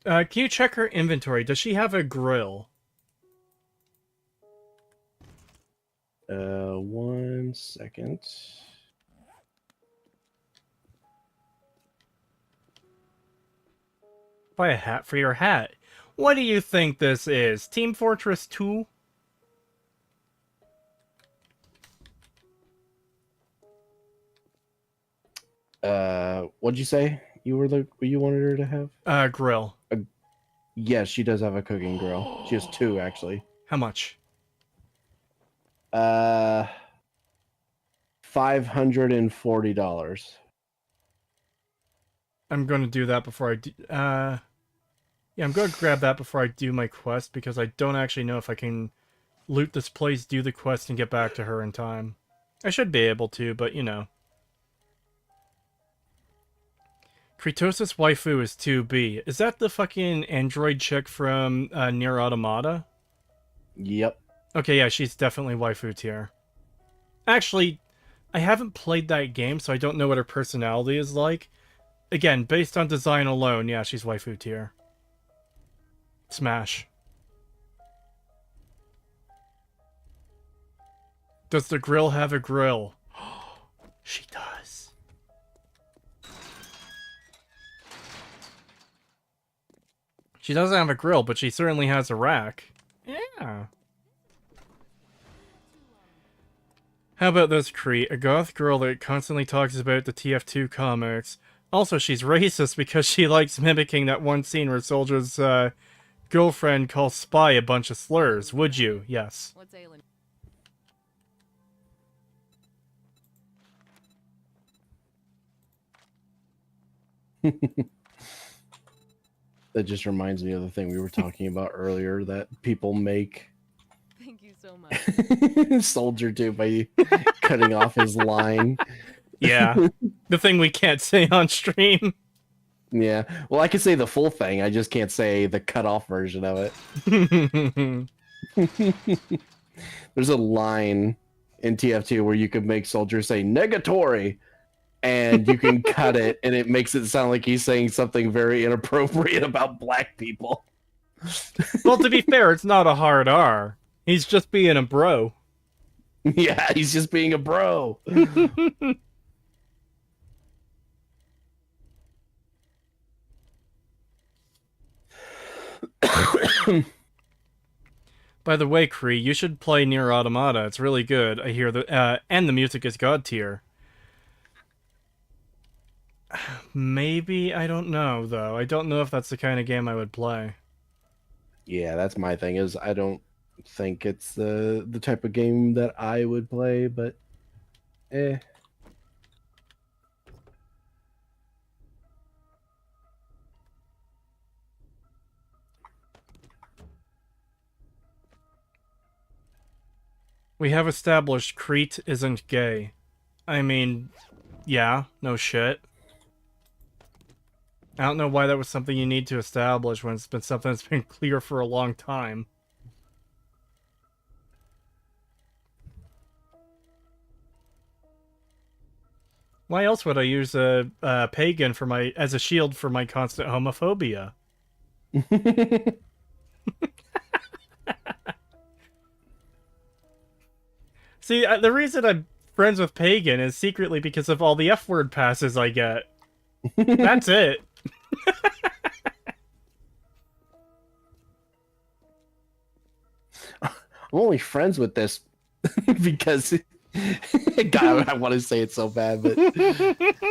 Can you check her inventory? Does she have a grill? 1 second. Buy a hat for your hat. What do you think this is? Team Fortress 2? What'd you say? You wanted her to have? Grill. Yes, she does have a cooking grill. She has 2 actually. How much? $540. I'm going to do that before I do... yeah, I'm going to grab that before I do my quest, because I don't actually know if I can loot this place, do the quest, and get back to her in time. I should be able to, but you know. Kritosis waifu is 2B. Is that the fucking android chick from Nier Automata? Yep. Okay, yeah, she's definitely waifu tier. Actually, I haven't played that game, so I don't know what her personality is like. Again, based on design alone, yeah, she's waifu tier. Smash. Does the grill have a grill? She does. She doesn't have a grill, but she certainly has a rack. Yeah. How about this, Cree? A goth girl that constantly talks about the TF2 comics. Also, she's racist because she likes mimicking that one scene where soldiers girlfriend call spy a bunch of slurs, would you? Yes. What's ailing? That just reminds me of the thing we were talking about earlier that people make Thank you so much. Soldier do by cutting off his line. Yeah. The thing we can't say on stream. Yeah. Well, I can say the full thing. I just can't say the cut off version of it. There's a line in TF2 where you could make Soldier say negatory, and you can cut it, and it makes it sound like he's saying something very inappropriate about black people. Well, to be fair, it's not a hard R. He's just being a bro. Yeah, he's just being a bro. By the way, Kree, you should play Nier Automata. It's really good. I hear and the music is god tier. Maybe, I don't know, though. I don't know if that's the kind of game I would play. Yeah, that's my thing, is I don't think it's the type of game that I would play, but eh. We have established Crete isn't gay. I mean, yeah, no shit. I don't know why that was something you need to establish when it's been something that's been clear for a long time. Why else would I use a pagan for as a shield for my constant homophobia? See, the reason I'm friends with pagan is secretly because of all the F-word passes I get. That's it. I'm only friends with this because God, I want to say it so bad, but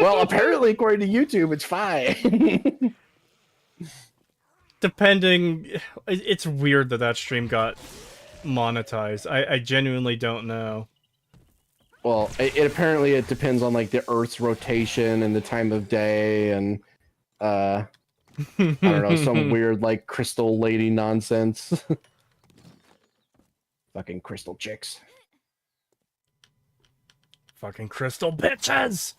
well, apparently according to YouTube, it's fine. Depending, it's weird that stream got monetized. I genuinely don't know. Well, it apparently it depends on like the Earth's rotation and the time of day, and I don't know, some weird like crystal lady nonsense. Fucking crystal chicks. Fucking crystal bitches!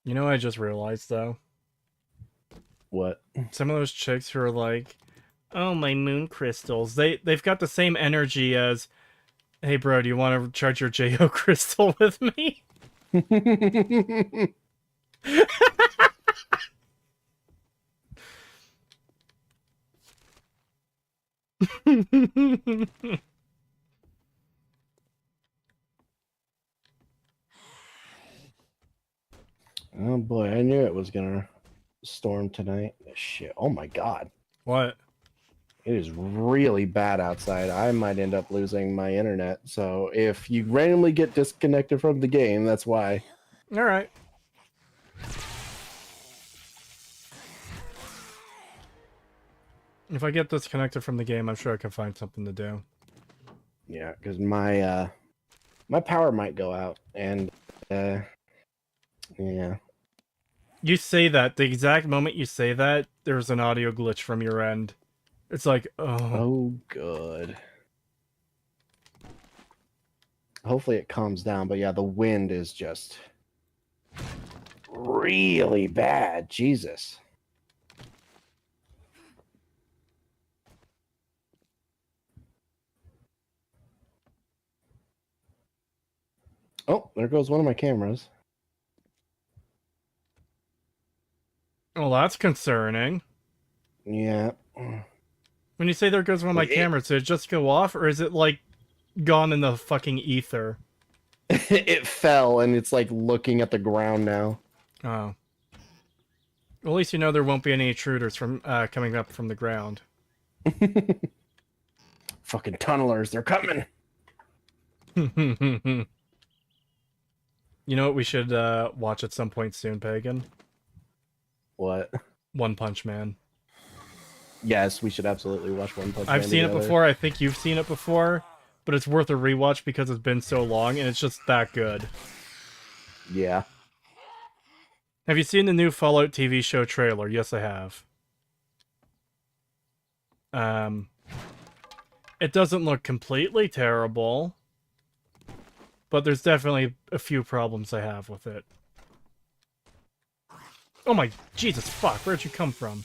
You know what I just realized, though? What? Some of those chicks who are like, oh, my moon crystals, they've got the same energy as, hey, bro, do you want to charge your JO crystal with me? Oh boy, I knew it was gonna storm tonight. Shit. Oh my god. What? It is really bad outside. I might end up losing my internet. So if you randomly get disconnected from the game, that's why. Alright. If I get disconnected from the game, I'm sure I can find something to do. Yeah, because my my power might go out, and yeah. You say that, the exact moment you say that, there's an audio glitch from your end. It's like, Oh, good. Hopefully it calms down, but yeah, the wind is just really bad. Jesus. Oh, there goes one of my cameras. well, that's concerning. Yeah. When you say there goes one of my cameras, did it just go off, or is it, like, gone in the fucking ether? It fell, and it's, like, looking at the ground now. Oh. Well, at least you know there won't be any intruders from coming up from the ground. Fucking tunnelers, they're coming! You know what we should watch at some point soon, Pagan? What? One Punch Man. Yes, we should absolutely watch One Punch Man I've seen it together. before. I think you've seen it before, but it's worth a rewatch because it's been so long and it's just that good. Yeah. Have you seen the new Fallout TV show trailer? Yes, I have. It doesn't look completely terrible, but there's definitely a few problems I have with it. Oh my Jesus fuck, where'd you come from?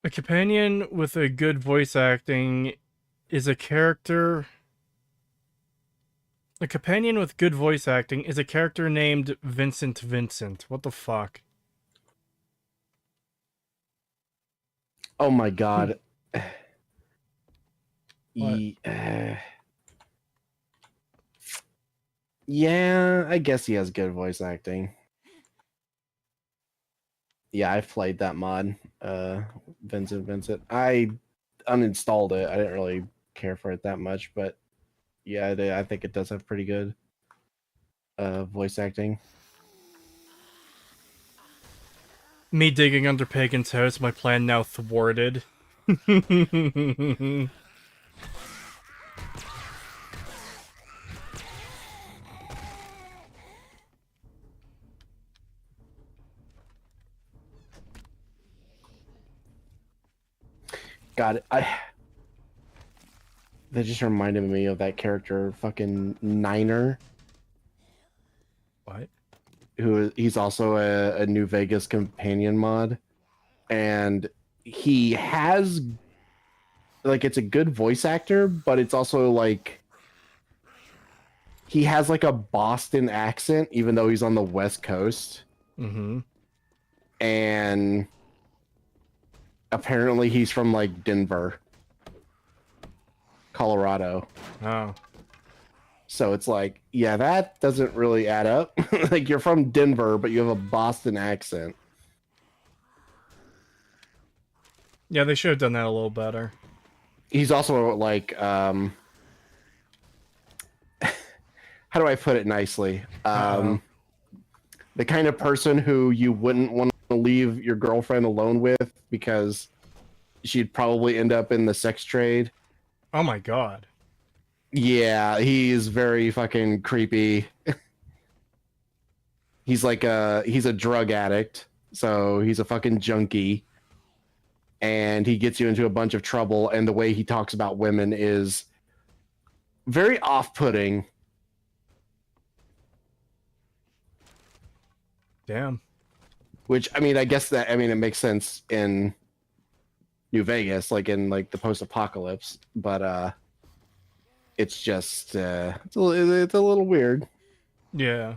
A companion with a good voice acting is a character... A companion with good voice acting is a character named Vincent Vincent. What the fuck? Oh my god. What? Yeah, I guess he has good voice acting. Yeah, I've played that mod, Vincent Vincent. I uninstalled it. I didn't really care for it that much, but yeah, I think it does have pretty good voice acting. Me digging under Pagan's house, my plan now thwarted. God, that just reminded me of that character, fucking Niner. What? He's also a New Vegas companion mod, and he has like it's a good voice actor, but it's also like he has like a Boston accent, even though he's on the West Coast. Mm-hmm. And apparently he's from like Denver, Colorado. Oh. So it's like, yeah, that doesn't really add up. Like you're from Denver, but you have a Boston accent. Yeah, they should have done that a little better. He's also like, how do I put it nicely? The kind of person who you wouldn't want to leave your girlfriend alone with because she'd probably end up in the sex trade. Oh my god. Yeah, he's very fucking creepy. He's a drug addict, so he's a fucking junkie. And he gets you into a bunch of trouble, and the way he talks about women is very off-putting. Damn. Which, I mean, it makes sense in New Vegas, like in like the post-apocalypse, but it's just it's a little weird. Yeah.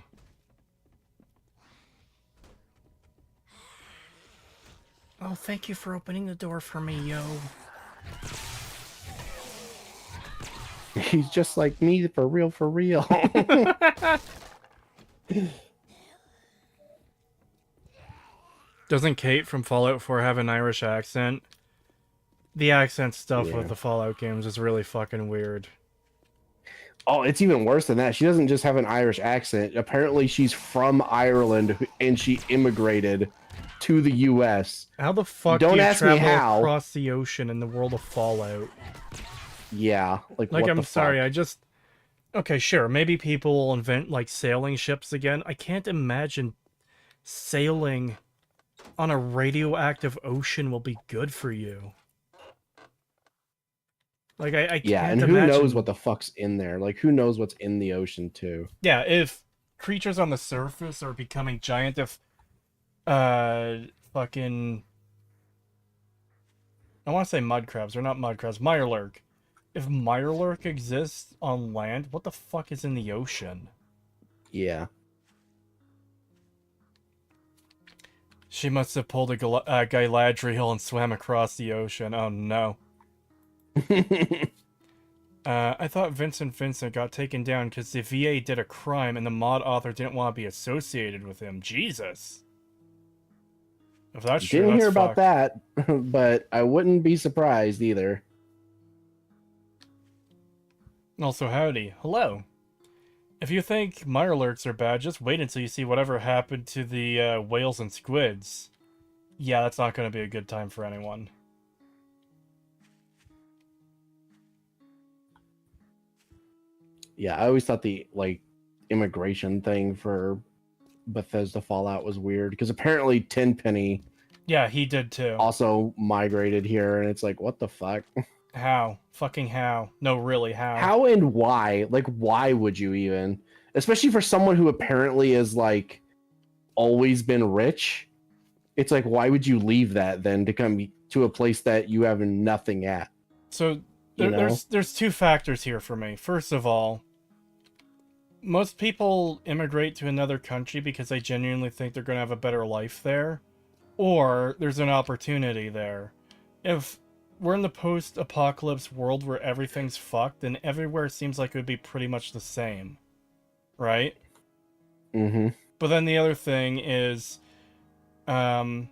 Oh, thank you for opening the door for me, yo. He's just like me, for real, for real. Doesn't Kate from Fallout 4 have an Irish accent? The accent stuff Yeah. with the Fallout games is really fucking weird. Oh, it's even worse than that. She doesn't just have an Irish accent. Apparently, she's from Ireland and she immigrated to the U.S. How the fuck Don't do you ask me travel how. across the ocean in the world of Fallout? Yeah, like Like, what I'm the sorry, fuck? I just... Okay, sure, maybe people will invent, like, sailing ships again. I can't imagine sailing on a radioactive ocean will be good for you. Like, I Yeah, can't and who imagine... knows what the fuck's in there? Like, who knows what's in the ocean too? Yeah, if creatures on the surface are becoming giant, if fucking, I want to say mud crabs. They're not mud crabs. Mirelurk. If Mirelurk exists on land, what the fuck is in the ocean? Yeah. She must have pulled a Galadriel and swam across the ocean. Oh no. I thought Vincent got taken down because the VA did a crime and the mod author didn't want to be associated with him. Jesus. If that's true, Didn't that's hear about fucked. that, but I wouldn't be surprised either. Also, howdy. Hello. If you think Mirelurks are bad, just wait until you see whatever happened to the whales and squids. Yeah, that's not going to be a good time for anyone. Yeah, I always thought the like immigration thing for Bethesda Fallout was weird because apparently Tenpenny Yeah, he did too. also migrated here, and it's like, what the fuck? How? Fucking how? No, really, how? How and why? Like, why would you even? Especially for someone who apparently is like always been rich. It's like, why would you leave that then to come to a place that you have nothing at? So, You know? there's two factors here for me. First of all, most people immigrate to another country because they genuinely think they're going to have a better life there, or there's an opportunity there. If we're in the post-apocalypse world where everything's fucked, then everywhere seems like it would be pretty much the same, right? Mm-hmm. But then the other thing is, oh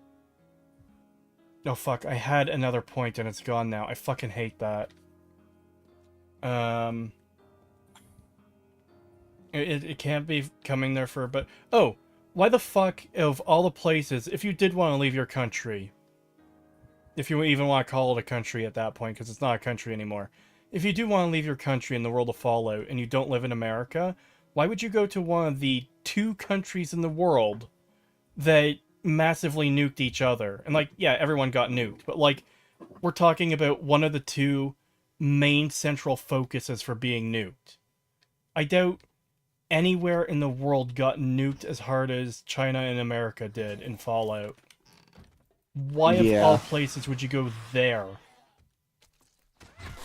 fuck, I had another point and it's gone now. I fucking hate that. It can't be coming there for, but oh, why the fuck of all the places, if you did want to leave your country, if you even want to call it a country at that point, because it's not a country anymore, if you do want to leave your country in the world of Fallout and you don't live in America, why would you go to one of the two countries in the world that massively nuked each other? And like, yeah, everyone got nuked, but like, we're talking about one of the two main central focuses for being nuked. I doubt anywhere in the world got nuked as hard as China and America did in Fallout. Why of all Yeah. places would you go there?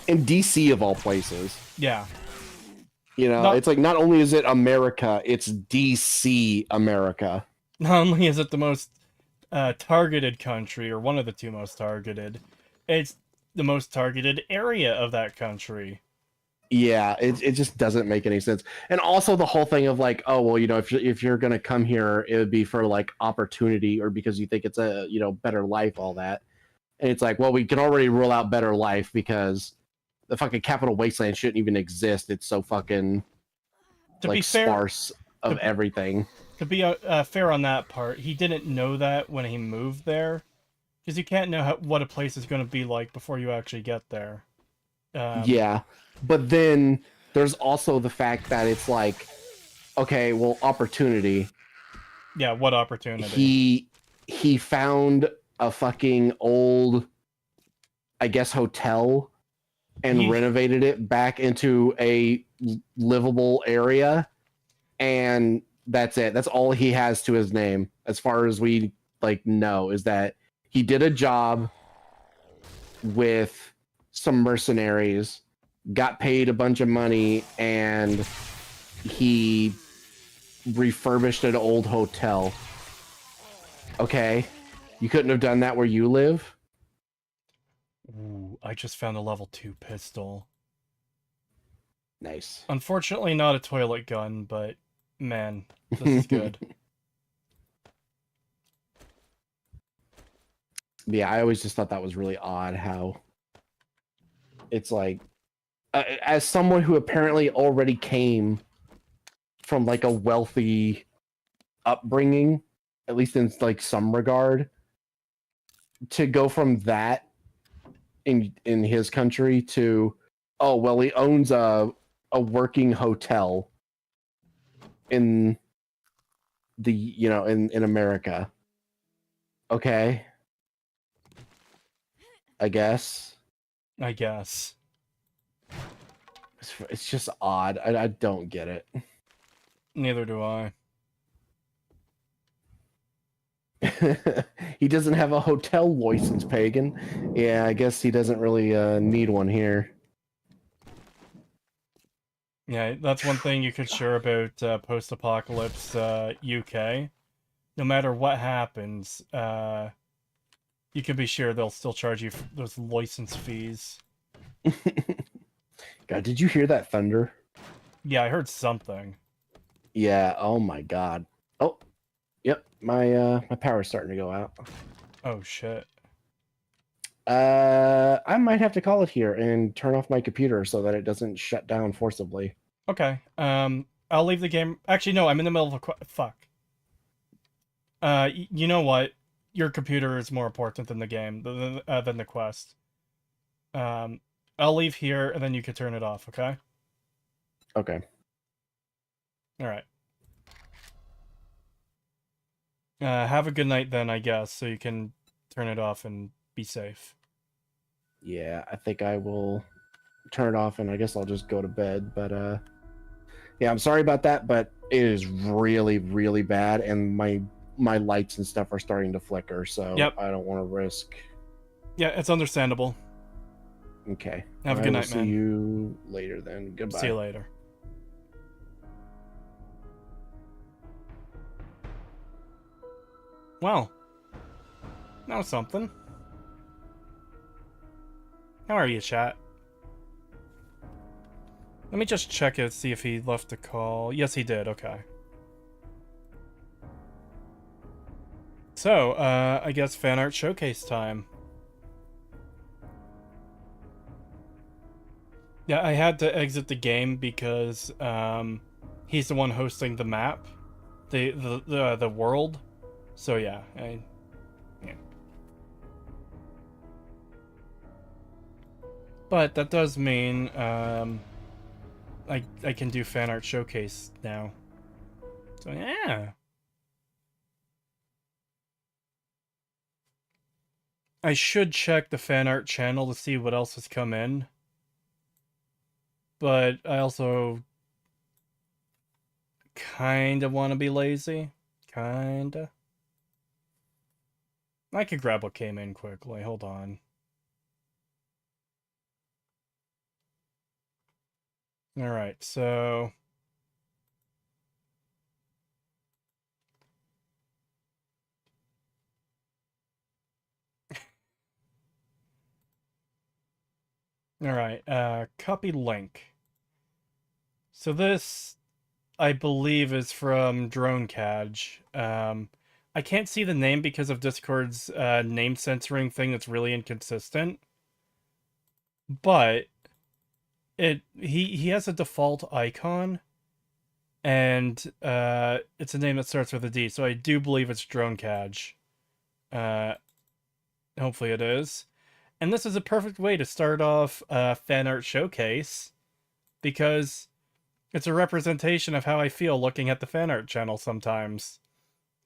In DC of all places. Yeah. You know, Not, it's like not only is it America, it's DC America. not only is it the most targeted country, or one of the two most targeted, it's the most targeted area of that country. Yeah, it just doesn't make any sense. And also the whole thing of like, oh well, you know, if you're gonna come here, it would be for like opportunity or because you think it's a better life, all that. And it's like, well, we can already rule out better life because the fucking capital wasteland shouldn't even exist. It's so fucking To like be fair, sparse of everything. to be fair on that part, he didn't know that when he moved there, because you can't know what a place is going to be like before you actually get there. Yeah, but then there's also the fact that it's like, okay, well, opportunity. Yeah, what opportunity? He found a fucking old, I guess, hotel and renovated it back into a livable area, and that's it. That's all he has to his name, as far as we like know, is that he did a job with some mercenaries, got paid a bunch of money, and he refurbished an old hotel. Okay, you couldn't have done that where you live. Ooh, I just found a level 2 pistol. Nice. Unfortunately, not a toilet gun, but man, this is good. Yeah, I always just thought that was really odd how it's like, as someone who apparently already came from like a wealthy upbringing, at least in like some regard, to go from that in his country to, oh well, he owns a working hotel in the in America. Okay, I guess. I guess. It's just odd. I don't get it. Neither do I. He doesn't have a hotel license, pagan. Yeah, I guess he doesn't really need one here. Yeah, that's one thing you could share about post-apocalypse UK. no matter what happens, you can be sure they'll still charge you for those license fees. God, did you hear that thunder? Yeah, I heard something. Yeah. Oh my God. Oh, yep. My power's starting to go out. Oh shit. I might have to call it here and turn off my computer so that it doesn't shut down forcibly. Okay. I'll leave the game. Actually, no, I'm in the middle of a fuck. You know what? Your computer is more important than the game, than the quest. Um, I'll leave here, and then you can turn it off. Okay. Okay. All right. Have a good night then, I guess, so you can turn it off and be safe. Yeah, I think I will turn it off and I guess I'll just go to bed. But yeah, I'm sorry about that, but it is really, really bad and my lights and stuff are starting to flicker, so Yep. I don't want to risk. Yeah, it's understandable. Okay. Have a I good will night, see man. you later then. Goodbye. See you later. Well, that was something. How are you, chat? Let me just check it, see if he left a call. Yes, he did. Okay. So, I guess fan art showcase time. Yeah, I had to exit the game because he's the one hosting the map, the world. So yeah, yeah. But that does mean I can do fan art showcase now. So yeah. I should check the fan art channel to see what else has come in. But I also kinda want to be lazy. Kinda. I could grab what came in quickly. Hold on. Alright, so... Alright, copy link. So this, I believe, is from DroneCaj. I can't see the name because of Discord's name censoring thing that's really inconsistent. But he has a default icon, and it's a name that starts with a D, so I do believe it's DroneCaj. Hopefully it is. And this is a perfect way to start off a fan art showcase, because it's a representation of how I feel looking at the fan art channel sometimes.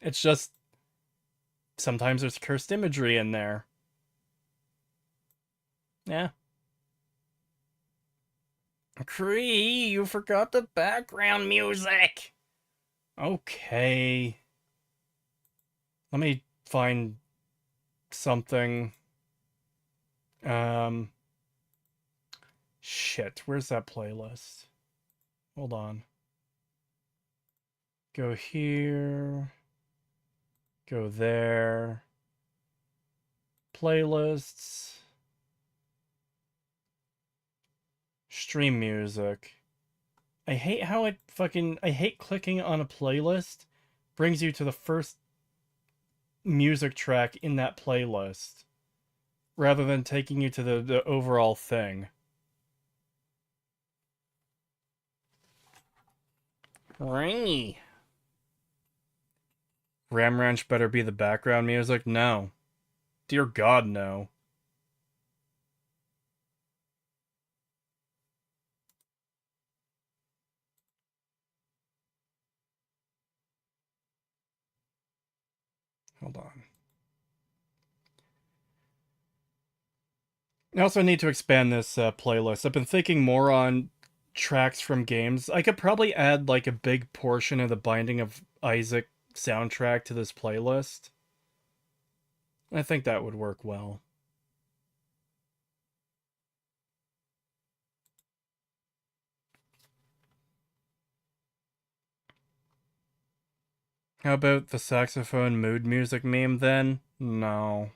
It's just, sometimes there's cursed imagery in there. Yeah. Cree, you forgot the background music! Okay. Let me find something. Shit, where's that playlist? Hold on. Go here. Go there. Playlists. Stream music. I hate how I hate clicking on a playlist brings you to the first music track in that playlist rather than taking you to the overall thing. Ringy. Ram Ranch better be the background music? No. Dear God, no. Hold on. I also need to expand this playlist. I've been thinking more on tracks from games. I could probably add like a big portion of the Binding of Isaac soundtrack to this playlist. I think that would work well. How about the saxophone mood music meme then? No.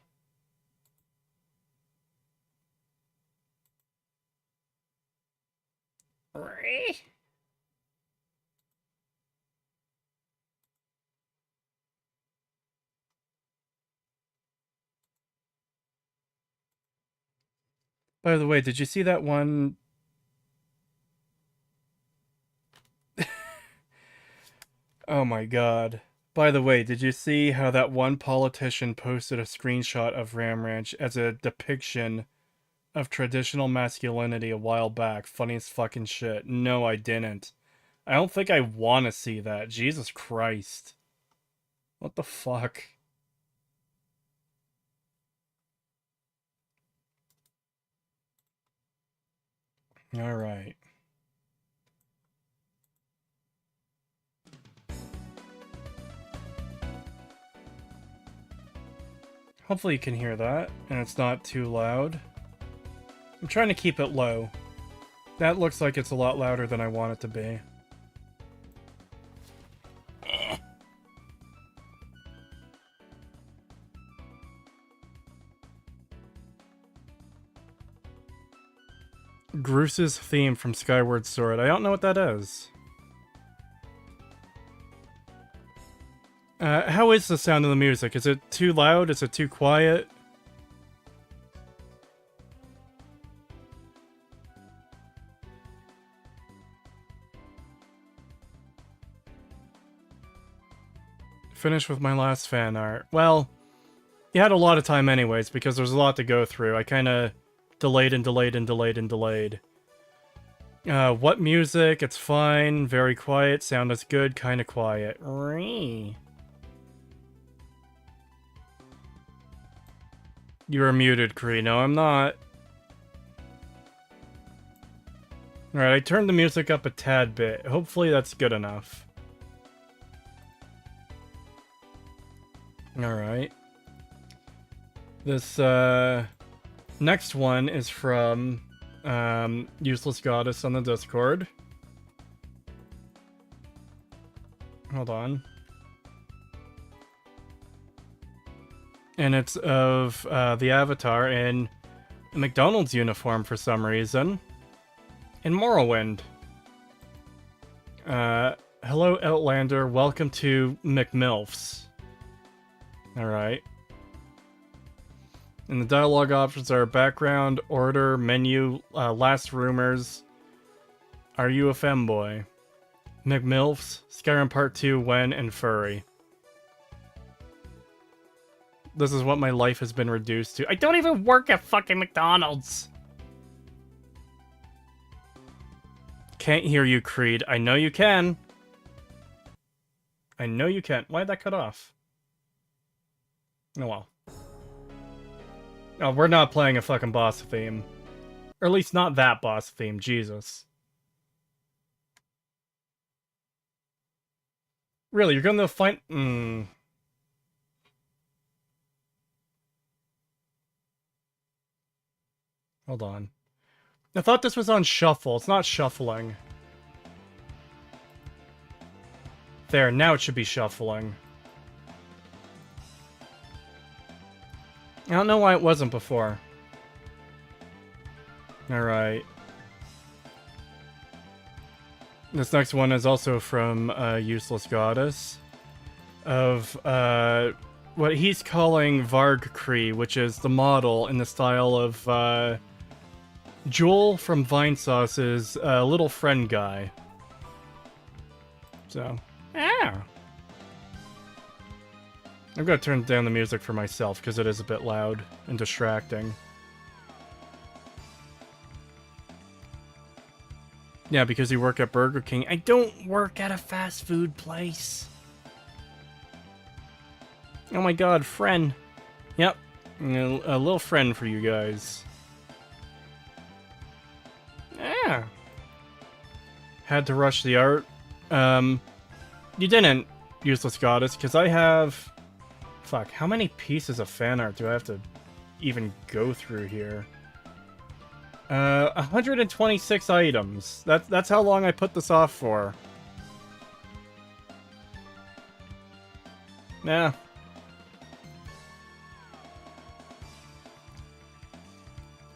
By the way, did you see that one? Oh my god. By the way, did you see how that one politician posted a screenshot of Ram Ranch as a depiction of traditional masculinity a while back? Funniest fucking shit. No, I didn't. I don't think I want to see that. Jesus Christ. What the fuck? Alright. Hopefully you can hear that, and it's not too loud. I'm trying to keep it low. That looks like it's a lot louder than I want it to be. Groos's theme from Skyward Sword. I don't know what that is. How is the sound of the music? Is it too loud? Is it too quiet? Finish with my last fan art. Well, you had a lot of time anyways, because there's a lot to go through. I kinda delayed and delayed and delayed and delayed. What music? It's fine. Very quiet. Sound is good. Kinda quiet. You are muted, Kree. No, I'm not. Alright, I turned the music up a tad bit. Hopefully that's good enough. Alright. This, next one is from, Useless Goddess on the Discord. Hold on. And it's of the Avatar in a McDonald's uniform for some reason. In Morrowind. Hello, Outlander. Welcome to McMilfs. Alright. And the dialogue options are background, order, menu, last rumors. Are you a femboy? McMilfs, Skyrim Part 2, when, and furry. This is what my life has been reduced to. I don't even work at fucking McDonald's! Can't hear you, Creed. I know you can. I know you can. Why'd that cut off? Oh well. Oh, we're not playing a fucking boss theme. Or at least not that boss theme, Jesus. Really, you're gonna find... Hold on. I thought this was on shuffle. It's not shuffling. There, now it should be shuffling. I don't know why it wasn't before. Alright. This next one is also from Useless Goddess. Of what he's calling Varg Kree, which is the model in the style of Joel from Vinesauce's little friend guy. So, yeah. I've got to turn down the music for myself because it is a bit loud and distracting. Yeah, because you work at Burger King. I don't work at a fast food place. Oh my god, friend. Yep, a little friend for you guys. Yeah. Had to rush the art. You didn't, Useless Goddess, because I have... Fuck, how many pieces of fan art do I have to even go through here? 126 items. That's how long I put this off for. Nah.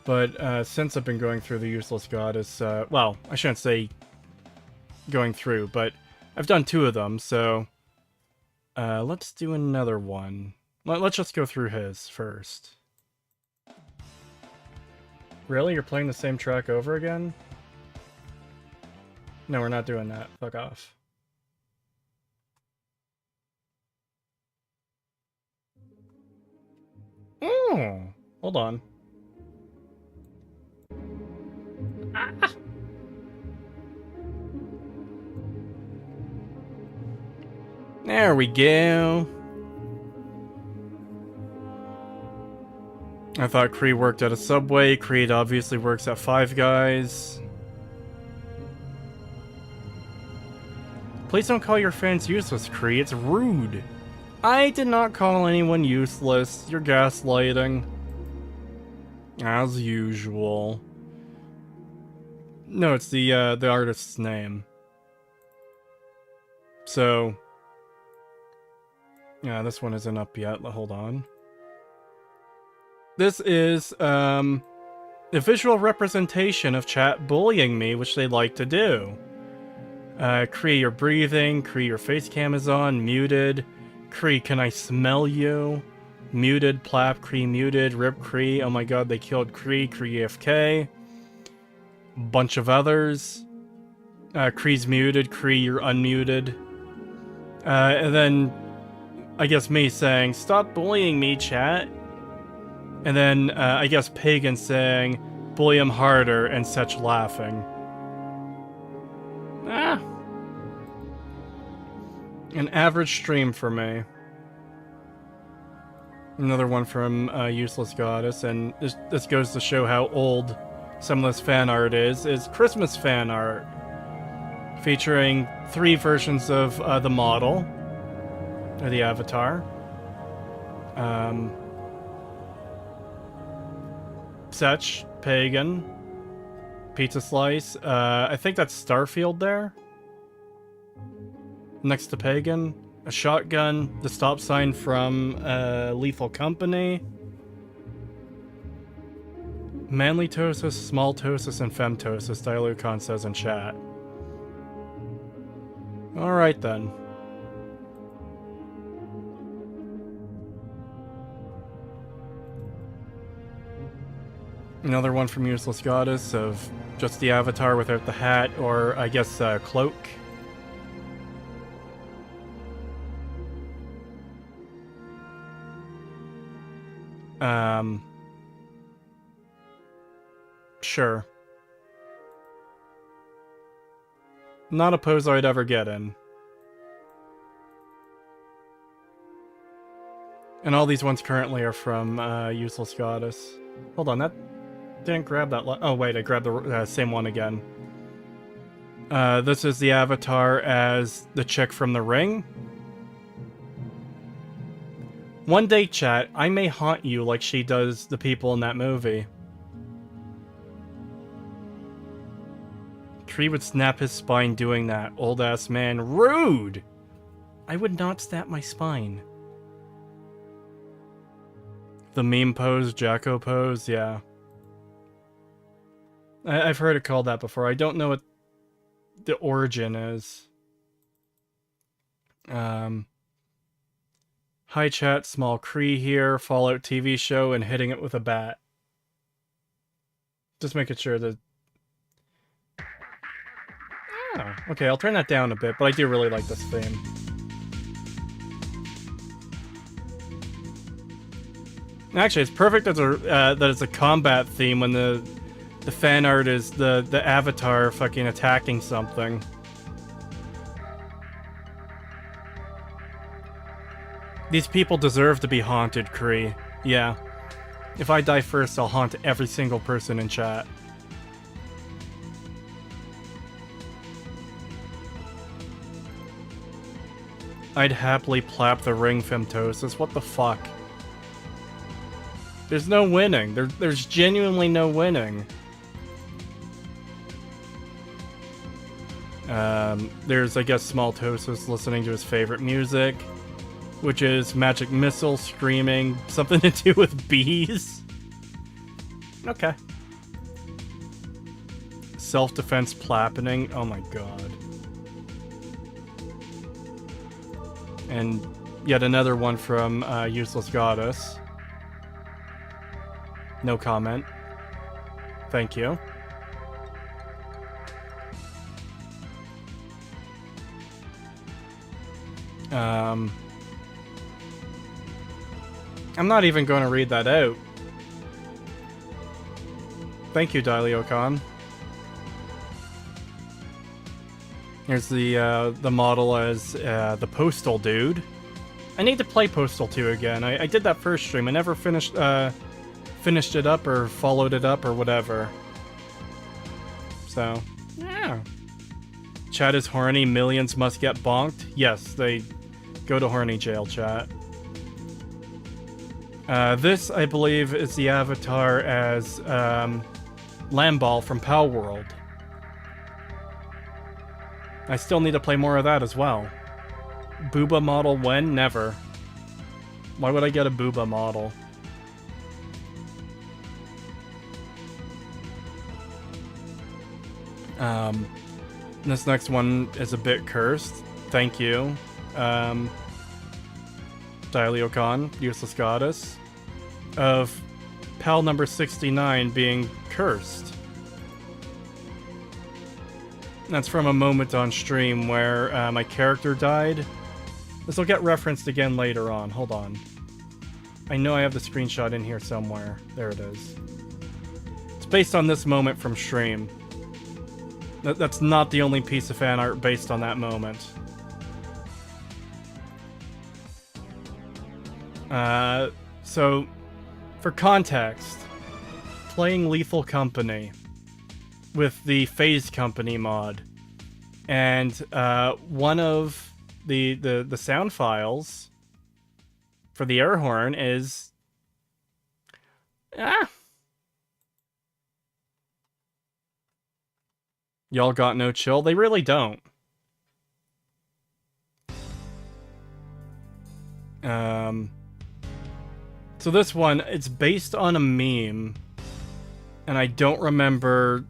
But since I've been going through the Useless Goddess, well, I shouldn't say going through, but I've done 2 of them, so let's do another one. Let's just go through his first. Really? You're playing the same track over again? No, we're not doing that. Fuck off. Oh, hold on. Ah. There we go. I thought Kree worked at a Subway. Creed obviously works at Five Guys. Please don't call your fans useless, Kree. It's rude. I did not call anyone useless. You're gaslighting. As usual. No, it's the artist's name. So... yeah, this one isn't up yet. Hold on. This is, a visual representation of chat bullying me, which they like to do. Kree, you're breathing. Kree, your face cam is on. Muted. Kree, can I smell you? Muted. Plap. Kree, muted. Rip Kree. Oh my god, they killed Kree. Kree AFK. Bunch of others. Kree's muted. Kree, you're unmuted. And then, I guess me saying, stop bullying me, chat. And then, I guess Pagan saying, bully him harder, and such laughing. Ah. An average stream for me. Another one from Useless Goddess, and this goes to show how old some of this fan art is Christmas fan art. Featuring 3 versions of the model, or the avatar. Such, Pagan, Pizza Slice, I think that's Starfield there. Next to Pagan, a shotgun, the stop sign from Lethal Company, Manly Tosis, Small Tosis, and Femtosis, Dilucon says in chat. Alright then. Another one from Useless Goddess of just the avatar without the hat, or I guess cloak. Sure. Not a pose I'd ever get in. And all these ones currently are from Useless Goddess. Hold on, that didn't grab that. Oh wait, I grabbed the same one again. This is the avatar as the chick from The Ring. One day, chat, I may haunt you like she does the people in that movie. Tree would snap his spine doing that. Old ass man. Rude! I would not snap my spine. The meme pose, Jacko pose, yeah. I've heard it called that before. I don't know what the origin is. Hi chat, small Kree here, Fallout TV show, and hitting it with a bat. Just making sure that... Oh, okay, I'll turn that down a bit, but I do really like this theme. Actually, it's perfect as that it's a combat theme when the fan art is the avatar fucking attacking something. These people deserve to be haunted, Kree. Yeah. If I die first, I'll haunt every single person in chat. I'd happily plap the ring, Femtosis. What the fuck? There's no winning. There's genuinely no winning. There's, I guess, Small Tosis listening to his favorite music. which is magic missile, screaming, something to do with bees. Okay. Self-defense plappening. Oh my god. And yet another one from Useless Goddess. No comment. Thank you. I'm not even going to read that out. Thank you, Dailyo-kan. Here's the model as the Postal Dude. I need to play Postal 2 again. I did that first stream. I never finished it up or followed it up or whatever. So, yeah. Chat is horny. Millions must get bonked. Yes, they go to horny jail, chat. This, I believe, is the avatar as Lamball from Pal World. I still need to play more of that as well. Booba model when? Never. Why would I get a Booba model? This next one is a bit cursed. Thank you. Dailyo-kan, Useless Goddess. Of Pal number 69 being cursed. That's from a moment on stream where my character died. This will get referenced again later on. Hold on. I know I have the screenshot in here somewhere. There it is. It's based on this moment from stream. That's not the only piece of fan art based on that moment. So, for context, playing Lethal Company with the Phase Company mod, and one of the sound files for the air horn is y'all got no chill? They really don't. So this one, it's based on a meme, and I don't remember.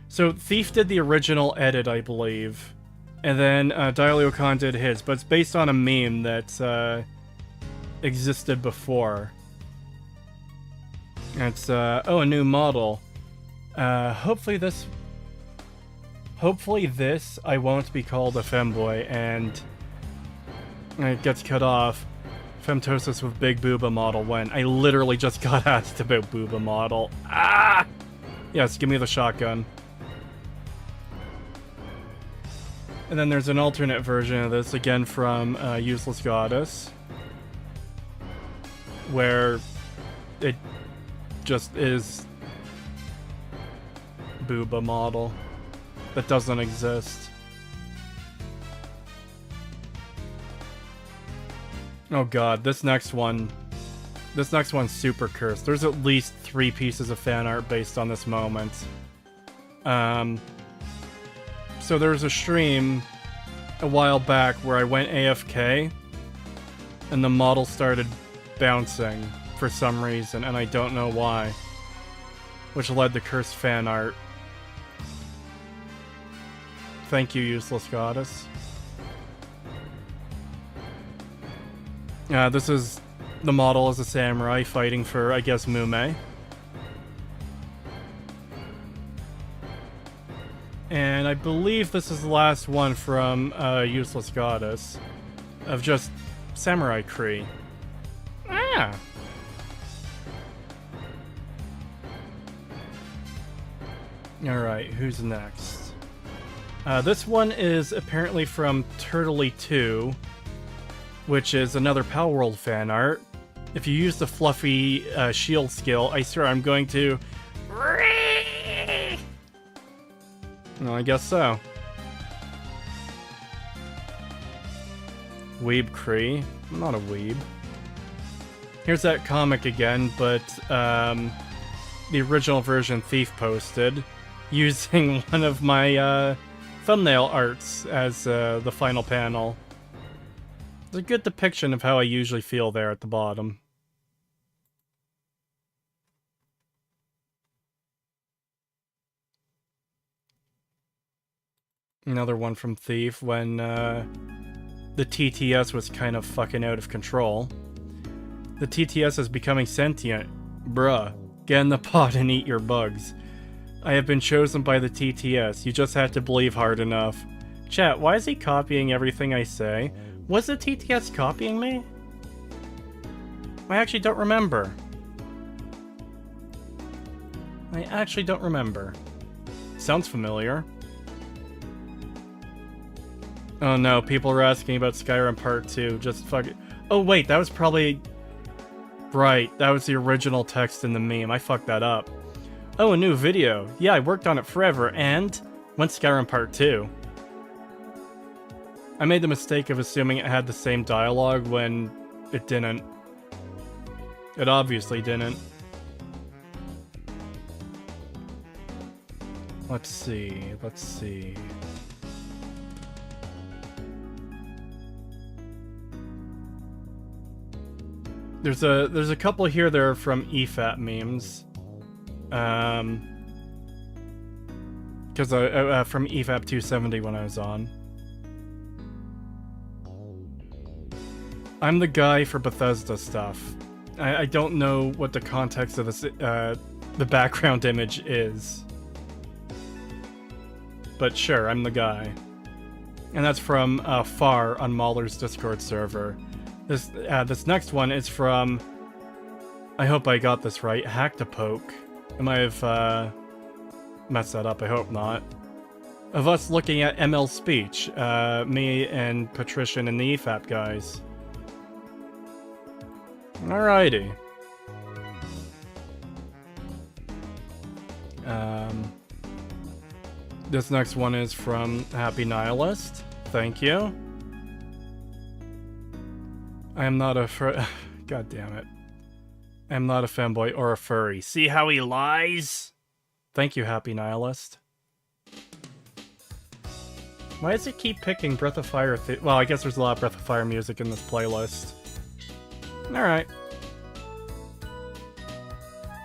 So Thief did the original edit, I believe, and then Dailyo-kan did his, but it's based on a meme that existed before. It's oh, a new model. Hopefully this I won't be called a femboy and it gets cut off. Femtosis with big booba model when I literally just got asked about booba model. Ah! Yes, give me the shotgun. And then there's an alternate version of this, again from Useless Goddess, where it just is booba model that doesn't exist. Oh god, this next one's super cursed. There's at least 3 pieces of fan art based on this moment. So there was a stream a while back where I went AFK and the model started bouncing for some reason, and I don't know why, which led to cursed fan art. Thank you, Useless Goddess. This is the model as a samurai fighting for, I guess, Mume. And I believe this is the last one from Useless Goddess of just Samurai Kree. Ah! Alright, who's next? This one is apparently from Turtley 2, which is another Pal World fan art. If you use the fluffy shield skill, I swear I'm going to... No, I guess so. Weeb Kree. I'm not a weeb. Here's that comic again, but the original version Thief posted, using one of my thumbnail arts as the final panel. It's a good depiction of how I usually feel there at the bottom. Another one from Thief when the TTS was kind of fucking out of control. The TTS is becoming sentient. Bruh, get in the pot and eat your bugs. I have been chosen by the TTS. You just have to believe hard enough. Chat, why is he copying everything I say? Was the TTS copying me? I actually don't remember. I actually don't remember. Sounds familiar. Oh no, people are asking about Skyrim Part 2. Just fuck it. Oh wait, that was probably... Right, that was the original text in the meme. I fucked that up. Oh, a new video. Yeah, I worked on it forever, and... when's Skyrim Part 2? I made the mistake of assuming it had the same dialogue when it didn't. It obviously didn't. Let's see, let's see... There's a couple here that are from EFAP memes. Because from EFAP 270 when I was on. I'm the guy for Bethesda stuff. I don't know what the context of this, the background image is. But sure, I'm the guy. And that's from Far on Mahler's Discord server. This next one is from... I hope I got this right. Hacktapoke. I might have messed that up, I hope not. Of us looking at ML speech. Me and Patrician and the EFAP guys. Alrighty. This next one is from Happy Nihilist. Thank you. I am not a God damn it. I am not a femboy or a furry. See how he lies? Thank you, Happy Nihilist. Why does it keep picking Breath of Fire? Well, I guess there's a lot of Breath of Fire music in this playlist. Alright.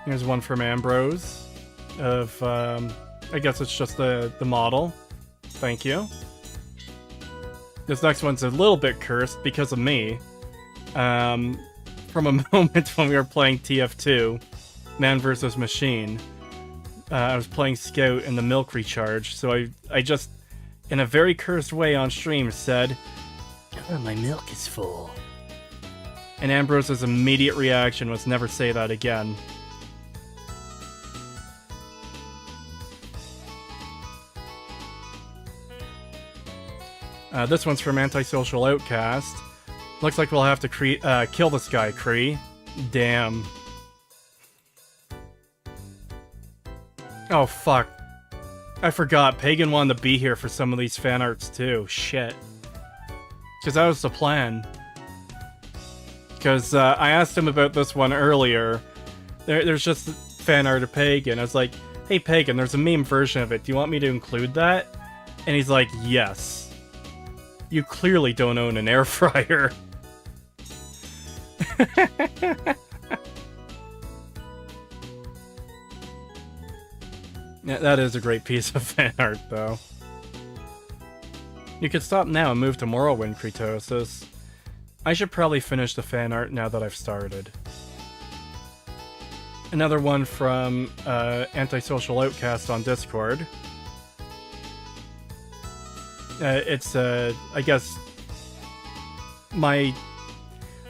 Here's one from Ambrose. Of, I guess it's just the model. Thank you. This next one's a little bit cursed because of me. From a moment when we were playing TF2, Man vs. Machine. I was playing Scout in the milk recharge, so I just, in a very cursed way on stream, said, "Oh, my milk is full." And Ambrose's immediate reaction was never say that again. This one's from Antisocial Outcast. Looks like we'll have to kill this guy, Kree. Damn. Oh, fuck. I forgot. Pagan wanted to be here for some of these fan arts, too. Shit. Because that was the plan. Because I asked him about this one earlier. There's just fan art of Pagan. I was like, hey, Pagan, there's a meme version of it. Do you want me to include that? And he's like, yes. You clearly don't own an air fryer. Yeah, that is a great piece of fan art, though. You can stop now and move to Morrowind, Kritosis. I should probably finish the fan art now that I've started. Another one from Antisocial Outcast on Discord. It's, I guess,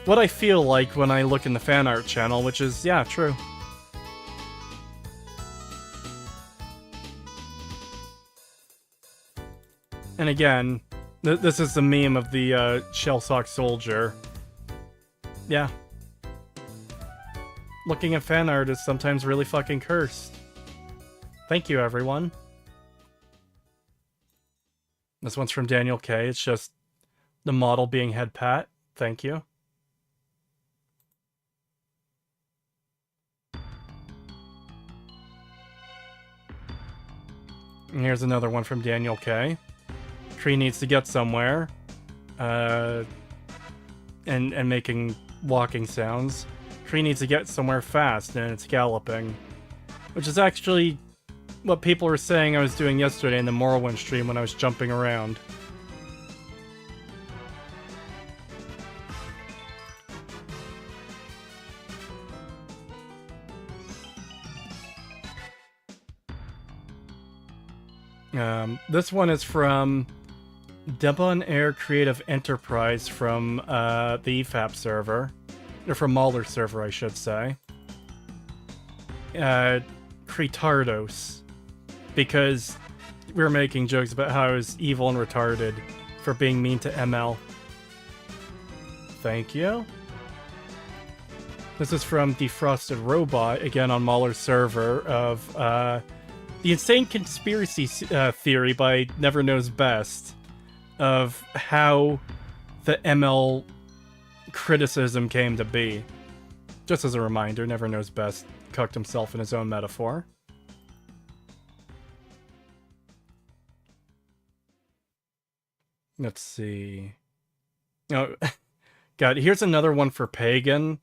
what I feel like when I look in the fan art channel, which is, yeah, true. And again, this is the meme of the shell sock soldier. Yeah. Looking at fan art is sometimes really fucking cursed. Thank you, everyone. This one's from Daniel K. It's just the model being head pat. Thank you. And here's another one from Daniel K. Tree needs to get somewhere. and making walking sounds. Tree needs to get somewhere fast, and it's galloping. Which is actually what people were saying I was doing yesterday in the Morrowind stream when I was jumping around. This one is from Debonair Creative Enterprise from the EFAP server. Or from Mahler server, I should say. Cretardos. Because we were making jokes about how I was evil and retarded for being mean to ML. Thank you. This is from Defrosted Robot, again on Mahler's server, of the insane conspiracy theory by Never Knows Best of how the ML criticism came to be. Just as a reminder, Never Knows Best cucked himself in his own metaphor. Let's see. Oh, God, here's another one for Pagan.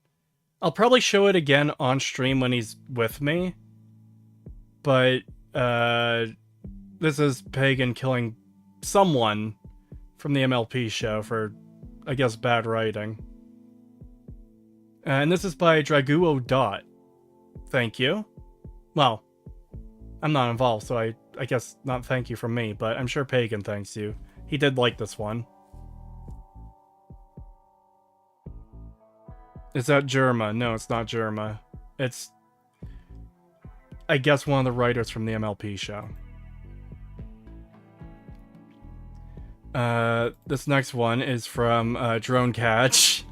I'll probably show it again on stream when he's with me. But, this is Pagan killing someone from the MLP show for, I guess, bad writing. And this is by Draguo Dot. Thank you. Well, I'm not involved, so I guess not thank you from me, but I'm sure Pagan thanks you. He did like this one. Is that Germa? No, it's not Germa. It's, I guess, one of the writers from the MLP show. This next one is from Drone Catch,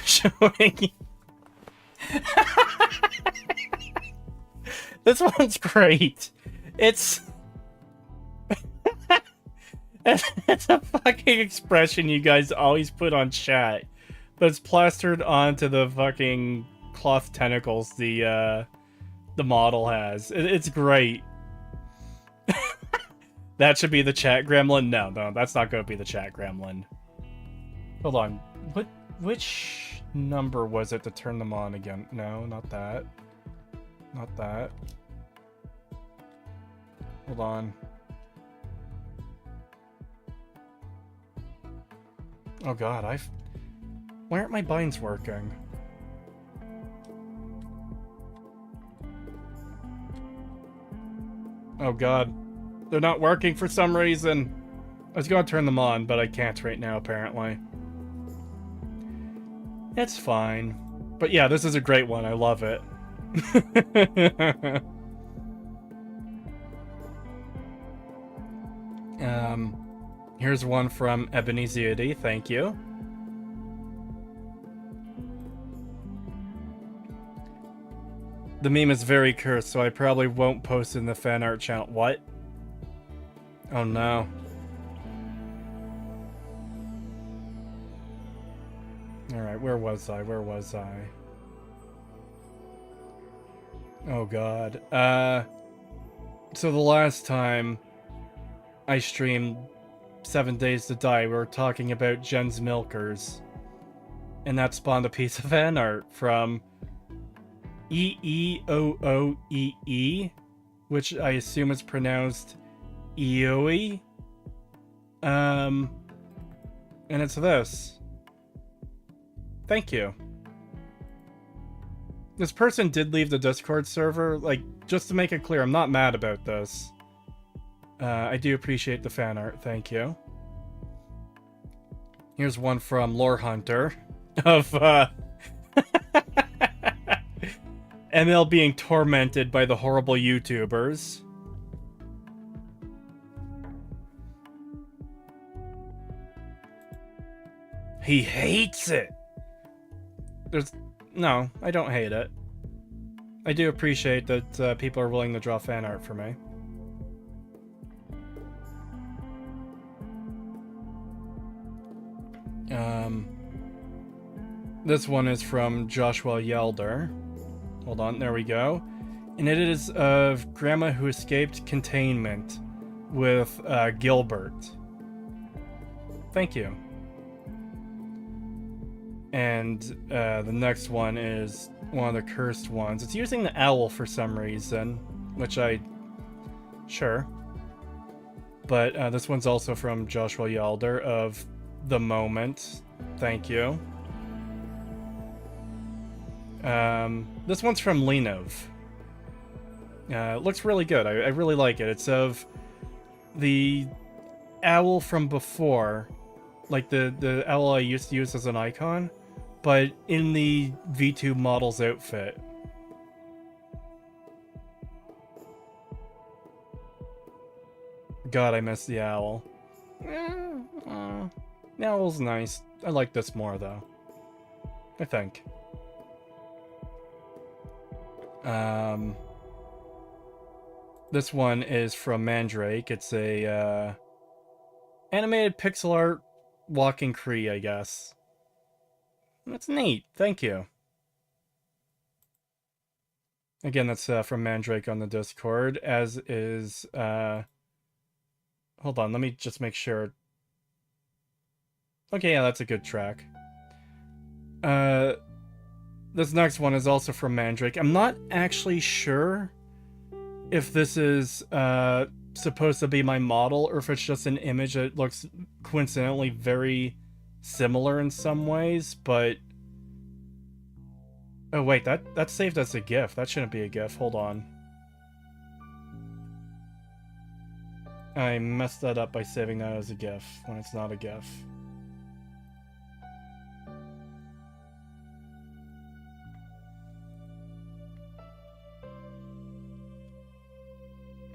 showing. This one's great. It's it's a fucking expression you guys always put on chat, but it's plastered onto the fucking cloth tentacles the model has. It's great. That should be the chat gremlin. No, that's not going to be the chat gremlin. Hold on. Which number was it to turn them on again? No, not that. Not that. Hold on. Oh god, why aren't my binds working? Oh god. They're not working for some reason. I was going to turn them on, but I can't right now, apparently. It's fine. But yeah, this is a great one. I love it. Here's one from Ebony Zudy. Thank you. The meme is very cursed, so I probably won't post it in the fan art channel. What? Oh no. Alright, where was I? Oh god. So the last time I streamed 7 Days to Die, we were talking about Jen's Milkers. And that spawned a piece of fan art from EEOOEE, which I assume is pronounced Eoe. And it's this. Thank you. This person did leave the Discord server. Like, just to make it clear, I'm not mad about this. I do appreciate the fan art. Thank you. Here's one from Lore Hunter of ML being tormented by the horrible YouTubers. He hates it. No, I don't hate it. I do appreciate that people are willing to draw fan art for me. This one is from Joshua Yelder. Hold on, there we go. And it is of Grandma Who Escaped Containment with Gilbert. Thank you. And the next one is one of the cursed ones. It's using the owl for some reason, which sure. But this one's also from Joshua Yalder of The Moment. Thank you. This one's from Lenov. It looks really good. I really like it. It's of the owl from before, like the owl I used to use as an icon, but in the V2 model's outfit. God, I miss the owl. The owl's nice. I like this more, though. I think. This one is from Mandrake. It's a animated pixel art walking Kree, I guess. That's neat. Thank you. Again, that's from Mandrake on the Discord, as is... Hold on, let me just make sure. Okay, yeah, that's a good track. This next one is also from Mandrake. I'm not actually sure if this is supposed to be my model or if it's just an image that looks coincidentally very similar in some ways, but... Oh wait, that's saved as a GIF. That shouldn't be a GIF. Hold on. I messed that up by saving that as a GIF when it's not a GIF.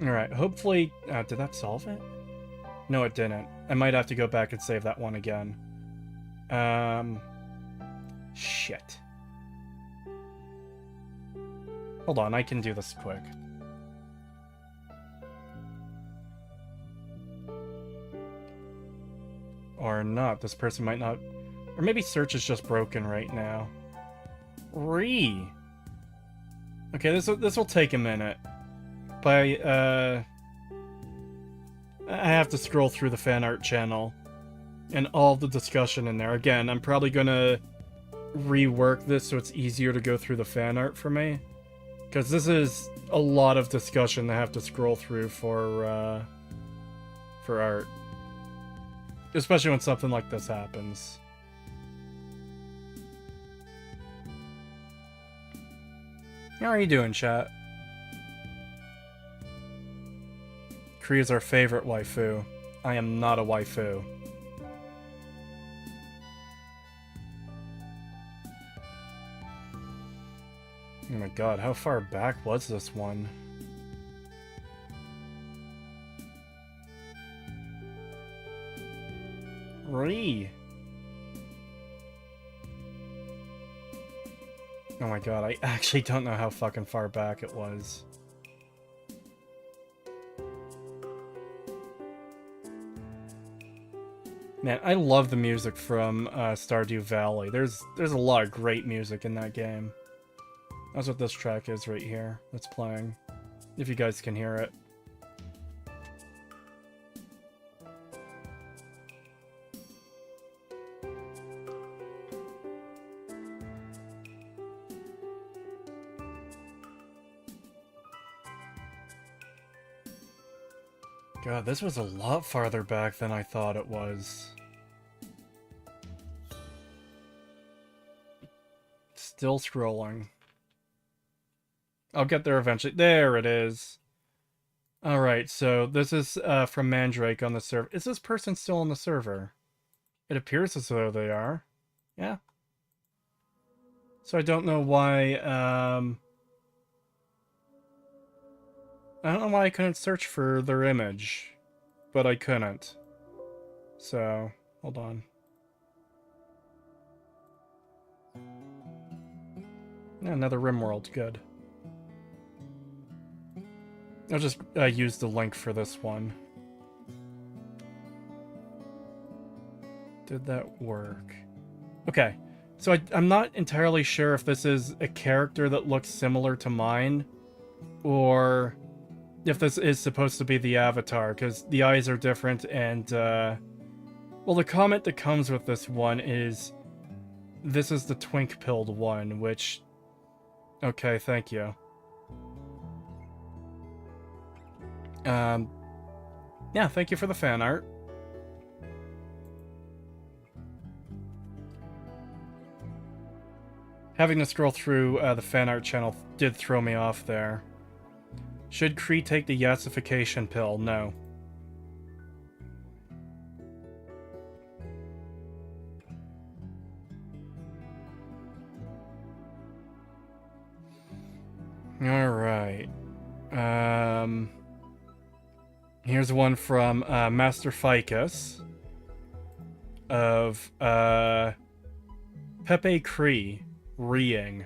Alright, hopefully... did that solve it? No, it didn't. I might have to go back and save that one again. Shit. Hold on, I can do this quick. Or not. This person might not... Or maybe search is just broken right now. Okay, this will take a minute. I have to scroll through the fan art channel and all the discussion in there. Again, I'm probably gonna rework this so it's easier to go through the fan art for me. Because this is a lot of discussion to have to scroll through for art. Especially when something like this happens. How are you doing, chat? Kree is our favorite waifu. I am not a waifu. Oh my god, how far back was this one? Oh my god, I actually don't know how fucking far back it was. Man, I love the music from Stardew Valley. There's a lot of great music in that game. That's what this track is right here. That's playing. If you guys can hear it. God, this was a lot farther back than I thought it was. Still scrolling. I'll get there eventually. There it is. Alright, so this is from Mandrake on the server. Is this person still on the server? It appears as though they are. Yeah. So I don't know why, I don't know why I couldn't search for their image, but I couldn't. So, hold on. Yeah, another RimWorld, good. I'll just use the link for this one. Did that work? Okay, so I'm not entirely sure if this is a character that looks similar to mine, or if this is supposed to be the avatar, because the eyes are different, and, well, the comment that comes with this one is, this is the twink-pilled one, which... Okay, thank you. Yeah, thank you for the fan art. Having to scroll through the fan art channel did throw me off there. Should Kree take the yassification pill? No. Alright. Here's one from Master Ficus of Pepe Kree reeing.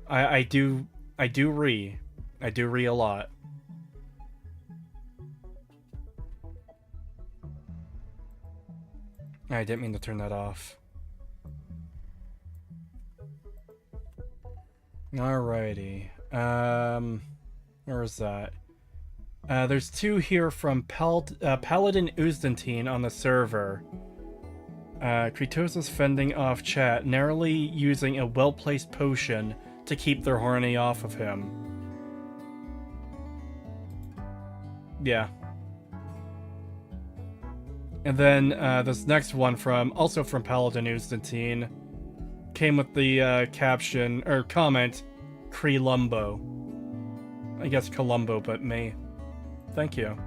I do ree. I do ree a lot. I didn't mean to turn that off. Alrighty. Where is that? There's two here from Paladin Uzdantine on the server. Kritosis fending off chat, narrowly using a well-placed potion to keep their horny off of him. Yeah. And then this next one also from Paladin Uzdantine came with the caption, or comment, Kree-lumbo. I guess Columbo, but me. Thank you.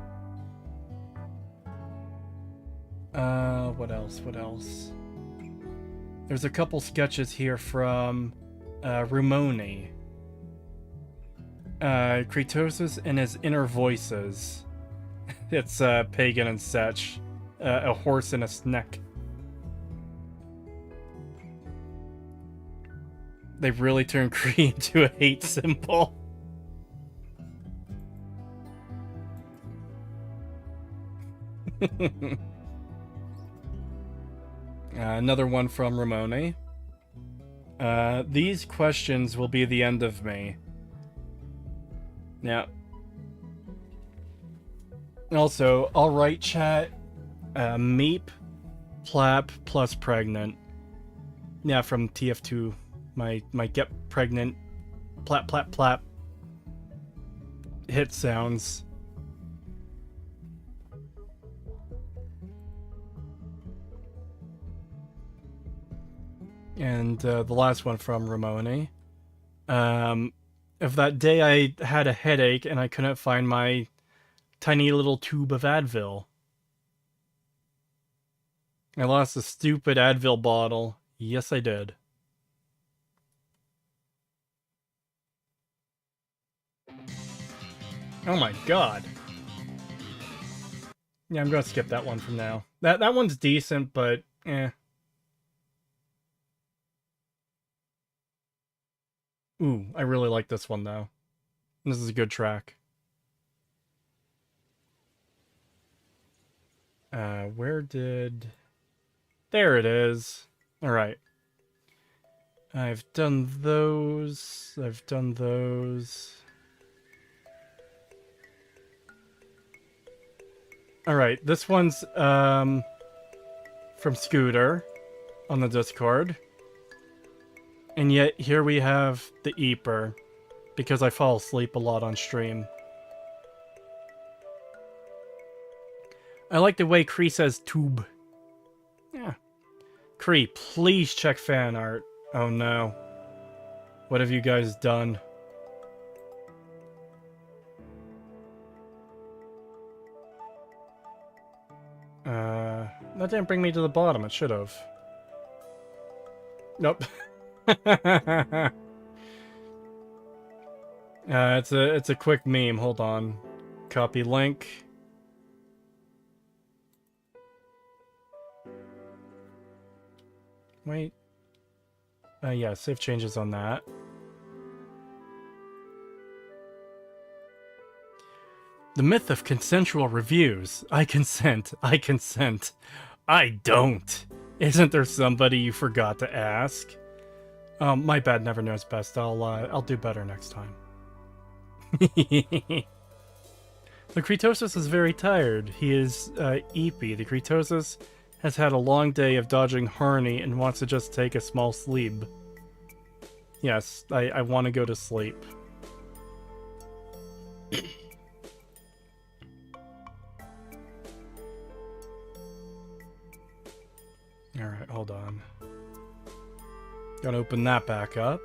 What else? There's a couple sketches here from Rumoni. Kritosis and his inner voices. It's Pagan and Setch. A horse and a snack. They've really turned Kree into a hate symbol. Another one from Ramone. These questions will be the end of me. Yeah. Also, alright chat, Meep, Plap, plus pregnant. Yeah, from TF2, my get pregnant, plap, plap, plap hit sounds. And the last one from Ramone. If that day I had a headache and I couldn't find my tiny little tube of Advil. I lost a stupid Advil bottle. Yes, I did. Oh my god. Yeah, I'm gonna skip that one from now. That one's decent, but eh. Ooh, I really like this one, though. This is a good track. Where did... There it is. Alright. I've done those. I've done those. Alright, this one's, from Scooter on the Discord. And yet, here we have the Eeper, because I fall asleep a lot on stream. I like the way Kree says tube. Yeah. Kree, please check fan art. Oh no. What have you guys done? That didn't bring me to the bottom, it should have. Nope. It's a quick meme. Hold on. Copy link. Wait. Yeah, save changes on that. The myth of consensual reviews. I consent. I consent. I don't. Isn't there somebody you forgot to ask? My bad, never knows best. I'll do better next time. The Kritosis is very tired. He is eepy. The Kritosis has had a long day of dodging Harney and wants to just take a small sleep. Yes, I want to go to sleep. Alright, hold on. Gotta open that back up.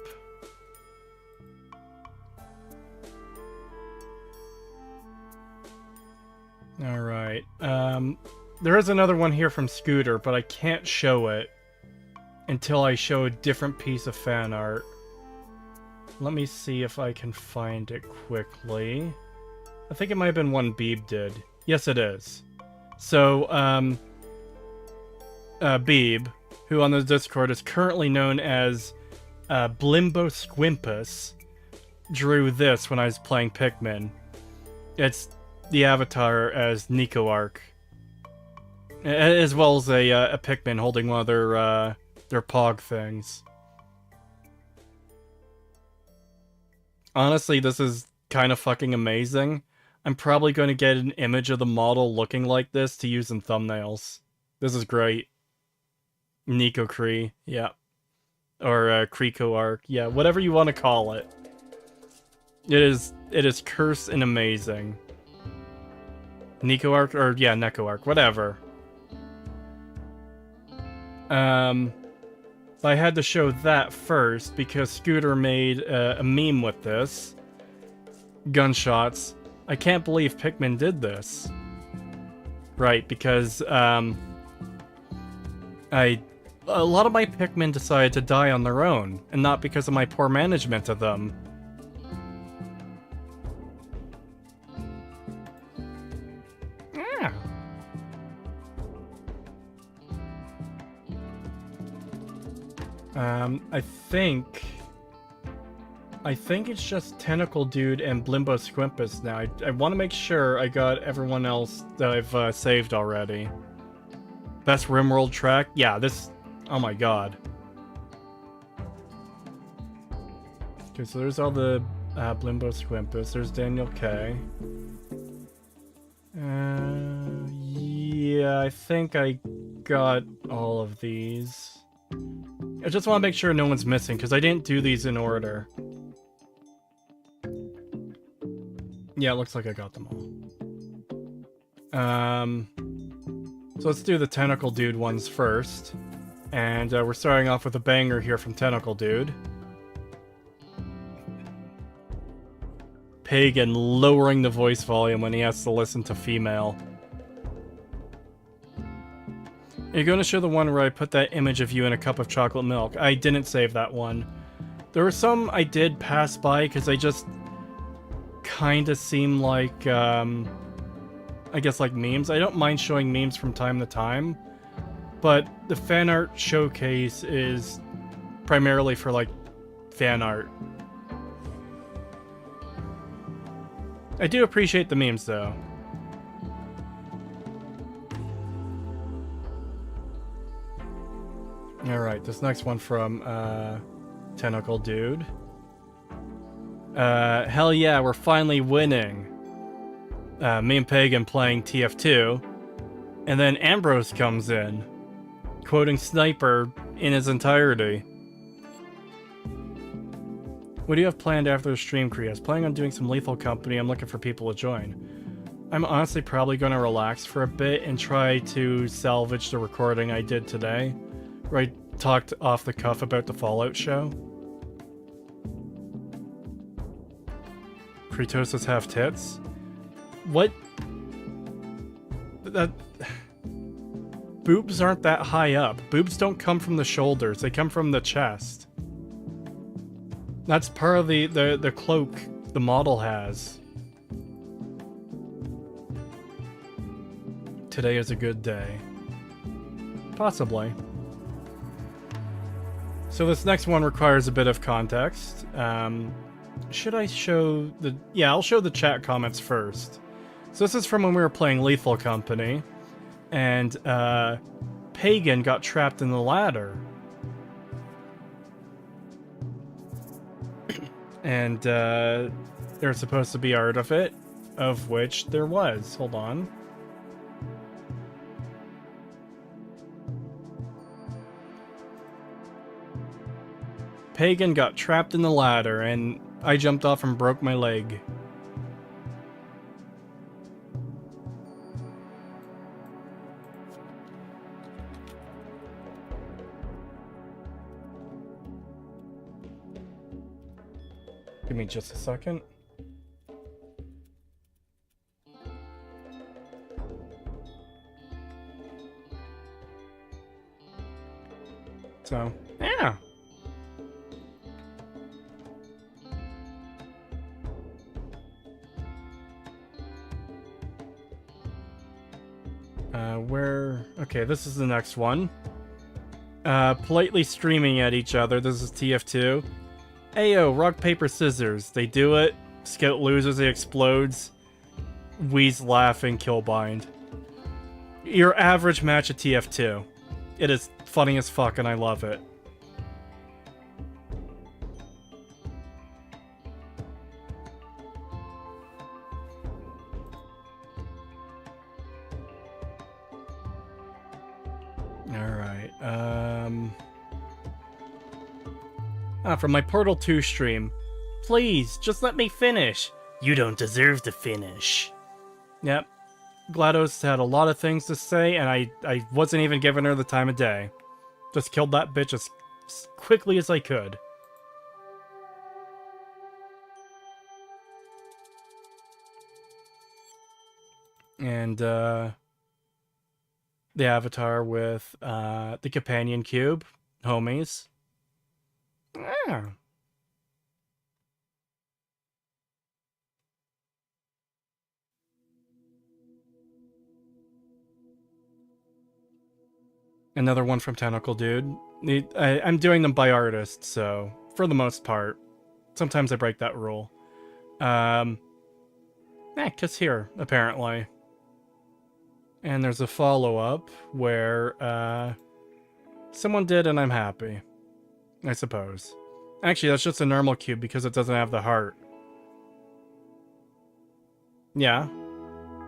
Alright, there is another one here from Scooter, but I can't show it until I show a different piece of fan art. Let me see if I can find it quickly. I think it might have been one Beeb did. Yes, it is. So, Beeb, who on the Discord is currently known as Blimbo Squimpus, drew this when I was playing Pikmin. It's the avatar as Nico Arc, as well as a Pikmin holding one of their Pog things. Honestly, this is kind of fucking amazing. I'm probably going to get an image of the model looking like this to use in thumbnails. This is great. Nico Cree, yeah. Or Creeko Arc, yeah, whatever you want to call it. It is cursed and amazing. Nico Arc, or yeah, Neko Arc, whatever. I had to show that first because Scooter made a meme with this. Gunshots. I can't believe Pikmin did this. Right, because a lot of my Pikmin decided to die on their own, and not because of my poor management of them. Yeah. I think it's just Tentacle Dude and Blimbo Squimpus now. I want to make sure I got everyone else that I've saved already. Best RimWorld track? Yeah, this... Oh my god. Okay, so there's all the Blimbo Squimpus. There's Daniel K. Yeah, I think I got all of these. I just want to make sure no one's missing, because I didn't do these in order. Yeah, it looks like I got them all. So let's do the Tentacle Dude ones first. And we're starting off with a banger here from Tentacle Dude. Pagan lowering the voice volume when he has to listen to female. Are you going to show the one where I put that image of you in a cup of chocolate milk? I didn't save that one. There were some I did pass by because they just kind of seem like, I guess like memes. I don't mind showing memes from time to time, but the fan art showcase is primarily for like fan art. I do appreciate the memes though. Alright, this next one from Tentacle Dude. Hell yeah, we're finally winning. Me and Pagan playing TF2. And then Ambrose comes in, quoting Sniper in his entirety. What do you have planned after the stream, Krias? Planning on doing some Lethal Company. I'm looking for people to join. I'm honestly probably going to relax for a bit and try to salvage the recording I did today, where I talked off the cuff about the Fallout show. Kratosis have tits? What? That... Boobs aren't that high up. Boobs don't come from the shoulders, they come from the chest. That's part of the cloak the model has. Today is a good day. Possibly. So this next one requires a bit of context. Should I show the... Yeah, I'll show the chat comments first. So this is from when we were playing Lethal Company. And, Pagan got trapped in the ladder. And, there's supposed to be art of it, of which there was. Hold on. Pagan got trapped in the ladder, and I jumped off and broke my leg. Give me just a second. So, yeah. Okay, this is the next one. Politely streaming at each other. This is TF2. Ayo, rock, paper, scissors. They do it. Scout loses, he explodes. Wheeze laughing, killbind. Your average match at TF2. It is funny as fuck and I love it. Alright, from my Portal 2 stream. Please, just let me finish. You don't deserve to finish. Yep. GLaDOS had a lot of things to say, and I wasn't even giving her the time of day. Just killed that bitch as quickly as I could. And, the avatar with, the companion cube. Homies. Yeah. Another one from Tentacle Dude. I'm doing them by artist, so for the most part. Sometimes I break that rule. Kiss here, apparently. And there's a follow-up where, someone did and I'm happy. I suppose. Actually, that's just a normal cube because it doesn't have the heart. Yeah.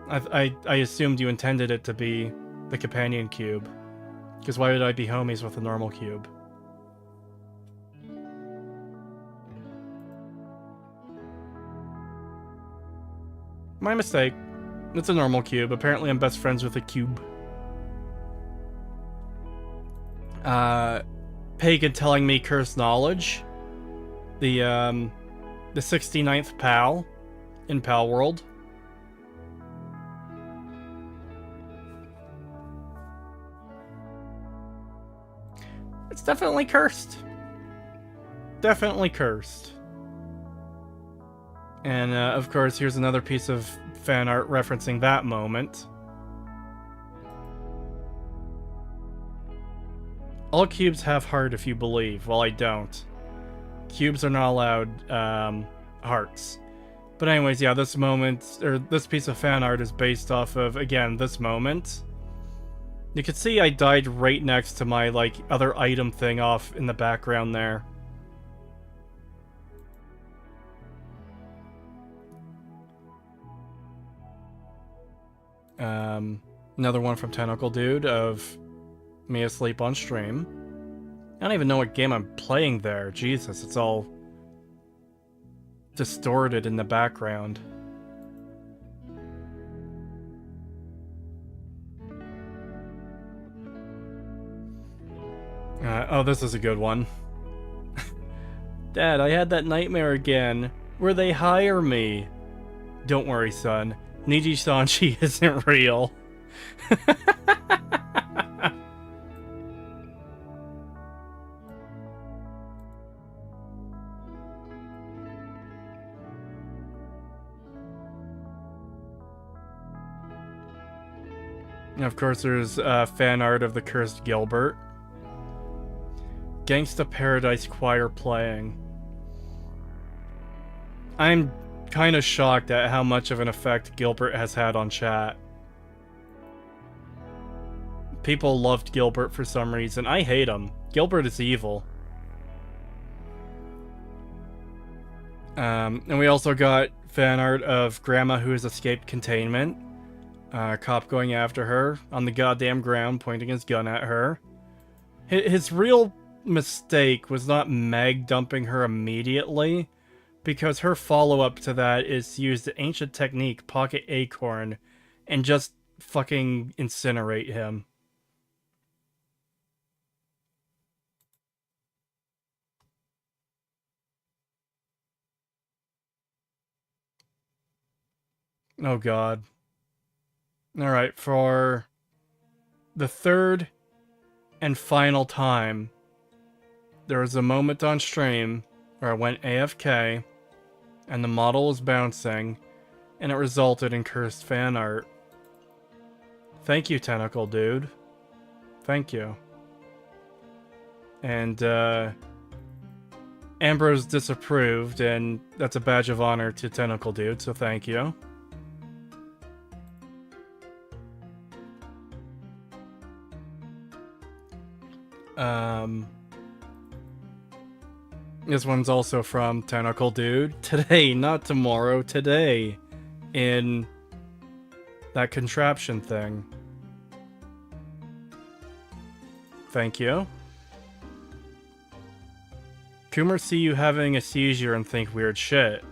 I assumed you intended it to be the companion cube. Because why would I be homies with a normal cube? My mistake. It's a normal cube. Apparently I'm best friends with a cube. Pagan telling me cursed knowledge. The 69th pal in Pal World. It's definitely cursed. Definitely cursed. And, of course, here's another piece of fan art referencing that moment. All cubes have heart if you believe. Well, I don't. Cubes are not allowed, hearts. But anyways, yeah, this moment, or this piece of fan art is based off of, again, this moment. You can see I died right next to my, like, other item thing off in the background there. Another one from Tentacle Dude of me asleep on stream. I don't even know what game I'm playing there. Jesus, it's all distorted in the background. Oh, this is a good one. Dad, I had that nightmare again, where they hire me. Don't worry, son. Niji-sanchi isn't real. Of course, there's fan art of the cursed Gilbert. Gangsta Paradise Choir playing. I'm kind of shocked at how much of an effect Gilbert has had on chat. People loved Gilbert for some reason. I hate him. Gilbert is evil. And we also got fan art of Grandma who has escaped containment. Cop going after her on the goddamn ground, pointing his gun at her. His real mistake was not Meg dumping her immediately, because her follow-up to that is to use the ancient technique, Pocket Acorn, and just fucking incinerate him. Oh god. Alright, for the third and final time, there was a moment on stream where I went AFK, and the model was bouncing, and it resulted in cursed fan art. Thank you, Tentacle Dude. Thank you. And, Ambrose disapproved, and that's a badge of honor to Tentacle Dude, so thank you. This one's also from Tentacle Dude. Today, not tomorrow, today. In that contraption thing. Thank you. Coomer see you having a seizure and think weird shit.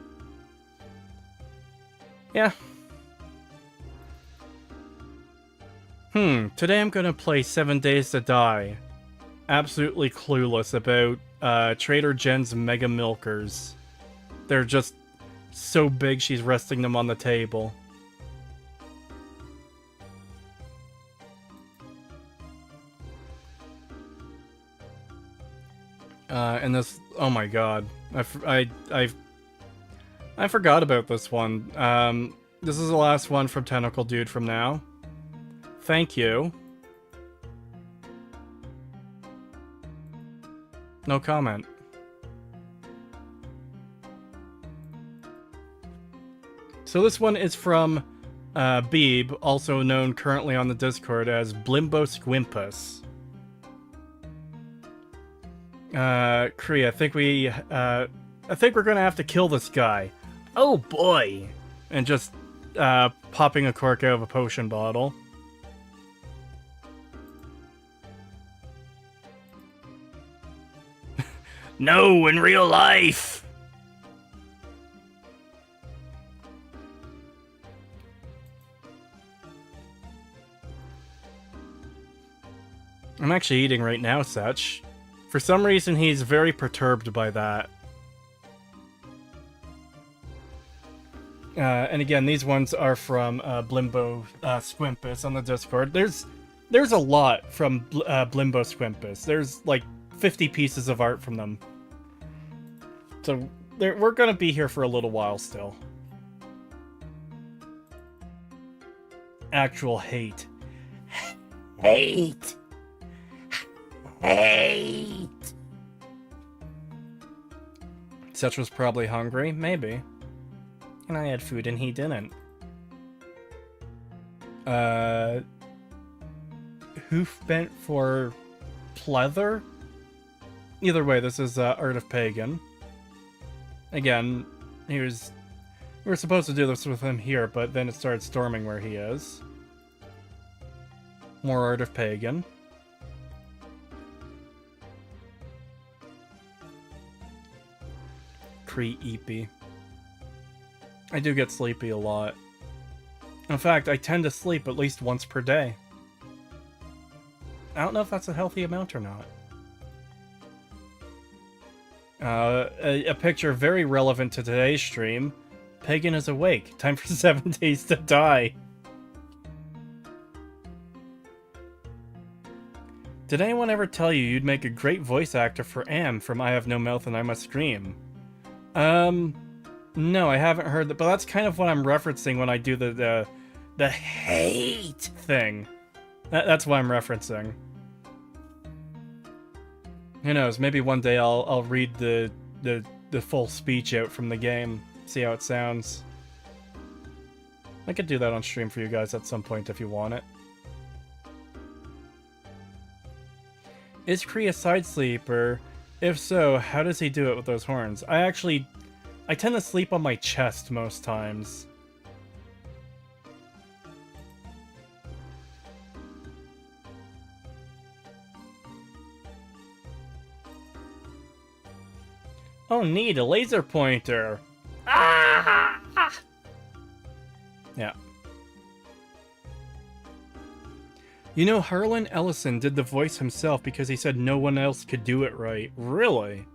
Yeah. Today I'm gonna play 7 Days to Die. Absolutely clueless about Trader Jen's Mega Milkers. They're just so big she's resting them on the table. And this, oh my god, I forgot about this one. This is the last one from Tentacle Dude from now. Thank you. No comment. So this one is from Beeb, also known currently on the Discord as Blimbo Squimpus. Kree, I think we're gonna have to kill this guy. Oh boy! And just, popping a cork out of a potion bottle. No, in real life! I'm actually eating right now, Such. For some reason, he's very perturbed by that. And again, these ones are from Blimbo Squimpus on the Discord. There's a lot from Blimbo Squimpus. There's like 50 pieces of art from them. So we're gonna be here for a little while still. Actual hate. Hate. Hate. Such was probably hungry, maybe. And I had food and he didn't. Hoof bent for pleather? Either way, this is Art of Pagan. Again, we were supposed to do this with him here, but then it started storming where he is. More Art of Pagan. Creepy. I do get sleepy a lot. In fact, I tend to sleep at least once per day. I don't know if that's a healthy amount or not. A picture very relevant to today's stream. Pagan is awake. Time for 7 Days to Die. Did anyone ever tell you you'd make a great voice actor for Am from I Have No Mouth and I Must Scream? No, I haven't heard that, but that's kind of what I'm referencing when I do the hate thing. That's what I'm referencing. Who knows? Maybe one day I'll read the full speech out from the game, see how it sounds. I could do that on stream for you guys at some point if you want it. Is Kree a side sleeper? If so, how does he do it with those horns? I tend to sleep on my chest most times. Oh, neat, a laser pointer. Ah! Yeah. You know, Harlan Ellison did the voice himself because he said no one else could do it right. Really?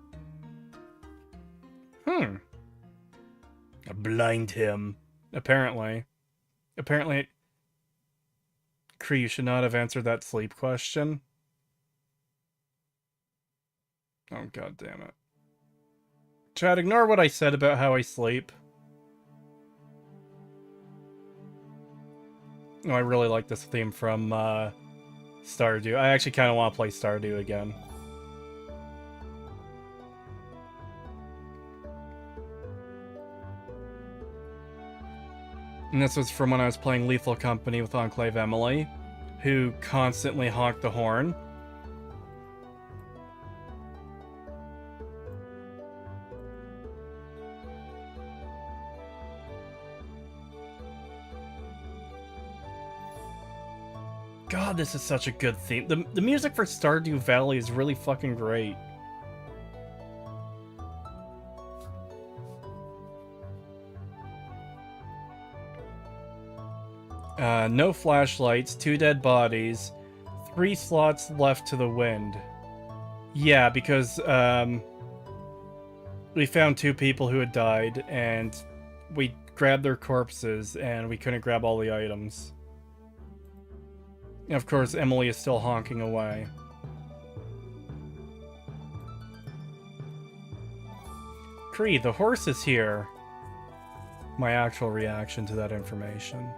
I blind him. Apparently. Kree, you should not have answered that sleep question. Oh, god damn it. Chad, ignore what I said about how I sleep. Oh, I really like this theme from Stardew. I actually kind of want to play Stardew again. And this was from when I was playing Lethal Company with Enclave Emily, who constantly honked the horn. God, this is such a good theme. The music for Stardew Valley is really fucking great. No flashlights, 2 dead bodies, 3 slots left to the wind. Yeah, because we found 2 people who had died, and we grabbed their corpses, and we couldn't grab all the items. And of course, Emily is still honking away. Kree, the horse is here. My actual reaction to that information.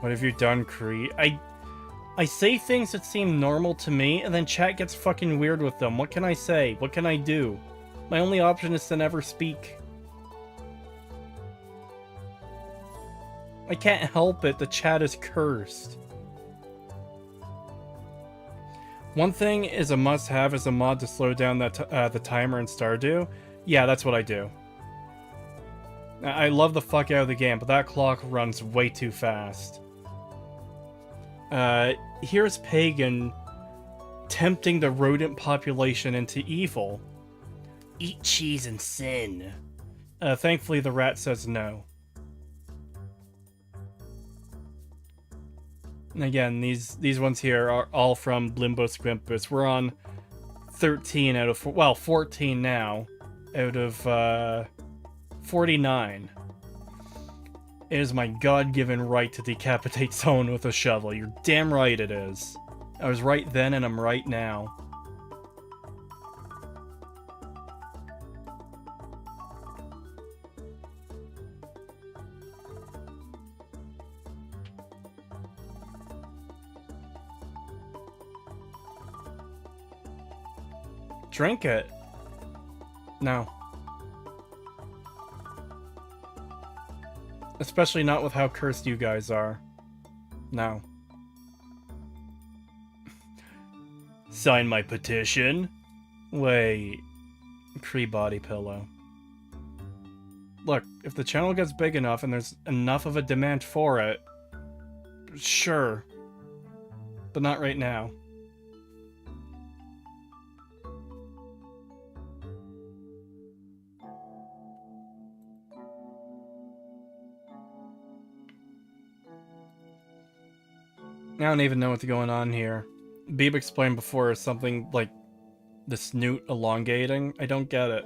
What have you done, Kree? I say things that seem normal to me, and then chat gets fucking weird with them. What can I say? What can I do? My only option is to never speak. I can't help it, the chat is cursed. One thing is a must-have is a mod to slow down that the timer in Stardew. Yeah, that's what I do. I love the fuck out of the game, but that clock runs way too fast. Here's Pagan tempting the rodent population into evil. Eat cheese and sin. Thankfully, the rat says no. And again, these ones here are all from Limbo Squimpus. We're on 13 out of... well, 14 now out of 49. It is my God-given right to decapitate someone with a shovel. You're damn right it is. I was right then and I'm right now. Drink it. No. Especially not with how cursed you guys are. No. Sign my petition? Wait. Kree body pillow. Look, if the channel gets big enough and there's enough of a demand for it, sure. But not right now. I don't even know what's going on here. Beeb explained before something like the snoot elongating. I don't get it.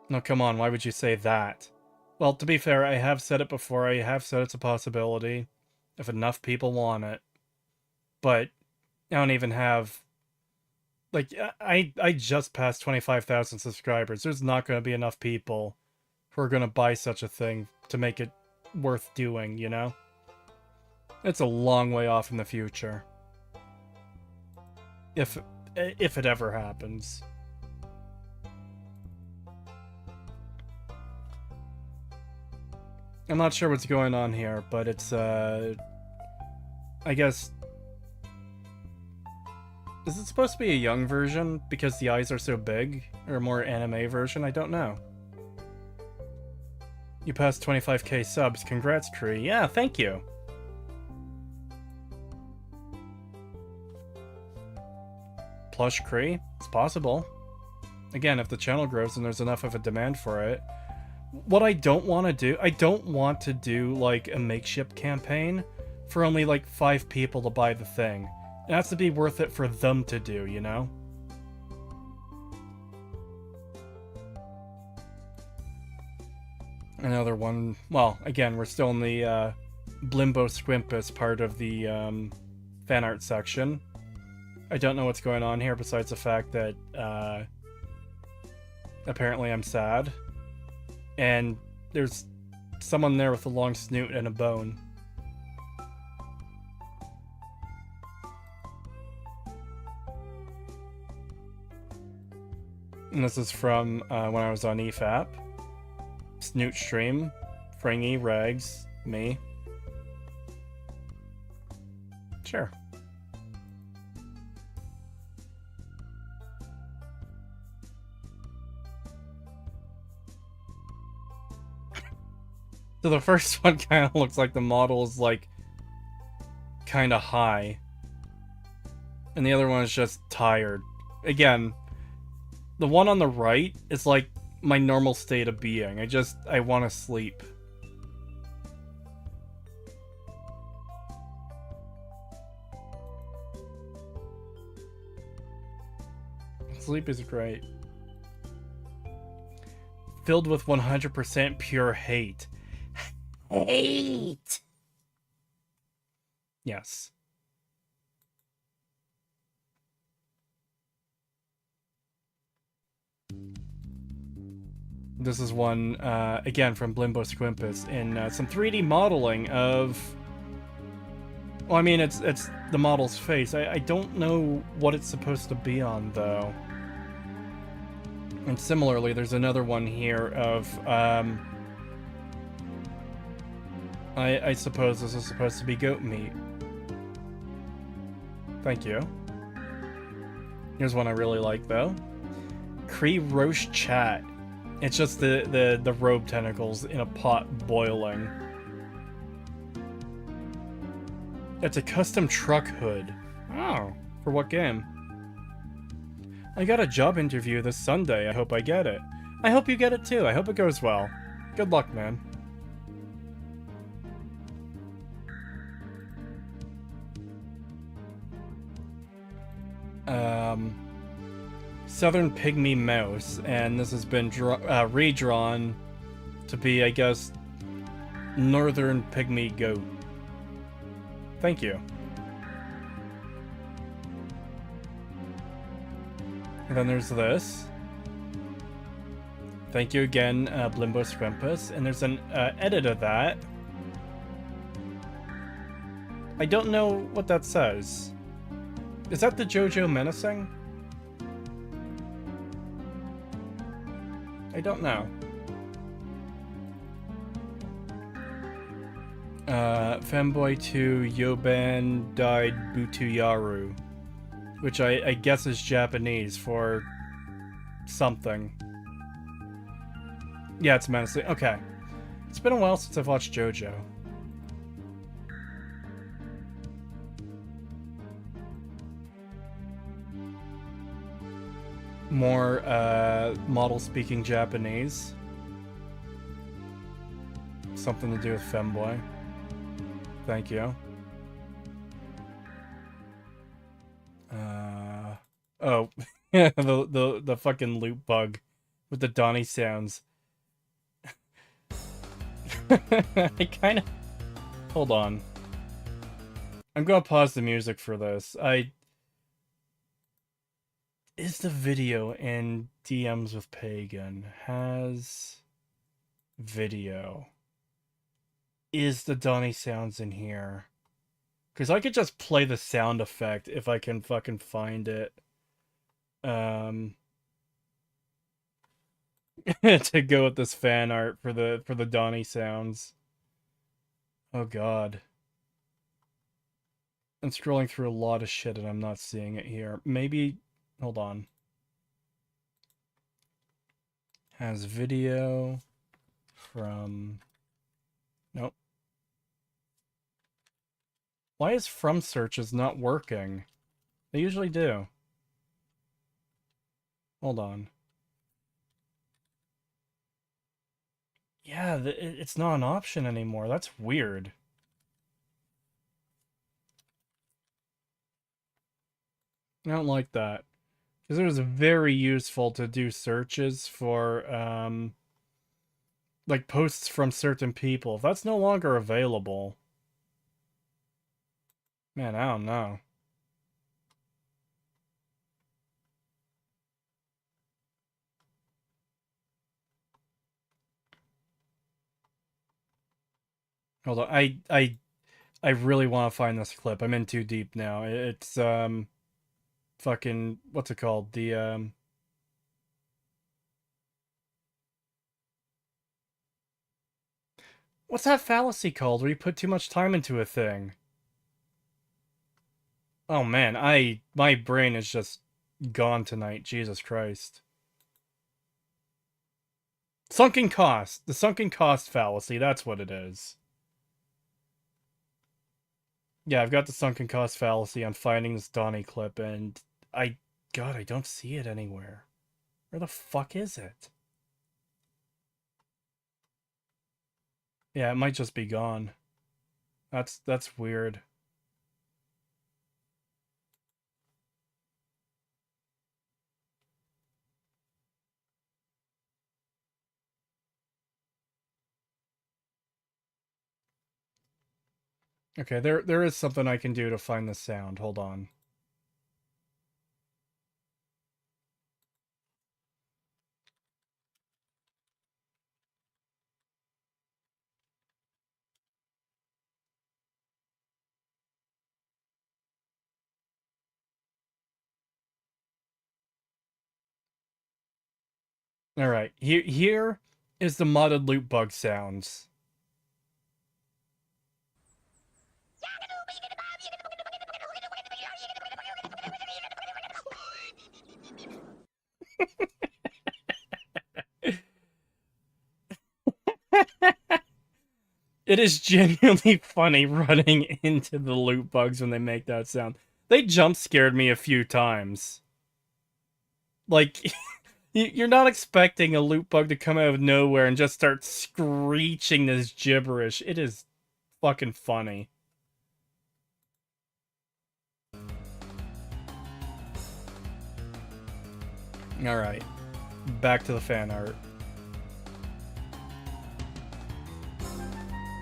No, come on, why would you say that? Well, to be fair, I have said it before. I have said it's a possibility if enough people want it. But I don't even have... like, I just passed 25,000 subscribers. There's not going to be enough people who are going to buy such a thing to make it worth doing, you know? It's a long way off in the future. If it ever happens. I'm not sure what's going on here, but it's, I guess... Is it supposed to be a young version because the eyes are so big? Or a more anime version? I don't know. You passed 25k subs. Congrats, Tree. Yeah, thank you. Plush Cree? It's possible. Again, if the channel grows and there's enough of a demand for it. What I don't want to do, I don't want to do like a makeshift campaign for only like 5 people to buy the thing. It has to be worth it for them to do, you know? Another one, well, again, we're still in the Blimbo Squimpus part of the fan art section. I don't know what's going on here besides the fact that apparently I'm sad. And there's someone there with a long snoot and a bone. And this is from when I was on EFAP. Snoot Stream, Fringy, Rags, me. Sure. So the first one kind of looks like the model is like kind of high. And the other one is just tired. Again, the one on the right is like my normal state of being. I want to sleep. Sleep is great. Filled with 100% pure hate. Hate! Yes. This is one, again, from Blimbo Squimpus, in some 3D modeling of... Well, I mean, it's the model's face. I don't know what it's supposed to be on, though. And similarly, there's another one here of, I suppose this is supposed to be goat meat. Thank you. Here's one I really like, though. Cree Roche Chat. It's just the robe tentacles in a pot boiling. It's a custom truck hood. Oh, for what game? I got a job interview this Sunday. I hope I get it. I hope you get it too. I hope it goes well. Good luck, man. Southern Pygmy Mouse, and this has been redrawn to be, I guess, Northern Pygmy Goat. Thank you. And then there's this. Thank you again, Blimbo Squimpus. And there's an edit of that. I don't know what that says. Is that the JoJo Menacing? I don't know. Femboy 2 Yoban died Butuyaru. Which I guess is Japanese for something. Yeah, it's menacing. Okay. It's been a while since I've watched JoJo. More model speaking Japanese. Something to do with Femboy. Thank you. Oh, the fucking loop bug with the Donnie sounds. I kind of... Hold on. I'm gonna pause the music for this. Is the video in DMs with Pagan? Has video. Is the Donnie sounds in here? Because I could just play the sound effect if I can fucking find it. To go with this fan art for the Donnie sounds. Oh god. I'm scrolling through a lot of shit and I'm not seeing it here. Maybe... Hold on. Has video from... Nope. Why is from searches not working? They usually do. Hold on. Yeah, it's not an option anymore. That's weird. I don't like that. Because it was very useful to do searches for, like, posts from certain people. If that's no longer available... Man, I don't know. Hold on, I really want to find this clip. I'm in too deep now. It's, fucking, what's it called? The, what's that fallacy called where you put too much time into a thing? Oh man, my brain is just gone tonight. Jesus Christ. Sunken cost. The sunken cost fallacy, that's what it is. Yeah, I've got the sunken cost fallacy on finding this Donnie clip, and God, I don't see it anywhere. Where the fuck is it? Yeah, it might just be gone. That's weird. Okay, there is something I can do to find the sound. Hold on. Alright, here is the modded loot bug sounds. It is genuinely funny running into the loot bugs when they make that sound. They jump scared me a few times. Like, you're not expecting a loot bug to come out of nowhere and just start screeching this gibberish. It is fucking funny. Alright. Back to the fan art.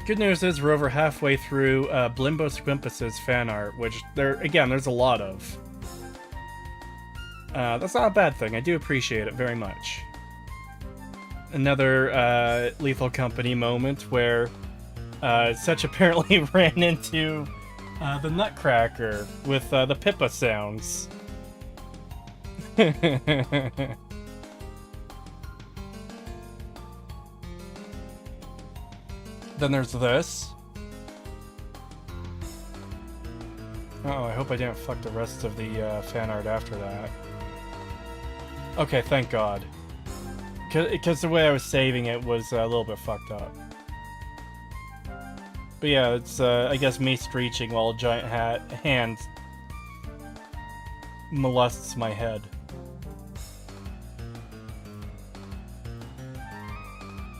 Good news is we're over halfway through Blimbo Squimpus's fan art, which there's a lot of. That's not a bad thing. I do appreciate it very much. Another Lethal Company moment where Such apparently ran into the Nutcracker with the Pippa sounds. Then there's this. Oh, I hope I didn't fuck the rest of the fan art after that. Okay, thank God. Because the way I was saving it was a little bit fucked up. But yeah, it's, I guess, me screeching while a giant hand molests my head.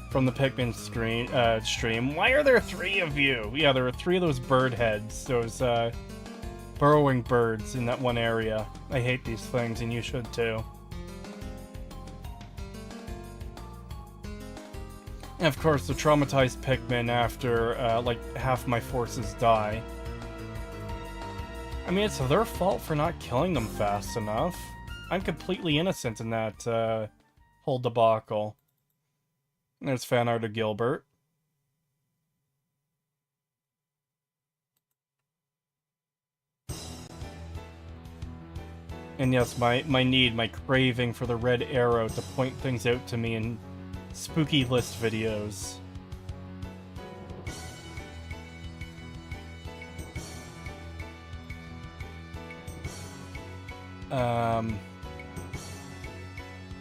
From the Pikmin stream. Why are there 3 of you? Yeah, there are 3 of those bird heads. Those, burrowing birds in that one area. I hate these things, and you should too. And of course, the traumatized Pikmin after, like, half my forces die. I mean, it's their fault for not killing them fast enough. I'm completely innocent in that, whole debacle. There's fan art of Gilbert. And yes, my craving for the red arrow to point things out to me in spooky list videos. I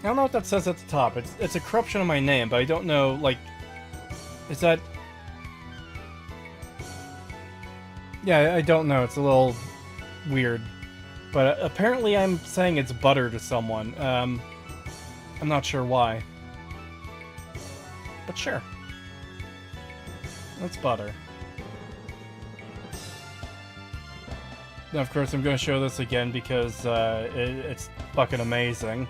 don't know what that says at the top. It's a corruption of my name, but I don't know, like, is that... Yeah, I don't know. It's a little weird. But apparently I'm saying it's butter to someone. I'm not sure why. But sure. That's butter. Now, of course, I'm going to show this again because it's fucking amazing.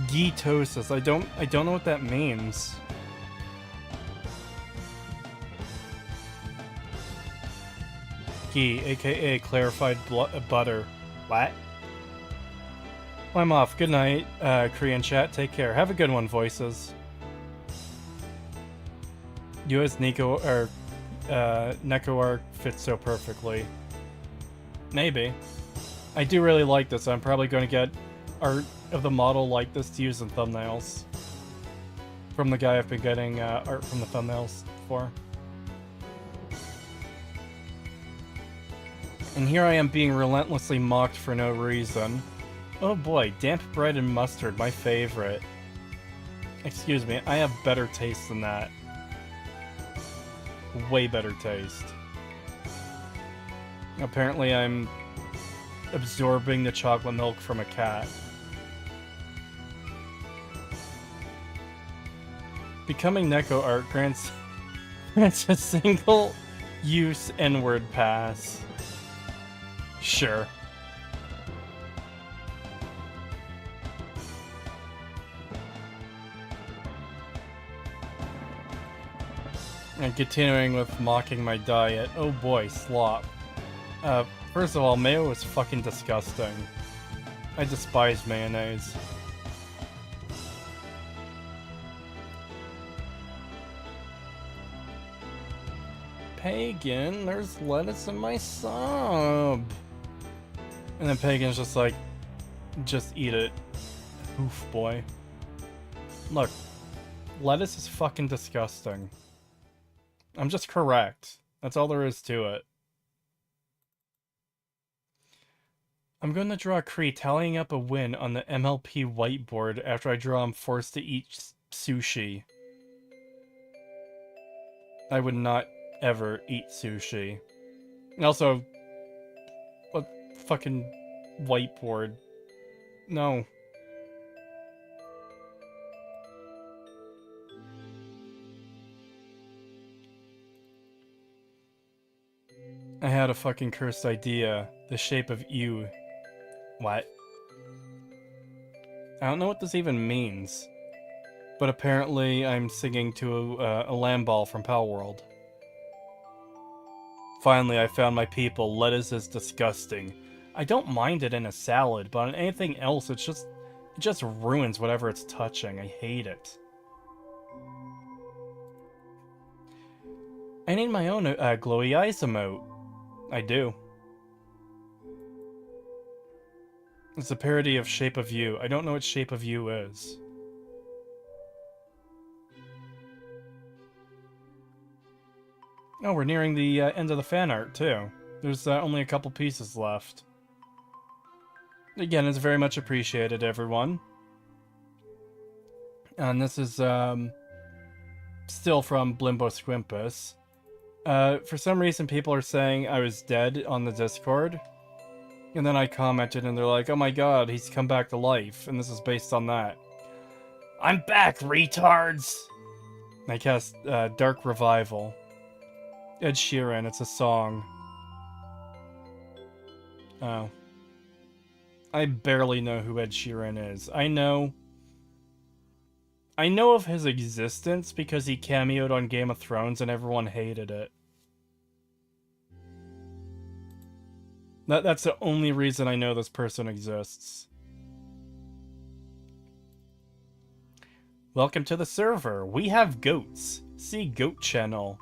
Getosis. I don't know what that means. Ghee, aka clarified butter. What? Well, I'm off. Good night, Korean chat. Take care. Have a good one, voices. You as Nico or Neko arc fits so perfectly. Maybe. I do really like this. I'm probably going to get art of the model like this to use in thumbnails. From the guy I've been getting art from the thumbnails for. And here I am being relentlessly mocked for no reason. Oh boy, damp bread and mustard, my favorite. Excuse me, I have better taste than that. Way better taste. Apparently I'm absorbing the chocolate milk from a cat. Becoming Neko art grants a single-use N-word pass. Sure. And continuing with mocking my diet. Oh boy, slop. First of all, mayo is fucking disgusting. I despise mayonnaise. Pagan, there's lettuce in my sub. And then Pagan's just like, just eat it. Oof, boy. Look, lettuce is fucking disgusting. I'm just correct. That's all there is to it. I'm going to draw a Cree tallying up a win on the MLP whiteboard after I draw I'm forced to eat sushi. I would not ever eat sushi. And also, what fucking whiteboard? No. I had a fucking cursed idea. The shape of you. What? I don't know what this even means. But apparently I'm singing to a lamb ball from Pal World. Finally, I found my people. Lettuce is disgusting. I don't mind it in a salad, but on anything else, it just ruins whatever it's touching. I hate it. I need my own glowy eyes emote. I do. It's a parody of Shape of You. I don't know what Shape of You is. Oh, we're nearing the end of the fan art, too. There's only a couple pieces left. Again, it's very much appreciated, everyone. And this is still from Blimbo Squimpus. For some reason, people are saying I was dead on the Discord. And then I commented, and they're like, oh my god, he's come back to life. And this is based on that. I'm back, retards! I cast Dark Revival. Ed Sheeran, it's a song. Oh. I barely know who Ed Sheeran is. I know of his existence because he cameoed on Game of Thrones and everyone hated it. That's the only reason I know this person exists. Welcome to the server. We have goats. See Goat Channel.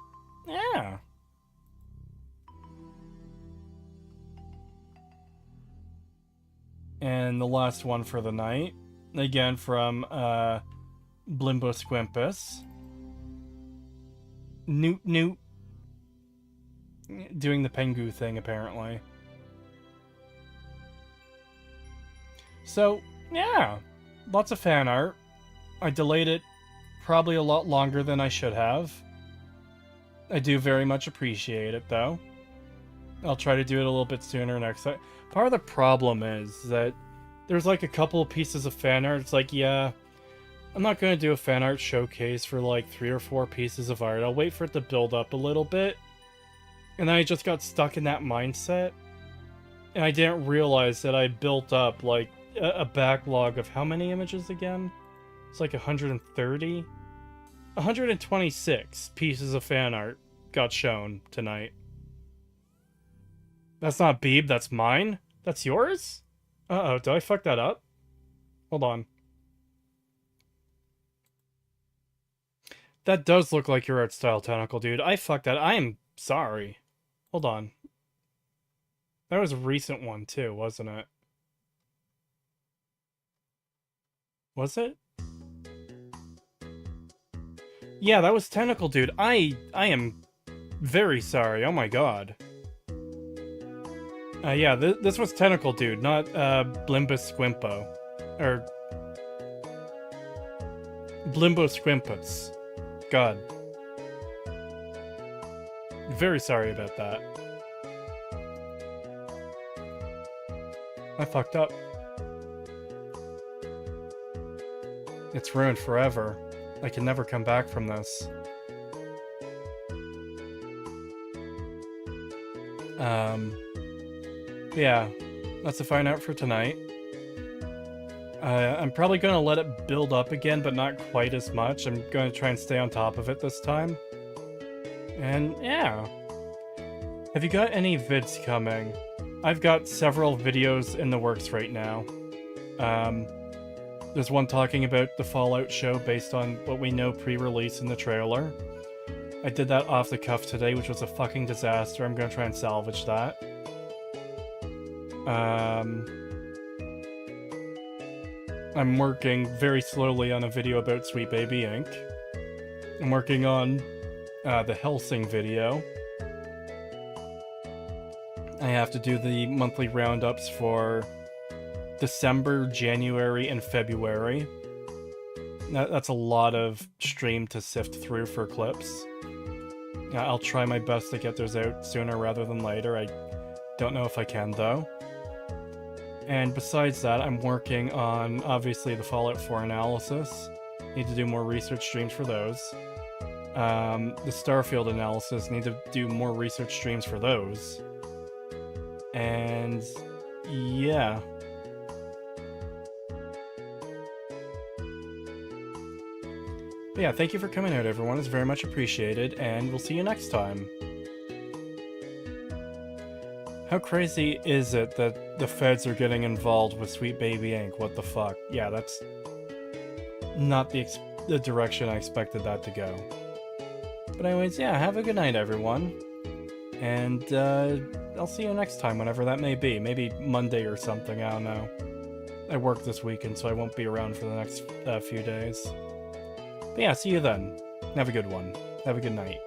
Yeah. And the last one for the night. Again from Blimbo Squimpus. Newt Newt. doing the Pengu thing, apparently. So, yeah. Lots of fan art. I delayed it probably a lot longer than I should have. I do very much appreciate it, though. I'll try to do it a little bit sooner next time. Part of the problem is that there's like a couple of pieces of fan art. It's like, yeah, I'm not going to do a fan art showcase for like 3 or 4 pieces of art. I'll wait for it to build up a little bit. And then I just got stuck in that mindset. And I didn't realize that I built up like a backlog of how many images again? It's like 130? 126 pieces of fan art got shown tonight. That's not Beeb, that's mine? That's yours? Uh-oh, did I fuck that up? Hold on. That does look like your art style, Tentacle Dude. I fucked that. I am sorry. Hold on. That was a recent one, too, wasn't it? Was it? Yeah, that was Tentacle Dude. I am very sorry. Oh my god. Yeah, this was Tentacle Dude, not Blimbus Squimpo. Or Blimbo Squimpus. God. Very sorry about that. I fucked up. It's ruined forever. I can never come back from this. Yeah, that's the fine art for tonight. I'm probably going to let it build up again, but not quite as much. I'm going to try and stay on top of it this time. And yeah. Have you got any vids coming? I've got several videos in the works right now. There's one talking about the Fallout show based on what we know pre-release in the trailer. I did that off the cuff today, which was a fucking disaster. I'm going to try and salvage that. I'm working very slowly on a video about Sweet Baby Inc. I'm working on the Helsing video. I have to do the monthly roundups for December, January, and February. That's a lot of stream to sift through for clips. I'll try my best to get those out sooner rather than later. I don't know if I can, though. And besides that, I'm working on, obviously, the Fallout 4 analysis. Need to do more research streams for those. The Starfield analysis, need to do more research streams for those. And yeah. But yeah, thank you for coming out, everyone. It's very much appreciated, and we'll see you next time. How crazy is it that the feds are getting involved with Sweet Baby Inc? What the fuck? Yeah, that's not the direction I expected that to go. But anyways, yeah, have a good night, everyone. And I'll see you next time, whenever that may be. Maybe Monday or something, I don't know. I work this weekend, so I won't be around for the next few days. But yeah, see you then. Have a good one. Have a good night.